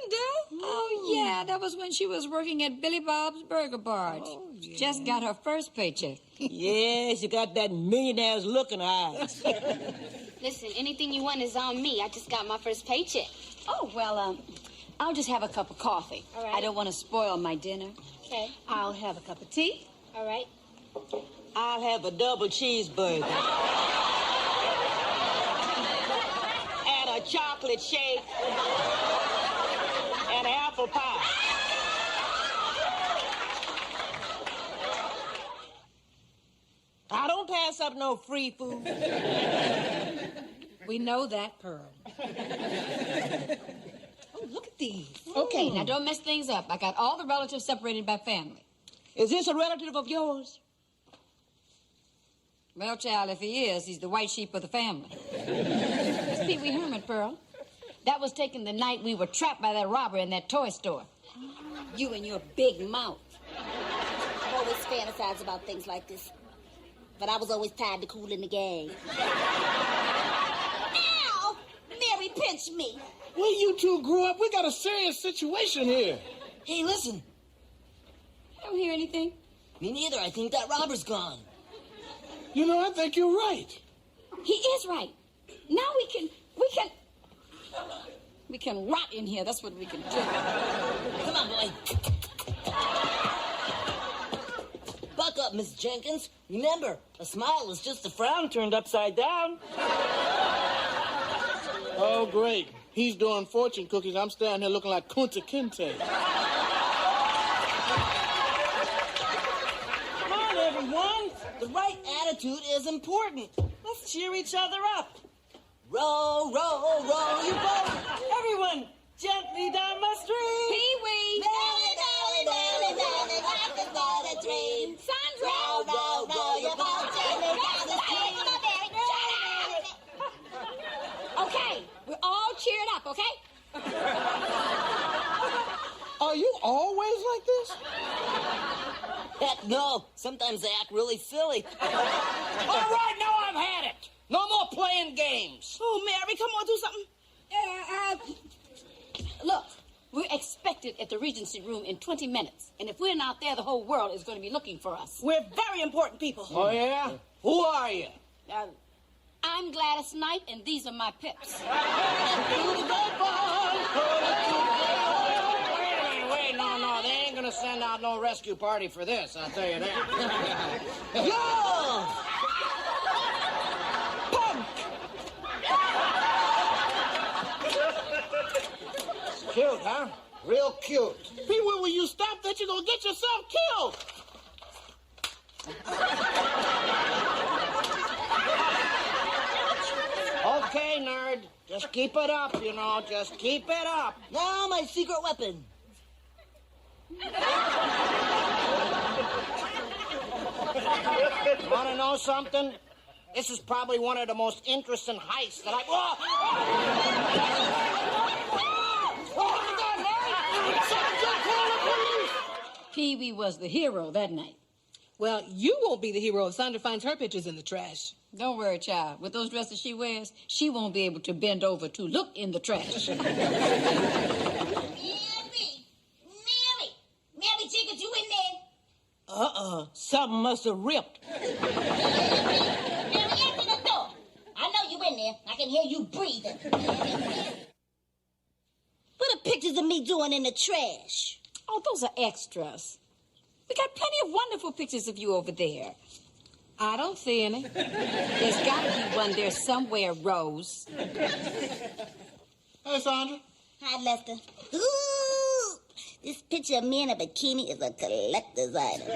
Oh, yeah, that was when she was working at Billy Bob's Burger Barge. Oh, yeah. Just got her first paycheck. Yes, you got that millionaire's look in her eyes. Listen, anything you want is on me. I just got my first paycheck. Oh, well, I'll just have a cup of coffee. All right. I don't want to spoil my dinner. Okay. I'll have a cup of tea. All right. I'll have a double cheeseburger. And a chocolate shake. And an apple pie. I don't pass up no free food. We know that, Pearl. Oh, look at these. Okay, now don't mess things up. I got all the relatives separated by family. Is this a relative of yours? Well, child, if he is, he's the white sheep of the family. It's Pee Wee Herman, Pearl. That was taken the night we were trapped by that robber in that toy store. You and your big mouth. I've always fantasized about things like this. But I was always tied to Kool in the Gang. Ow! Mary pinched me. Well, you two grew up. We got a serious situation here. Hey, listen. I don't hear anything. Me neither. I think that robber's gone. You know, I think you're right. He is right. Now we can rot in here. That's what we can do. Come on, boy. Buck up, Miss Jenkins. Remember, a smile is just a frown turned upside down. Oh, great. He's doing fortune cookies. I'm standing here looking like Kunta Kinte. Come on, everyone. The right attitude is important. Let's cheer each other up. Row, row, row, you boat. Everyone, cheer it up, okay? Are you always like this? Heck no. Sometimes they act really silly. All right, now I've had it. No more playing games. Oh, Mary, come on, do something. Look, we're expected at the Regency Room in 20 minutes. And if we're not there, the whole world is going to be looking for us. We're very important people. Oh, yeah? Who are you? I'm Gladys Knight, and these are my pips. Wait, no, they ain't gonna send out no rescue party for this, I'll tell you that. Yo! Cute, huh? Real cute. Pee Wee, will you stop that? You're gonna get yourself killed. Okay, nerd. Just keep it up, you know. Just keep it up. Now my secret weapon. Want to know something? This is probably one of the most interesting heists that I've... Pee Wee was the hero that night. Well, you won't be the hero if Sandra finds her pictures in the trash. Don't worry, child. With those dresses she wears, she won't be able to bend over to look in the trash. Mary, Jenkins, you in there? Something must have ripped. Mary, answer the door. I know you in there. I can hear you breathing. What are pictures of me doing in the trash? Oh, those are extras. We got plenty of wonderful pictures of you over there. I don't see any. There's got to be one there somewhere, Rose. Hey, Sandra. Hi, Lester. Ooh, this picture of me in a bikini is a collector's item.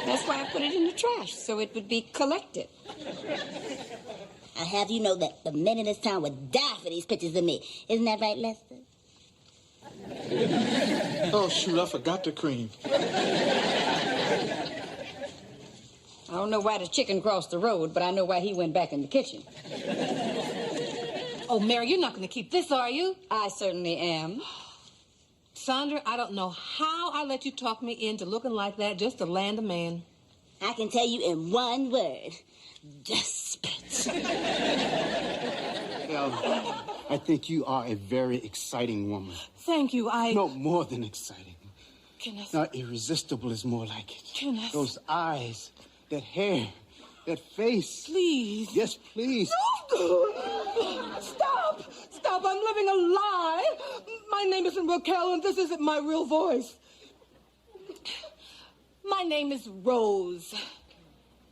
That's why I put it in the trash, so it would be collected. I have you know that the men in this town would die for these pictures of me. Isn't that right, Lester? Oh, shoot, I forgot the cream. I don't know why the chicken crossed the road, but I know why he went back in the kitchen. Oh, Mary, you're not going to keep this, are you? I certainly am. Sandra, I don't know how I let you talk me into looking like that just to land a man. I can tell you in one word. Desperate. Well, I think you are a very exciting woman. Thank you, No, more than exciting. Kenneth. Now, irresistible is more like it. Kenneth. Those eyes, that hair, that face. Please. Yes, please. Stop! Stop! I'm living a lie! My name isn't Raquel, and this isn't my real voice. My name is Rose.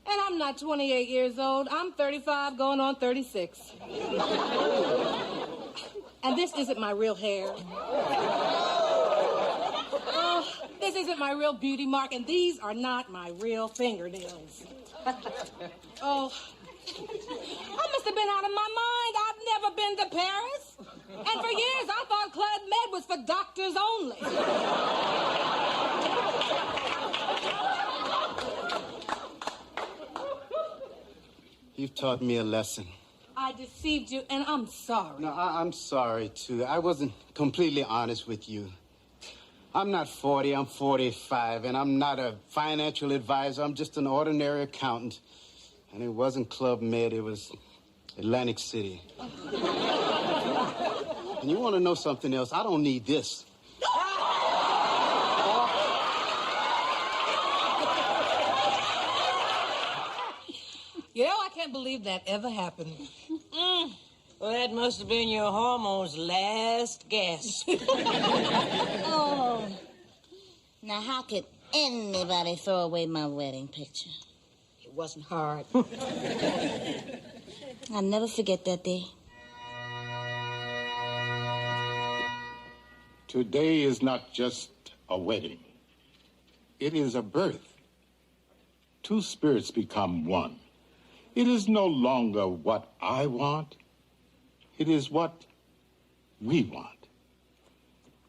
And I'm not 28 years old. I'm 35, going on 36. And this isn't my real hair. Oh, this isn't my real beauty mark, and these are not my real fingernails. Oh, I must have been out of my mind. I've never been to Paris. And for years, I thought Club Med was for doctors only. You've taught me a lesson. I deceived you, and I'm sorry. No, I'm sorry, too. I wasn't completely honest with you. I'm not 40, I'm 45, and I'm not a financial advisor. I'm just an ordinary accountant. And it wasn't Club Med, it was Atlantic City. And you want to know something else? I don't need this. You know, I can't believe that ever happened. Well, that must have been your hormones' last gasp. Oh. Now, how could anybody throw away my wedding picture? It wasn't hard. I'll never forget that day. Today is not just a wedding. It is a birth. Two spirits become one. It is no longer what I want. It is what we want.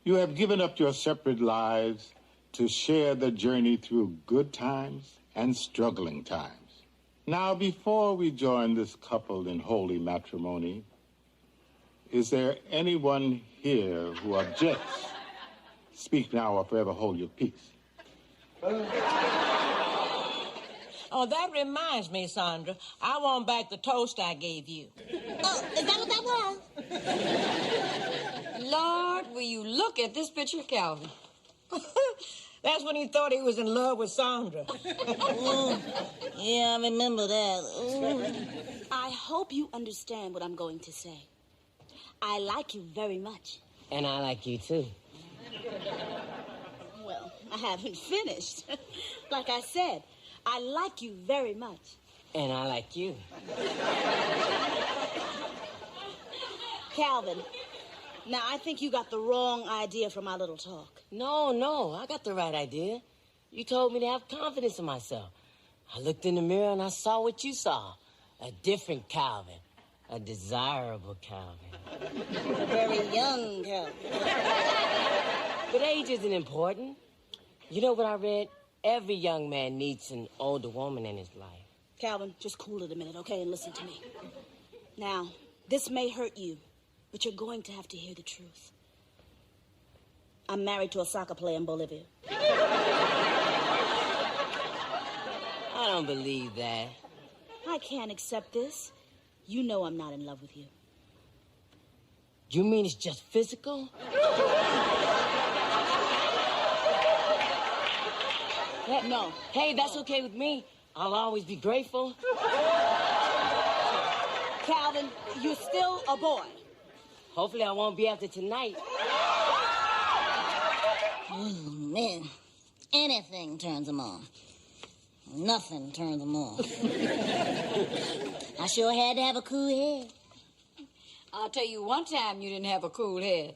You have given up your separate lives to share the journey through good times and struggling times. Now, before we join this couple in holy matrimony, Is there anyone here who objects? Speak now or forever hold your peace. Oh, that reminds me, Sandra. I want back the toast I gave you. Oh, is that what that was? Lord, will you look at this picture of Calvin? That's when he thought he was in love with Sandra. Yeah, I remember that. I hope you understand what I'm going to say. I like you very much. And I like you too. Well, I haven't finished. Like I said, I like you very much. And I like you. Calvin, now I think you got the wrong idea from our little talk. No, I got the right idea. You told me to have confidence in myself. I looked in the mirror and I saw what you saw. A different Calvin. A desirable Calvin. A very young Calvin. But age isn't important. You know what I read? Every young man needs an older woman in his life. Calvin, just cool it a minute, okay, and listen to me. Now, this may hurt you, but you're going to have to hear the truth. I'm married to a soccer player in Bolivia. I don't believe that. I can't accept this. You know I'm not in love with you. You mean it's just physical? No. Hey, that's okay with me. I'll always be grateful. Calvin, you're still a boy. Hopefully I won't be after tonight. Oh, man. Anything turns him on. Nothing turns him on. I sure had to have a cool head. I'll tell you one time you didn't have a cool head.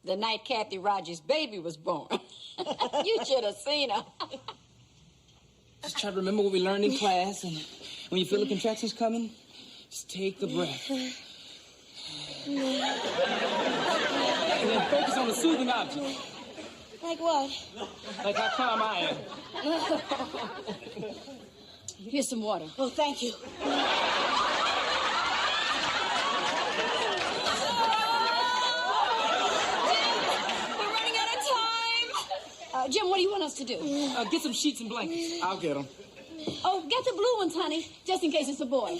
The night Kathy Rogers' baby was born. You should have seen her. Just try to remember what we learned in class, and when you feel the contractions coming, just take a breath. And then focus on a soothing object. Like what? Like how calm I am. Here's some water. Oh, thank you. Jim, what do you want us to do? Get some sheets and blankets. I'll get them. Oh, get the blue ones, honey, just in case it's a boy.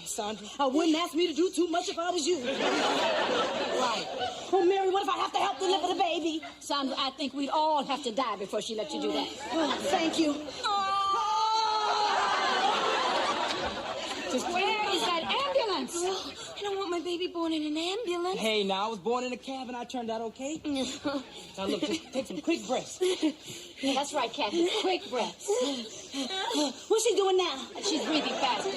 Sandra? I wouldn't ask me to do too much if I was you. Right. Oh, Mary, what if I have to help deliver the baby? Sandra, I think we'd all have to die before she let you do that. Oh, thank you. Just where is that ambulance? Oh, I don't want my baby born in an ambulance. Hey, now, I was born in a cab and I turned out okay. Now, look, just take some quick breaths. That's right, Kathy. Quick breaths. What's she doing now? She's breathing faster.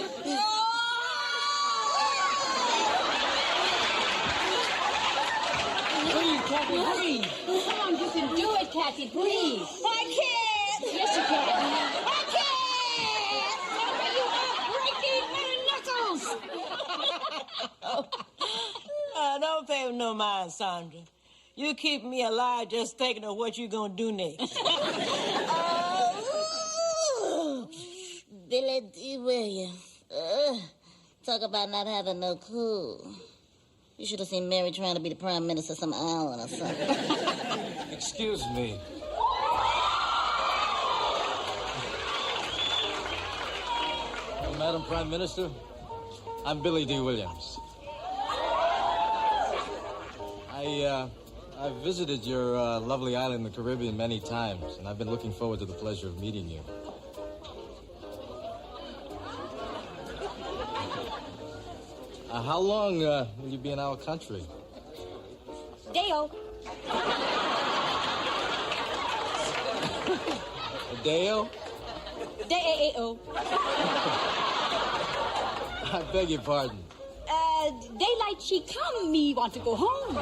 Breathe, Kathy, breathe. Come on, you can do it, Kathy. Breathe. I can't. Yes, you can. I can't. Don't pay no mind, Sandra. You keep me alive just thinking of what you're gonna do next. Billy D. Williams. Talk about not having no cool. You should have seen Mary trying to be the prime minister of some island or something. Excuse me. Madam Prime Minister, I'm Billy D. Williams. I've visited your lovely island in the Caribbean many times, and I've been looking forward to the pleasure of meeting you. How long will you be in our country? Deo. Deo? D-A-A-O. I beg your pardon. Daylight she come, me want to go home.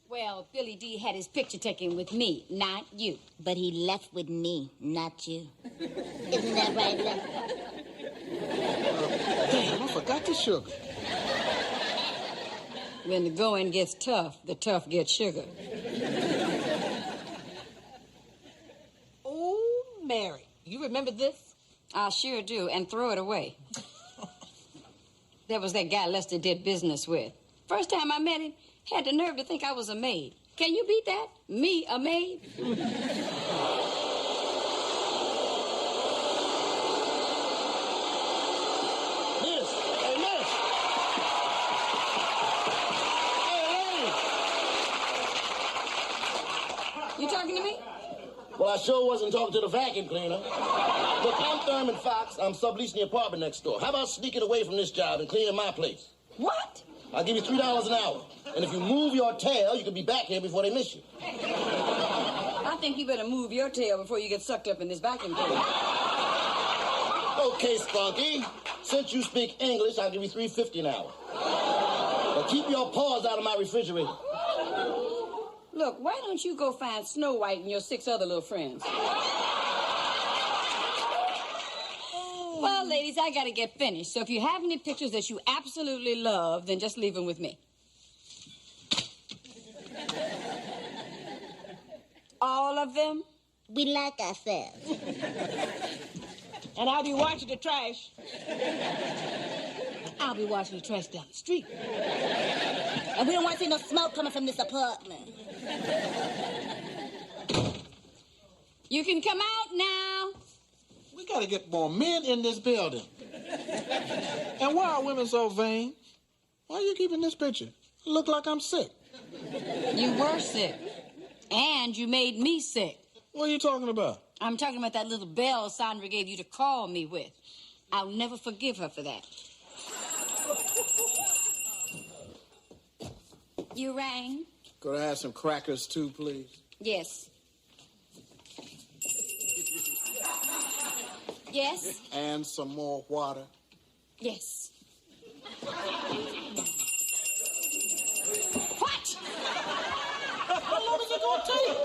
Well, Billy D had his picture taken with me, not you. But he left with me, not you. Isn't that right, Left? Damn, I forgot the sugar. When the going gets tough, the tough get sugar. Oh, Mary, you remember this? I sure do, and throw it away. There was that guy Lester did business with. First time I met him, had the nerve to think I was a maid. Can you beat that? Me, a maid? You talking to me? Well, I sure wasn't talking to the vacuum cleaner. Look, I'm Thurman Fox. I'm subleasing the apartment next door. How about sneaking away from this job and cleaning my place? What? I'll give you $3 an hour. And if you move your tail, you can be back here before they miss you. I think you better move your tail before you get sucked up in this vacuum cleaner. Okay, Spunky. Since you speak English, I'll give you $3.50 an hour. But keep your paws out of my refrigerator. Look, why don't you go find Snow White and your 6 other little friends? Well, ladies, I gotta get finished. So if you have any pictures that you absolutely love, then just leave them with me. All of them? We like ourselves. And I'll be watching the trash. I'll be watching the trash down the street. And we don't want to see no smoke coming from this apartment. You can come out now. We gotta get more men in this building. And why are women so vain? Why are you keeping this picture? I look like I'm sick. You were sick. And you made me sick. What are you talking about? I'm talking about that little bell Sandra gave you to call me with. I'll never forgive her for that. You rang? Could I have some crackers too, please? Yes. Yes? And some more water. Yes. What? How long is it going to take?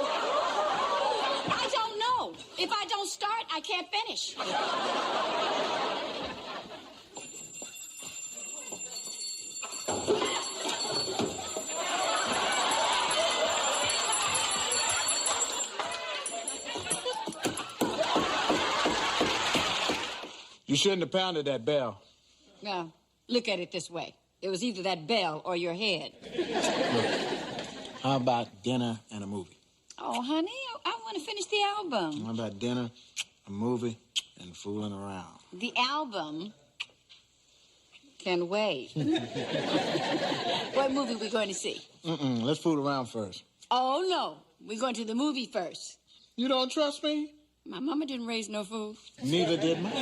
I don't know. If I don't start, I can't finish. You shouldn't have pounded that bell. Now, look at it this way. It was either that bell or your head. Look, how about dinner and a movie? Oh, honey, I want to finish the album. How about dinner, a movie, and fooling around? The album can wait. What movie are we going to see? Let's fool around first. Oh, no. We're going to the movie first. You don't trust me? My mama didn't raise no fool. Neither did mine.